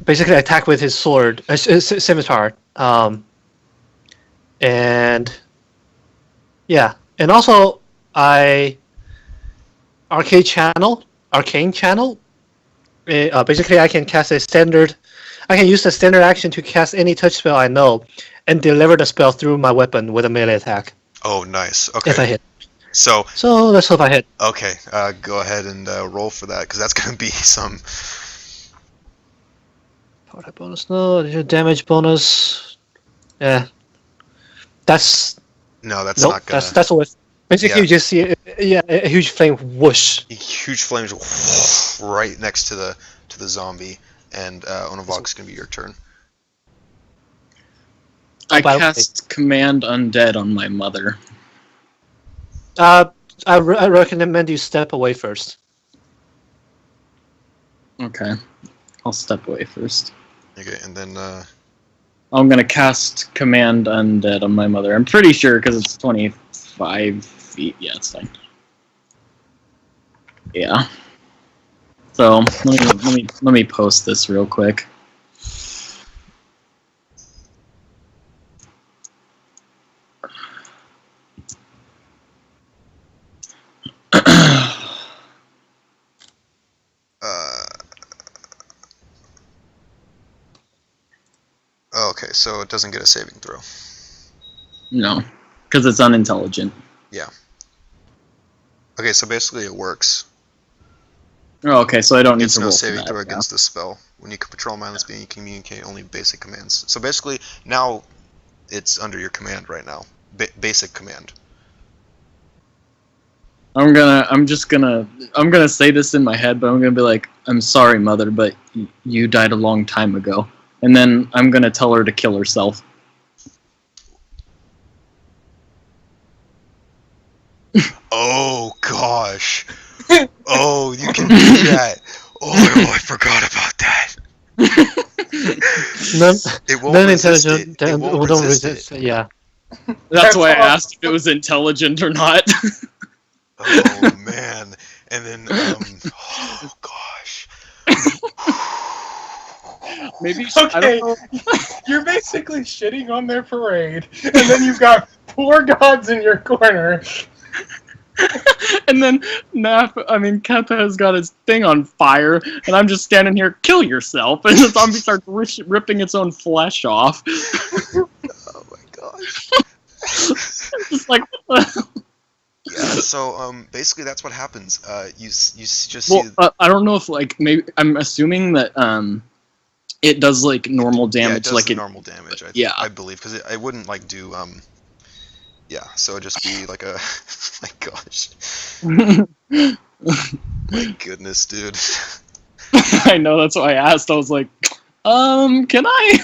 basically attack with his sword, scimitar, and yeah, and also arcane channel. Basically, I can use the standard action to cast any touch spell I know, and deliver the spell through my weapon with a melee attack Oh, nice. Okay. if I hit. So, So let's hope I hit. okay, go ahead and roll for that because that's gonna be some. Power type bonus, no. Additional damage bonus. Yeah, that's No, that's nope. not gonna. That's a whiff. Basically, Yeah. you just see a huge flame whoosh. Huge flames right next to the zombie, and Onavog's gonna be your turn. I By the way- cast Command Undead on my mother. I recommend you step away first. Okay. I'll step away first. Okay, and then I'm gonna cast Command Undead on my mother. I'm pretty sure because it's 25 feet. Yeah, it's fine. Yeah. So let me post this real quick. okay, so it doesn't get a saving throw. No, because it's unintelligent. Okay, so basically it works. Oh, okay, so I don't need It's to no roll for saving that. throw yeah. against the spell. When you control a mindless being, you communicate only basic commands. So basically, now it's under your command right now. Basic command. I'm gonna say this in my head, but I'm gonna be like, I'm sorry, mother, but you died a long time ago. And then I'm gonna tell her to kill herself. Oh gosh. Oh, you can do that. Oh, I forgot about that. It won't resist Non-intelligent. it. It won't resist it. Yeah. That's That's why I awesome. asked if it was intelligent or not. Oh man. And then oh gosh. Maybe I Okay, don't know. you're basically shitting on their parade, and then you've got 4 gods in your corner. And then Kep has got his thing on fire, and I'm just standing here, kill yourself, and the zombie starts ripping its own flesh off. Oh my gosh. Just like, what the? Yeah, so basically that's what happens. You just Well, see. I don't know if like maybe I'm assuming that it does like normal damage, Yeah, it does like the normal damage. I believe because it wouldn't like do Yeah, so it'd just be like a. My gosh. My goodness, dude. I know, that's why I asked. I was like, can I?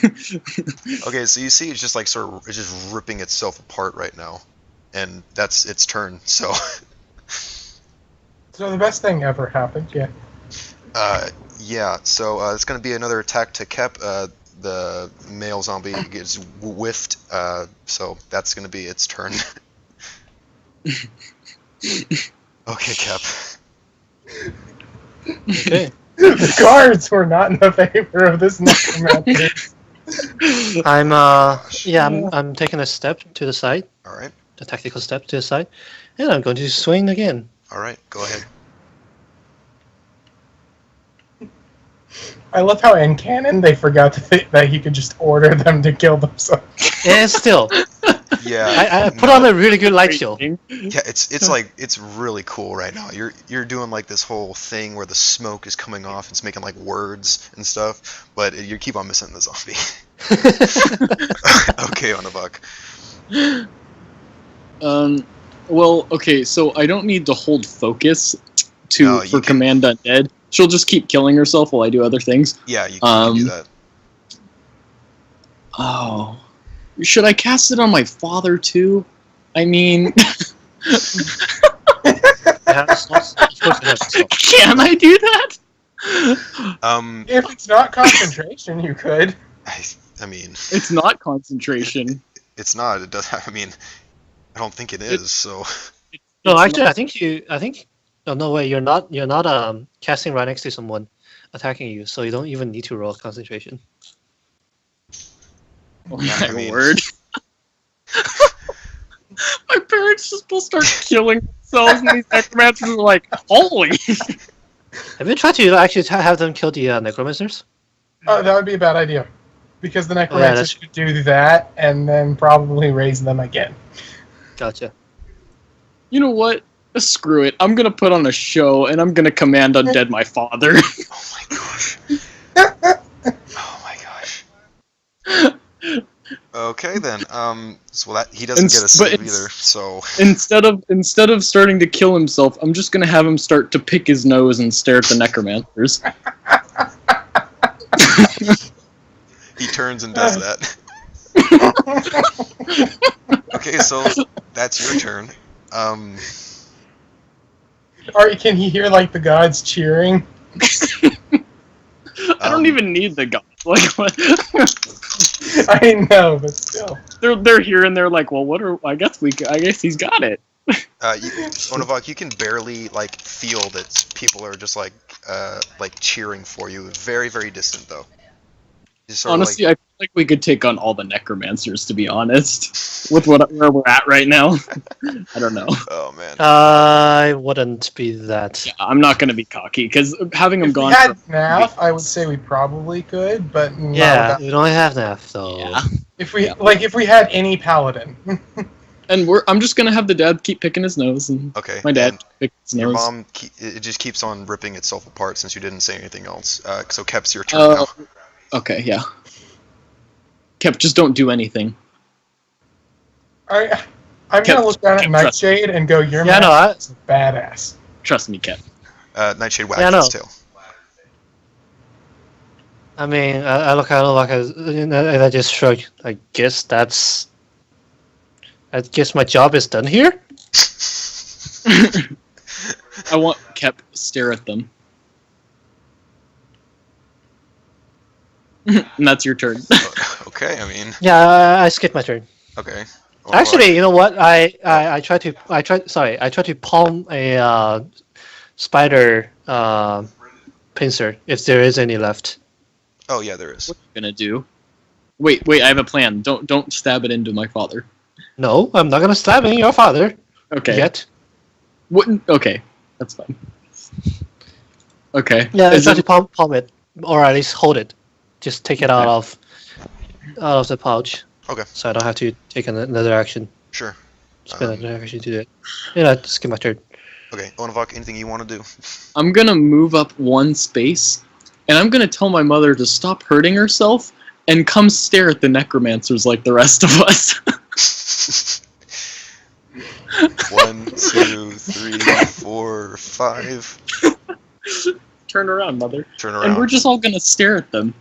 Okay, so you see it's just like it's just ripping itself apart right now. And that's its turn, so. So the best thing ever happened, yeah. Yeah, so it's going to be another attack to Kep. The male zombie gets whiffed, so that's going to be its turn. Okay, Kep. Okay. The guards were not in the favor of this necromancer. I'm taking a step to the side, Alright, a tactical step to the side, and I'm going to swing again. alright, go ahead. I love how in canon they forgot that he could just order them to kill themselves. And still, Yeah, I put on a really good light show. yeah, it's like it's really cool right now. You're doing like this whole thing where the smoke is coming off, it's making like words and stuff, but you keep on missing the zombie. Okay, on the buck. Well, okay, so I don't need to hold focus No, for Command Undead. She'll just keep killing herself while I do other things. Yeah, you can do that. Oh. Should I cast it on my father, too? I mean... Can I do that? If it's not concentration, you could. I mean, It's not concentration. it's not. It does. I mean, I don't think it is. So. No, It's actually, not- I think. Oh, no way, you're not casting right next to someone attacking you, so you don't even need to roll concentration. Oh Yeah, my I mean- word. My parents just will start killing themselves, and these necromancers are like, holy! Have you tried to actually have them kill the necromancers? That would be a bad idea. Because the necromancer that's- could do that and then probably raise them again. Gotcha. You know what? Screw it. I'm gonna put on a show, and I'm gonna command undead my father. Oh my gosh. Oh my gosh. Okay then. So that he doesn't get a save either. So. Instead of starting to kill himself, I'm just gonna have him start to pick his nose and stare at the necromancers. He turns and does that. Okay, so that's your turn. Or can he hear like the gods cheering? I don't even need the gods. Like what? I know, but still. They're here and they're like, well, what are? I guess he's got it. Onavok, you can barely like feel that people are just like cheering for you. Very, very distant though. Just sort of Honestly, I feel like we could take on all the necromancers, to be honest, with where we're at right now. I don't know. Oh man. I wouldn't be that. Yeah, I'm not gonna be cocky because having them If we gone. had NAF, I would say we probably could, but not Yeah, without- we don't have NAF though. Yeah. if we had any paladin. And I'm just gonna have the dad keep picking his nose, and Okay. my dad and pick his Your nose. mom, it just keeps on ripping itself apart since you didn't say anything else. So Kep's your turn now. Okay, yeah. Kep, just don't do anything. I'm Kept- gonna look down at kept Nightshade and go, "Your Yeah, man no, I, is badass." Trust me, Kep. Nightshade wags Yeah, I know. its tail. I mean, I look at it like and I just shrug. I guess my job is done here. I want Kep stare at them. And that's your turn. Okay, I mean, Yeah, I skipped my turn. okay. Well, Actually, you know what? I tried to palm a spider pincer if there is any left. oh yeah, there is. What are you gonna do? Wait, I have a plan. Don't stab it into my father. No, I'm not gonna stab any your father Okay. yet. Wouldn't. Okay, that's fine. Okay. Yeah, Is try it- to palm it, or at least hold it. Just take it out of the pouch. Okay. So I don't have to take another action. Sure. Spend another action to do it. Yeah, just get my turn. Okay, Onavok, anything you want to do? I'm gonna move up one space, and I'm gonna tell my mother to stop hurting herself and come stare at the necromancers like the rest of us. 1, 2, 3, 4, 5. Turn around, mother. Turn around. And we're just all gonna stare at them.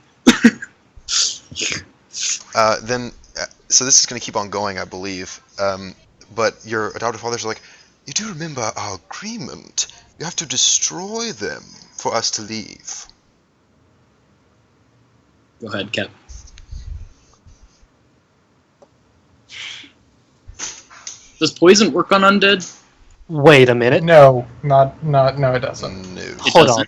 So this is going to keep on going, I believe. But your adoptive fathers are like, you do remember our agreement. You have to destroy them for us to leave. Go ahead, Cap. Does poison work on undead? Wait a minute. No, no, it doesn't. No. It Hold doesn't? on.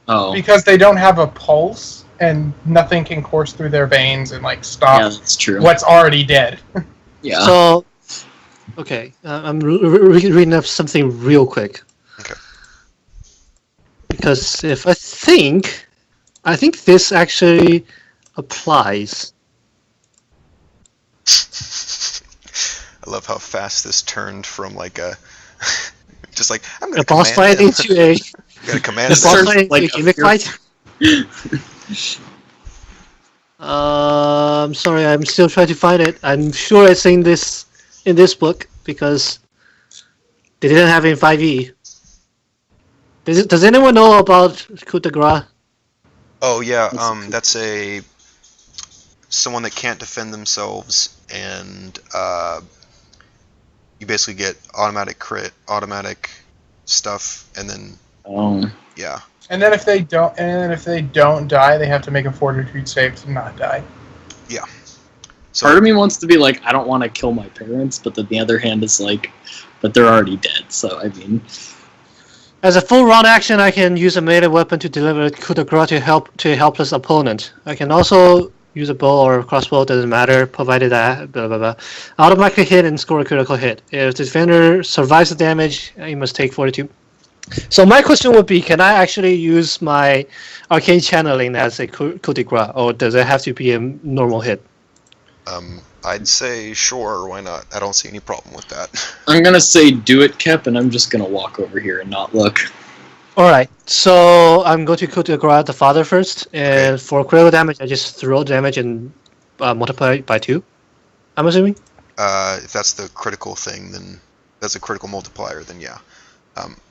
Oh, Because they don't have a pulse, and nothing can course through their veins and like yeah, stop that's true. what's already dead. Yeah. So, okay, I'm reading up something real quick. Okay. Because if I think this actually applies. I love how fast this turned from like a... just like, I'm going A to boss fight him. into a I'm going to command a him. boss Turns fight into like a a gimmick fear- fight. I'm sorry, I'm still trying to find it. I'm sure it's in this book because they didn't have it in 5e. Does anyone know about coup de grace? Oh yeah, That's that's a someone that can't defend themselves, and you basically get automatic crit, automatic stuff, and then Oh. yeah. And then if they don't die, they have to make a fortitude save to not die. So Part of me wants to be like, I don't want to kill my parents, but then the other hand is like, but they're already dead. So I mean, As a full round action, I can use a melee weapon to deliver a coup de grace to a helpless opponent. I can also use a bow or a crossbow, doesn't matter, provided that blah blah blah. Automatically hit and score a critical hit. If the defender survives the damage, he must take 42. So my question would be, can I actually use my arcane channeling as a coup de grace, or does it have to be a normal hit? I'd say sure, why not? I don't see any problem with that. I'm gonna say do it, Kep, and I'm just gonna walk over here and not look. Alright, so I'm going to coup de grace the father first, and for critical damage, I just throw damage and multiply it by 2, I'm assuming? If that's the critical thing, then that's a critical multiplier, then yeah.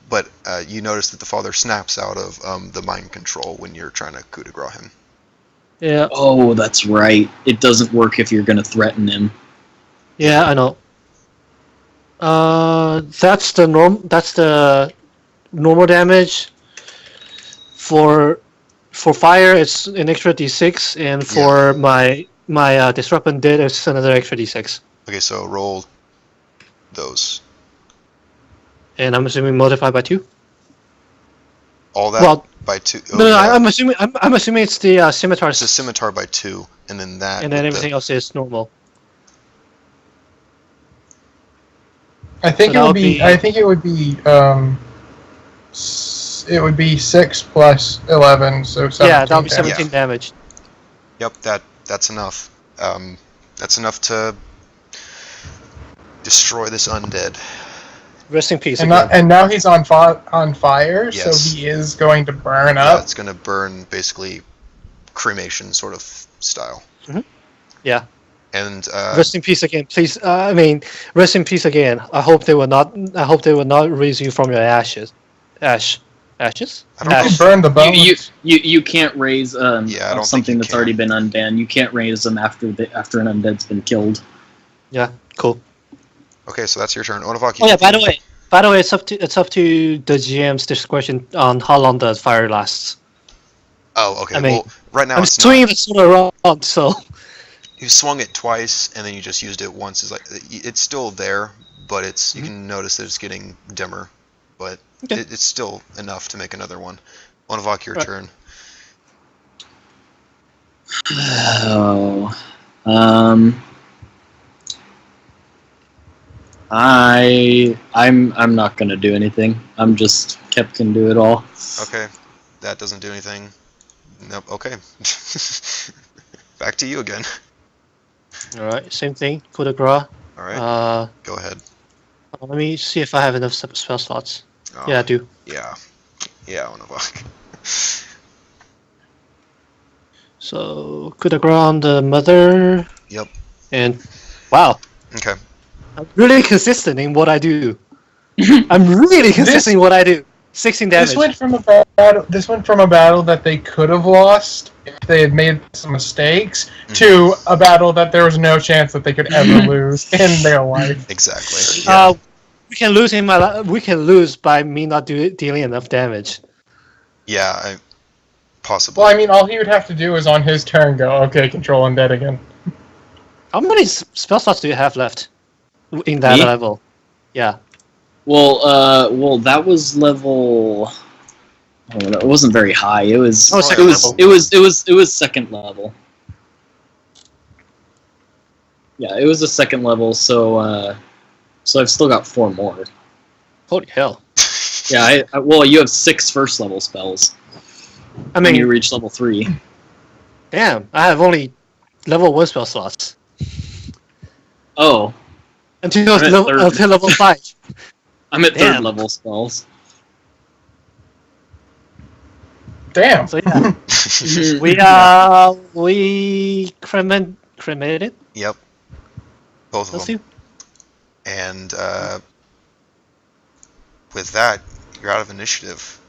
But you notice that the father snaps out of the mind control when you're trying to coup de grace him. Yeah, Oh, that's right. It doesn't work if you're gonna threaten him. yeah, I know. That's the normal damage. For fire, it's an extra d6, and for my disrupt undead, it's another extra d6. Okay, so roll those. And I'm assuming multiplied by 2. All that Well, by 2. Oh, no, yeah. I'm assuming it's the scimitar, It's a scimitar by 2, and then that. and then with everything else is normal. I think So it that would would be. be- I think it would be. It would be 6 plus 11, so 17. Yeah, that would be damage. 17 damage. Yep, that's enough. That's enough to destroy this undead. Rest in peace And, again. and now he's on fire, Yes. so he is going to burn Yeah, up. it's gonna burn basically cremation sort of style. Yeah. And Rest in peace again, please. Rest in peace again. I hope they will not raise you from your ashes. Ashes? I don't You know. Ash. burn the bones. You can't raise Yeah, I don't think something you that's can. already been unbanned. You can't raise them after an undead's been killed. Yeah, cool. okay, so that's your turn. Onavak, Oh yeah, by the way, it's up to the GM's discretion on how long the fire lasts. Oh, okay. I mean, well, right now I'm it's swinging not. the sword around, so You swung it twice, and then you just used it once. It's still there, but you can notice that it's getting dimmer, but Okay. it's still enough to make another one. Onavak, your Right. turn. Oh, I'm not gonna do anything. I'm just kept can do it all. Okay, that doesn't do anything. Nope. Okay. Back to you again. All right, same thing. Coup de grace. All right. Go ahead. Let me see if I have enough spell slots. Oh, Yeah, I do. Yeah. Yeah, Onavok. So coup de grace on the mother. Yep. And wow, Okay. I'm really consistent in what I do. I'm really consistent in what I do. 16 damage. This went from a battle that they could have lost if they had made some mistakes to a battle that there was no chance that they could ever lose in their life. Exactly. Yeah. We can lose we can lose by me not dealing enough damage. Yeah. Possibly. Well, I mean, all he would have to do is on his turn go, okay, control undead again. How many spell slots do you have left in that Me? level? Yeah. Well, that was level. Oh, no, it wasn't very high. It was. Oh, it second was. level. It was second level. Yeah, it was a second level. So I've still got 4 more. Holy hell. Yeah. Well, you have 6 first level spells. I When you mean, reach level 3. damn, I have only level 1 spell slots. Oh, Until I'm at level 5. I'm at Damn. 3rd level spells. Damn. So yeah. we cremated Yep. Both of those them. two. And with that, you're out of initiative.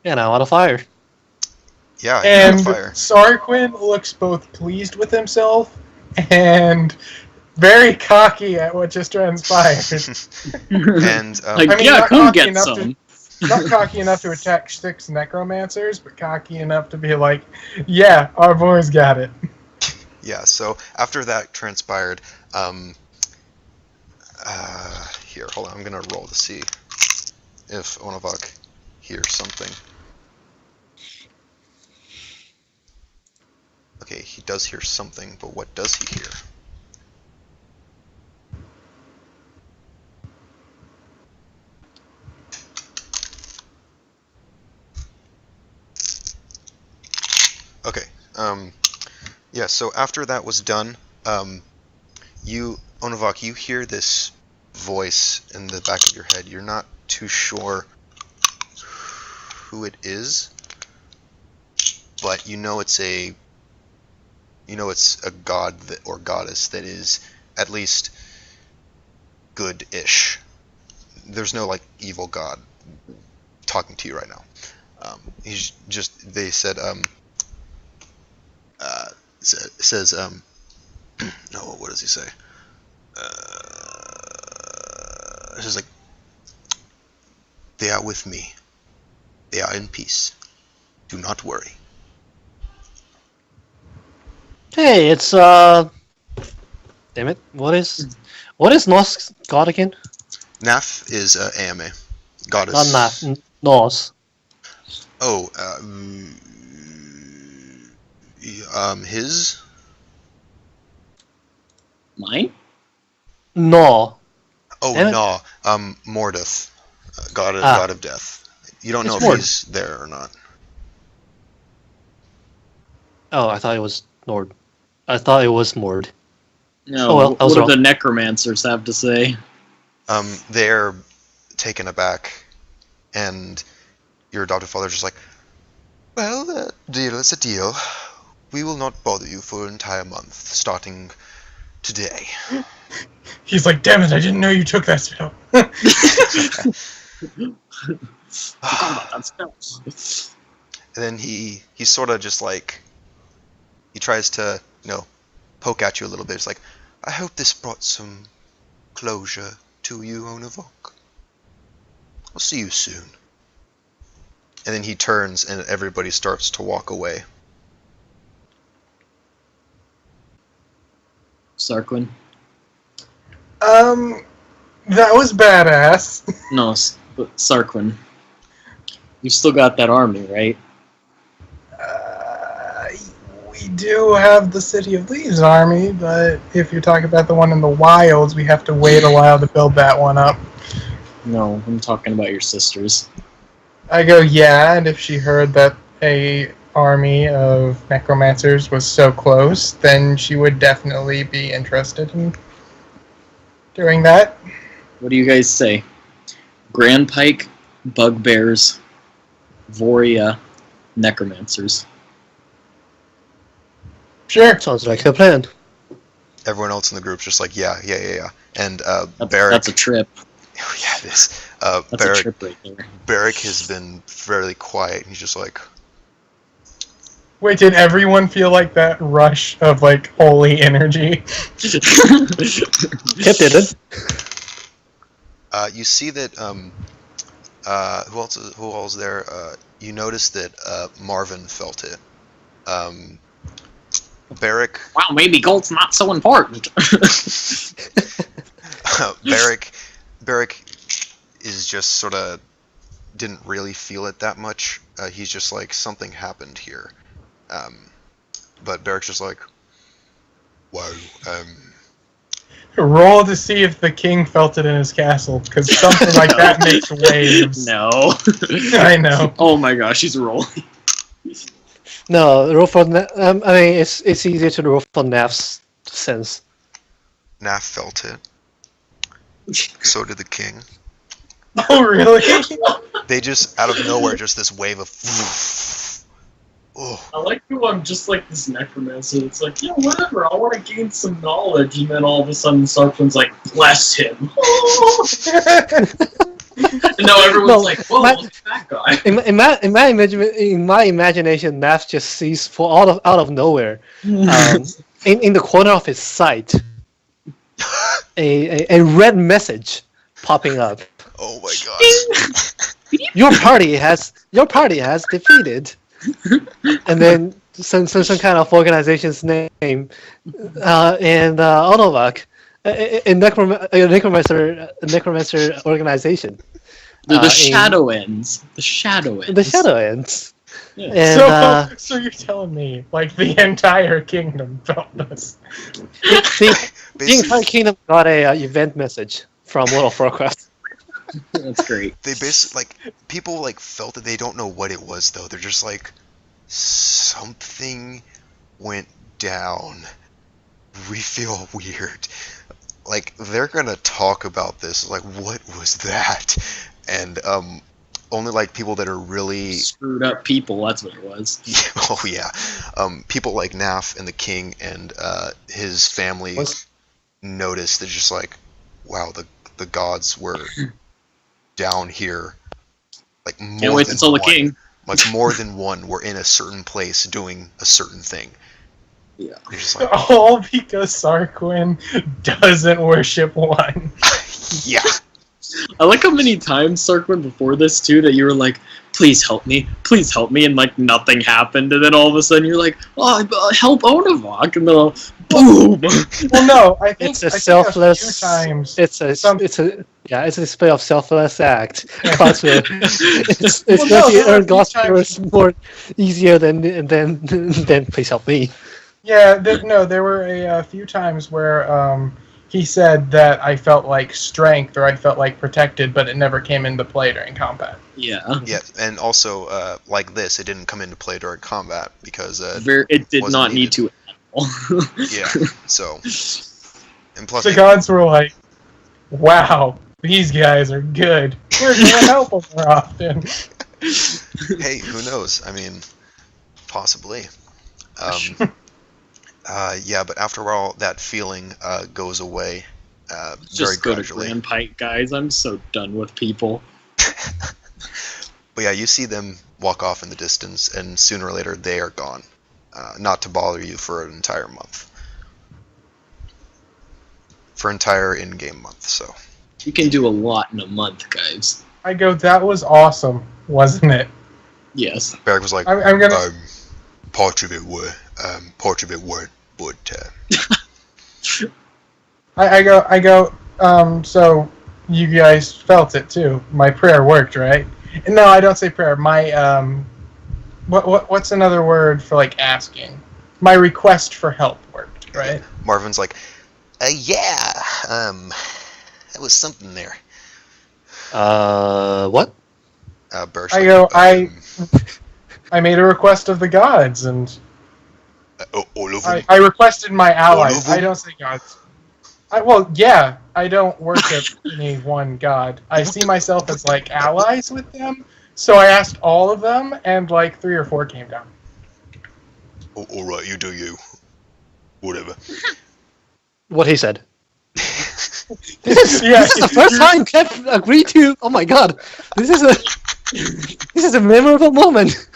And I'm out of fire. Yeah, you're And out of fire. Sarquin looks both pleased with himself and very cocky at what just transpired. And Like, I mean, yeah, not come cocky get enough some. Not cocky enough to attack 6 necromancers, but cocky enough to be like, yeah, our boys got it. yeah, so after that transpired, here, hold on, I'm gonna roll to see if Onavok hears something. Okay, he does hear something, but what does he hear? Okay, yeah, so after that was done, Onavok, you hear this voice in the back of your head. You're not too sure who it is, but you know it's a god or goddess that is at least good-ish. There's no like evil god talking to you right now. He's just, they said says no, what does he say? It's just like, they are with me. They are in peace. Do not worry. Hey, it's damn it. What is Norse god again? Naf is AMA. Goddess. Not Naf, Norse. Oh, his? Mine? No. Oh, Damn it. no. Mordeth. God of death. You don't know It's if Mord. he's there or not. Oh, I thought it was Nord. I thought it was Mord. No. Oh, well, I was what do wrong. the necromancers have to say? They're taken aback, and your adoptive father's just like, well, the deal is a deal. We will not bother you for an entire month, starting today. He's like, damn it, I didn't know you took that spell. And then he sort of just like, he tries to, poke at you a little bit. It's like, I hope this brought some closure to you, Onavok. I'll see you soon. And then he turns and everybody starts to walk away. Sarquin? That was badass. No, but Sarquin. You still got that army, right? We do have the City of Leaves army, but if you're talking about the one in the wilds, we have to wait a while to build that one up. No, I'm talking about your sisters. I go, yeah, and if she heard that a army of necromancers was so close, then she would definitely be interested in doing that. What do you guys say? Grand Pike, Bugbears, Voria, Necromancers. Sure. Sounds like a plan. Everyone else in the group's just like, yeah. And That's a trip. yeah, it is. That's a Barrick, trip right there. Barrick has been fairly quiet. He's just like, Wait, did everyone feel like that rush of, like, holy energy? Kip did it. you see that, who else is there? You notice that, Marvin felt it. Barrick, Wow, maybe gold's not so important. Barrick is just sort of didn't really feel it that much. He's just like, something happened here. But Barrick's just like, wow, Roll to see if the king felt it in his castle, because something like that makes waves. No. I know. Oh my gosh, he's rolling. No, roll for. I mean, it's easier to roll for Naf's sense. Naf felt it. So did the king. Oh, really? They just, out of nowhere, just this wave of... Oh, I like who I'm just like this necromancer. It's like, yeah, whatever. I want to gain some knowledge, and then all of a sudden, Sarkvin's like, bless him. And now everyone's like, whoa, look at that guy. In my imagination, Naf just sees out of nowhere, in the corner of his sight, a red message popping up. oh my god. Your party has defeated. And then some kind of organization's name, and Onovak, a necromancer organization. The Shadow Ends. The Shadow Ends. The Shadow Ends. Yeah. And So you're telling me, like, the entire kingdom felt this? the entire kingdom got a event message from World of Warcraft. That's great. They basically, like, people, like, felt that they don't know what it was, though. They're just like, something went down. We feel weird. Like, they're gonna talk about this. Like, what was that? And, only, like, people that are really... Screwed up people, that's what it was. oh, yeah. People like Naf and the king and, his family noticed. They're just like, wow, the gods were... down here, like more Can't wait than to tell the one. king. Like more than one were in a certain place doing a certain thing. Yeah. You're just like, All because Sarquin doesn't worship one. yeah. I like how many times, Sarkvin, before this too, that you were like, please help me, and like nothing happened, and then all of a sudden you're like, oh, help Onavok, and then boom. Well, no, I think It's a I think selfless. few times. It's a display of selfless act. It's Well, no, making there were a earn few God's times- favors more easier than please help me. Yeah, there were a few times where he said that I felt like strength or I felt like protected, but it never came into play during combat. Yeah. Yeah, and also, like this, it didn't come into play during combat because It did wasn't not need needed. to at all. yeah. So, and plus, The gods were like, wow, these guys are good. We're going to help them more often. hey, who knows? I mean, possibly. Yeah, but after a while, that feeling goes away very Just go to gradually. Grand Pike, guys. I'm so done with people. But yeah, you see them walk off in the distance, and sooner or later they are gone. Not to bother you for an entire month. For an entire in-game month, so. You can do a lot in a month, guys. I go, that was awesome, wasn't it? Yes. Barrick was like, I'm gonna. part of it weren't, but I go. So you guys felt it too. My prayer worked, right? No, I don't say prayer. My what's another word for like asking? my request for help worked, right? Marvin's like, yeah, that was something there. What? Burst. I go, I made a request of the gods, and all of them. I requested my allies. All of them? I don't say gods. I don't worship any one god. I see myself as like allies with them. So I asked all of them, and like 3 or 4 came down. Oh, all right, you do you. Whatever. What he said. This is the first time Kev agreed to. Oh my god, this is a memorable moment.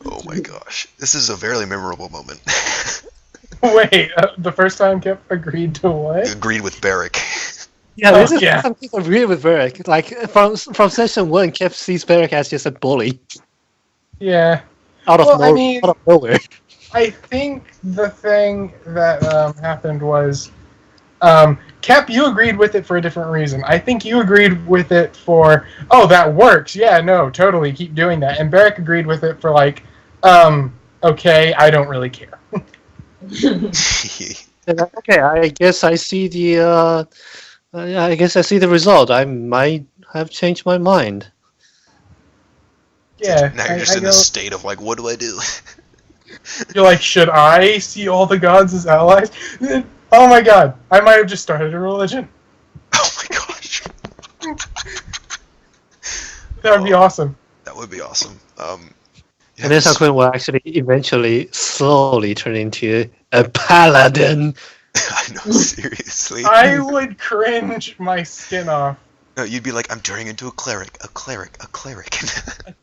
Oh my gosh, this is a very memorable moment. Wait, the first time Kip agreed to what? Agreed with Barrick. Yeah, this is yeah. something I agree with Barrick. Like from session 1, Kev sees Barrick as just a bully Yeah. out of nowhere. I think the thing that happened was, Kep, you agreed with it for a different reason. I think you agreed with it for, oh, that works. Yeah, no, totally, keep doing that. And Barrick agreed with it for like, okay, I don't really care. Okay, I guess I see the. I guess I see the result. I might have changed my mind. Yeah. Now you're just in this state of like, what do I do? You're like, should I see all the gods as allies? Oh my god, I might have just started a religion. Oh my gosh. That would be awesome. That would be awesome. And then Sakun will actually eventually slowly turn into a paladin. I know, seriously. I would cringe my skin off. No, you'd be like, I'm turning into a cleric.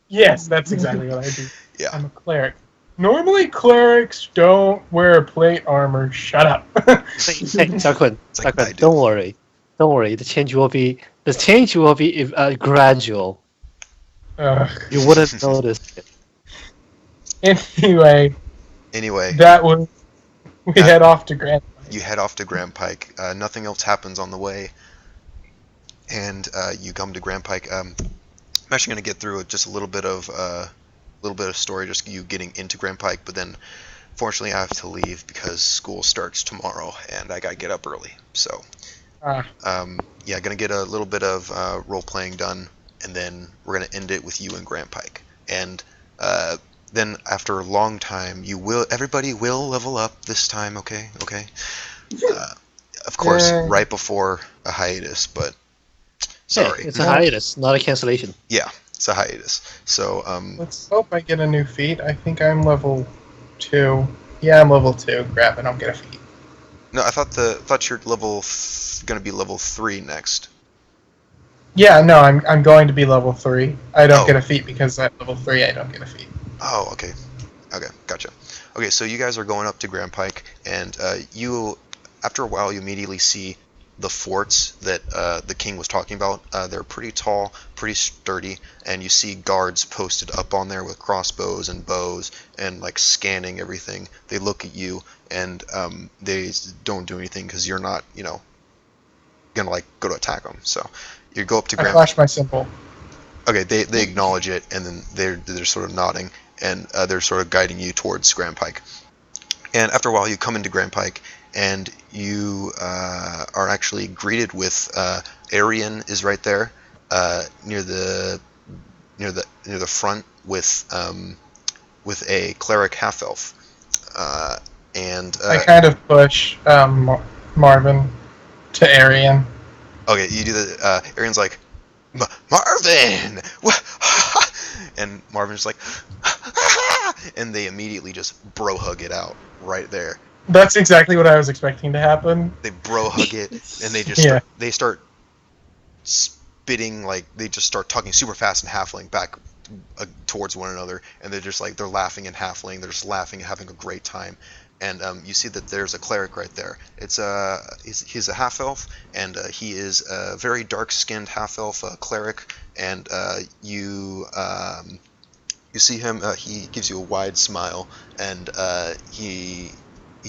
Yes, that's exactly what I do. Yeah. I'm a cleric. Normally, clerics don't wear plate armor. Shut up. Hey, Sakun, like don't worry. The change will be gradual. You wouldn't notice it. Anyway, that was. We head off to Grand Pike. You head off to Grand Pike. Nothing else happens on the way, and you come to Grand Pike. I'm actually going to get through just a little bit of story, just you getting into Grand Pike. But then, fortunately, I have to leave because school starts tomorrow, and I got to get up early. So, yeah, going to get a little bit of role playing done, and then we're going to end it with you in Grand Pike. And then after a long time, everybody will level up this time, okay? Of course, right before a hiatus, but sorry. Hey, it's a hiatus, not a cancellation. Yeah, it's a hiatus. So, let's hope I get a new feat. I think I'm level 2. Yeah, I'm level 2. Grab it, I'll get a feat. No, I thought you're going to be level 3 next. Yeah, no, I'm going to be level 3. I don't get a feat because at level 3 I don't get a feat. Oh, okay. Okay, gotcha. Okay, so you guys are going up to Grand Pike, and after a while, you immediately see the forts that the king was talking about. They're pretty tall, pretty sturdy, and you see guards posted up on there with crossbows and bows and like scanning everything. They look at you, and they don't do anything because you're not, gonna like go to attack them. So you go up to Grand Pike. I flash my symbol. Okay, they acknowledge it, and then they're sort of nodding, and they're sort of guiding you towards Grand Pike. And after a while, you come into Grand Pike, and you are actually greeted with Arian is right there, near the front with a cleric half elf, and I kind of push Marvin to Arian. Okay, you do the Arian's like, Marvin, and Marvin's like, and they immediately just bro hug it out right there. That's exactly what I was expecting to happen. They bro hug it, and they just start spitting, like they just start talking super fast and halfling back towards one another, and they're just like they're laughing and halfling, they're just laughing and having a great time. And you see that there's a cleric right there. He's a half elf, and he is a very dark-skinned half elf cleric. And you see him. He gives you a wide smile, and he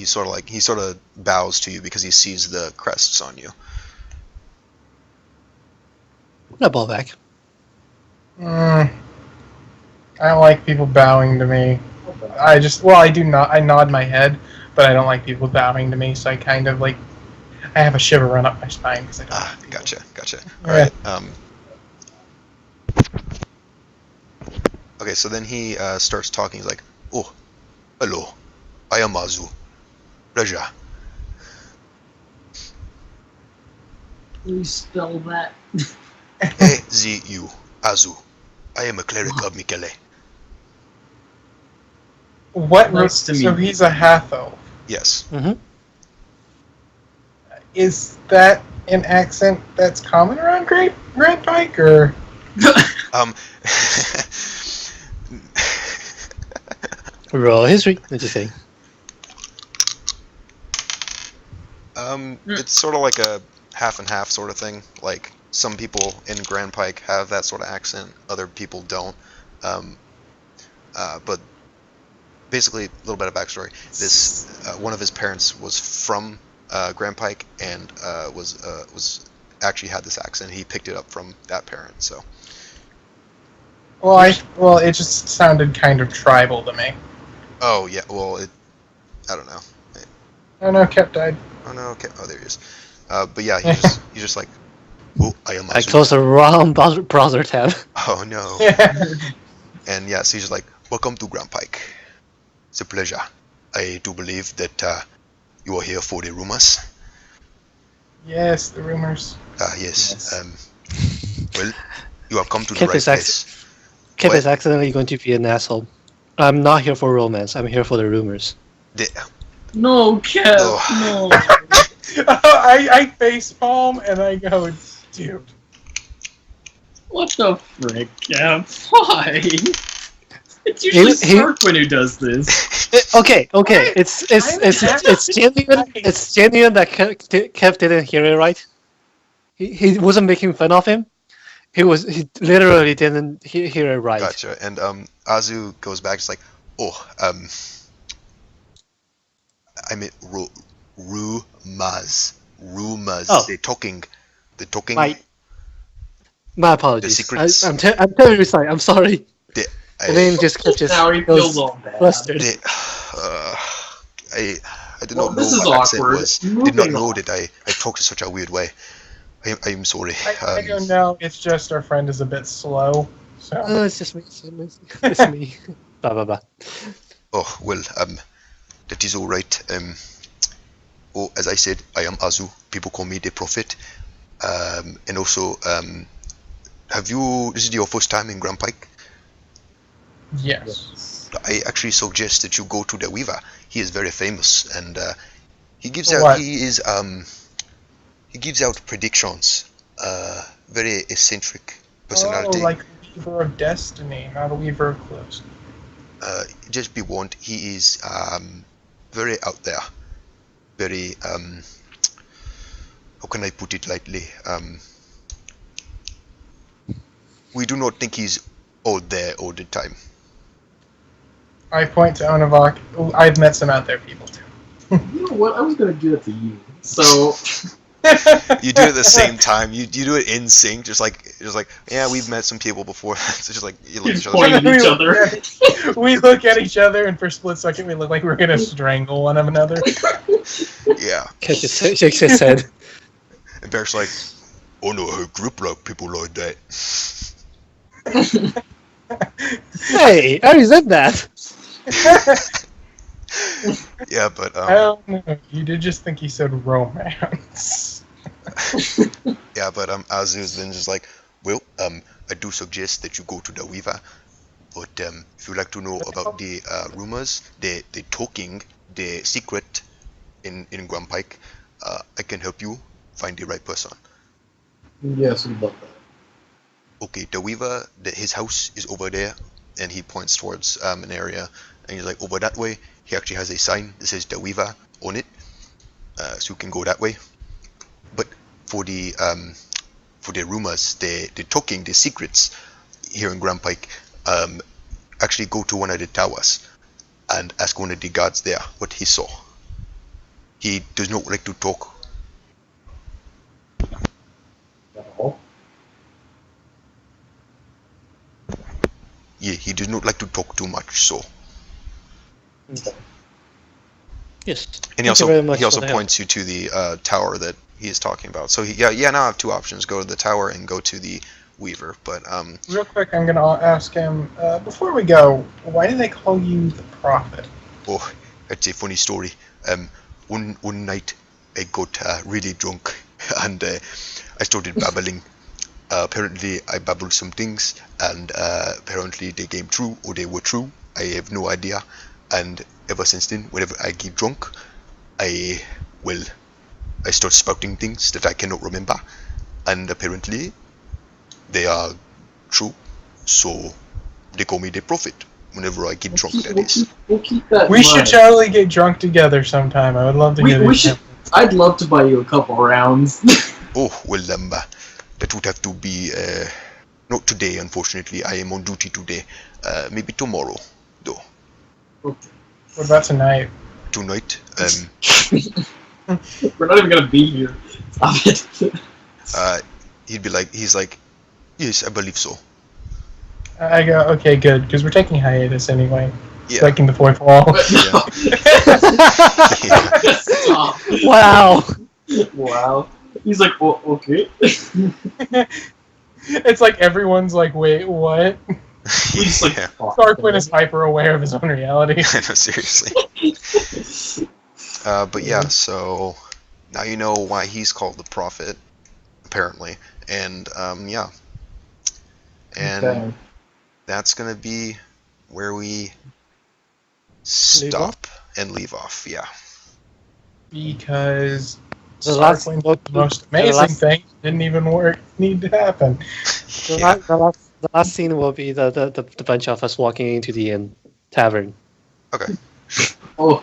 sort of bows to you because he sees the crests on you. Not ball back. I don't like people bowing to me. I do not. I nod my head, but I don't like people bowing to me, so I kind of like. I have a shiver run up my spine because I don't. Ah, like people. gotcha. Yeah. All right. Okay, so then he starts talking. He's like, "Oh, hello, I am Azu. Pleasure. Please spell that. A-Z-U, Azu. I am a cleric of Michele. What? Nice to So meet he's a half elf. Yes. Mm-hmm. Is that an accent that's common around Grand Pike, or? Um. Roll history. I'm just saying. It's sort of like a half and half sort of thing. Like some people in Grand Pike have that sort of accent, other people don't. But basically, a little bit of backstory. This one of his parents was from Grand Pike and was actually had this accent. He picked it up from that parent. So Well, it just sounded kind of tribal to me. oh yeah, well I don't know. Oh no, Kep died. Oh no, okay. Oh there he is. But yeah, he's just like, oh, I am I Azu. closed the wrong browser tab. Oh no. And yeah, so he's just like, welcome to Grand Pike. It's a pleasure. I do believe that you are here for the rumors. Yes, the rumors. Yes. Yes. Well, you have come to the Kip right is place. Kip What? is accidentally going to be an asshole. I'm not here for romance. I'm here for the rumors. No, Kev, Oh. no. I face palm and I go, dude. What the frick, Kev? Why? It's usually Stark when who does this. Okay. It's genuine. It's genuine that Kev didn't hear it right. He wasn't making fun of him. He literally didn't hear it right. Gotcha. And Azu goes back. It's like, oh, I mean, rumors. Oh. They're talking. My apologies. secrets. I'm terribly sorry. I'm sorry. And then just Now he feels all bad. flustered. I did Well, not know this is what accent awkward. was. Did Moving not know on. that I talked in such a weird way. I am sorry. I don't know. It's just our friend is a bit slow. So It's just me. It's me. Blah blah blah. Oh well, that is all right. Oh, as I said, I am Azu. People call me the Prophet. And also, have you? This is your first time in Grand Pike. yes. I actually suggest that you go to the Weaver. He is very famous, and he gives For out. what? He gives out predictions. Very eccentric personality. Oh, like a Weaver of Destiny, not a Weaver of Cliffs. Just be warned, he is very out there. Very how can I put it lightly? We do not think he's all there all the time. I point to Onavok. Oh, I've met some out there people too. You know what? I was gonna do that to you. So You do it at the same time. You do it in sync, just like yeah, we've met some people before. It's just like you look at each other. Point at each other. We look at each other, and for a split second, we look like we're gonna strangle one of another. Yeah. Kev just shakes his head. And Bear's like, oh no, I group like people like that. Hey, I resent that. Yeah, but I don't know. You did just think he said romance. yeah, but Azu's then just like, well, I do suggest that you go to the Weaver. But if you'd like to know about the rumors, the talking, the secret in Grand Pike, I can help you find the right person. yes, we love that. Okay, the Weaver, his house is over there, and he points towards an area, and he's like, over that way, he actually has a sign that says the Weaver on it, so you can go that way. But for the rumors, the talking, the secrets here in Grand Pike, actually go to one of the towers and ask one of the guards there what he saw. He does not like to talk. No. Yeah, he does not like to talk too much, so Yes. And Thank you very much he also for the help. points you to the tower that he is talking about. So now I have two options: go to the tower and go to the Weaver. But Real quick, I'm going to ask him, before we go, why do they call you the Prophet? oh, it's a funny story. One night I got really drunk and I started babbling. Apparently, I babbled some things, and apparently they came true, or they were true. I have no idea. And ever since then, whenever I get drunk, I start spouting things that I cannot remember, and apparently they are true. So they call me the prophet whenever I get drunk. That is. We'll keep that. We in should mind. totally get drunk together sometime. I would love to We, get we it. should. I'd love to buy you a couple rounds. Oh well, that would have to be not today, unfortunately. I am on duty today. Maybe tomorrow, though. Okay. What about tonight? Tonight, We're not even gonna be here. Stop it. he's like, yes, I believe so. I go, okay, good, because we're taking hiatus anyway. Yeah. Breaking the fourth wall. But no. Yeah. Stop. Wow. Wow. He's like, well, okay. It's like everyone's like, wait, what? He's like, Yeah. fuck. Starquin is hyper aware of his own reality. I know, seriously. But yeah, so now you know why he's called the prophet, apparently, and yeah, and Okay. that's gonna be where we stop and leave off. Yeah. Because The last Starquin book- did the most the amazing last- thing didn't even need to happen. Yeah. The last scene will be the bunch of us walking into the tavern, Okay. Oh,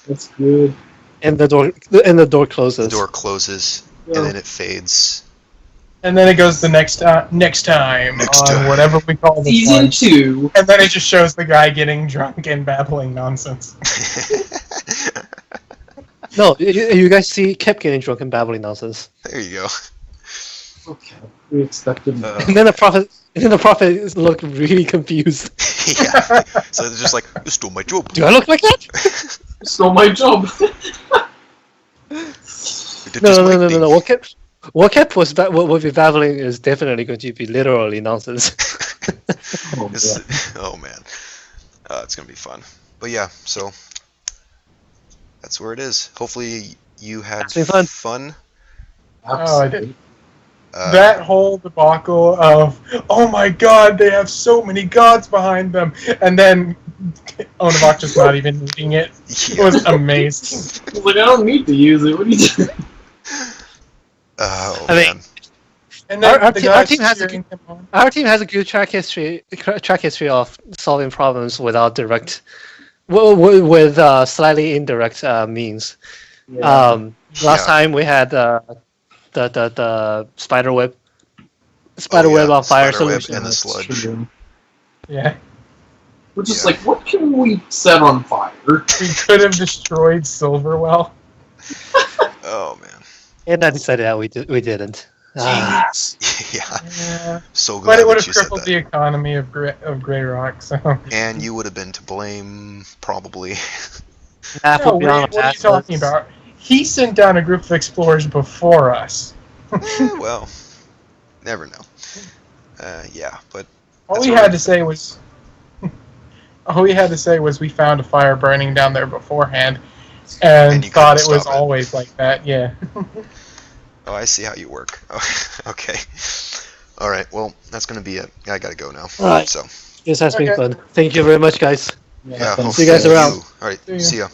that's good. and the door The closes. door closes Yeah. and then it fades. And then it goes the next time Next on time. whatever we call this Season one. 2. And then it just shows the guy getting drunk and babbling nonsense. No, you guys kept getting drunk and babbling nonsense, There you go. Okay. We expected more. and then the prophet looked really confused. Yeah. So they're just like, you stole my job. Do I look like that? Stole my job. You did No, just no, like no, no, me. no. What kept was what would be babbling is definitely going to be literally nonsense. Oh, This- yeah. oh man, it's gonna be fun. But yeah, so that's where it is. Hopefully you had It's been fun. fun. Oh, I did. Uh, That whole debacle of, oh my god, they have so many gods behind them, and then Onavok just not even needing it. It yeah. was amazing. I was like, I don't need to use it. What are you doing? Oh I mean, man. And then Our the team- guys team has a cheering him on. Our team has a good track history of solving problems without direct, with slightly indirect means. Last Yeah. time we had the spider web Oh, yeah, on fire spider web solution. and the That's sludge. true. Yeah. We're just Yeah. like, what can we set on fire? We could have destroyed Silverwell. Oh man. And I decided that we didn't. Ah, Yeah. Yeah. So glad But it would that have you said crippled that. the economy of Grey Rock, so. And you would have been to blame, probably. half No, would be what on are the you task talking list. about? He sent down a group of explorers before us. Well, never know. Yeah, but All That's we what had we- to say was, all we had to say was we found a fire burning down there beforehand, And and you thought couldn't it was stop it. always like that. Yeah. oh, I see how you work. Okay. All right. Well, that's gonna be it. I gotta go now. All right. So This has been Okay. fun. Thank you very much, guys. yeah. thanks. See you guys hopefully around. All right. See ya. See ya.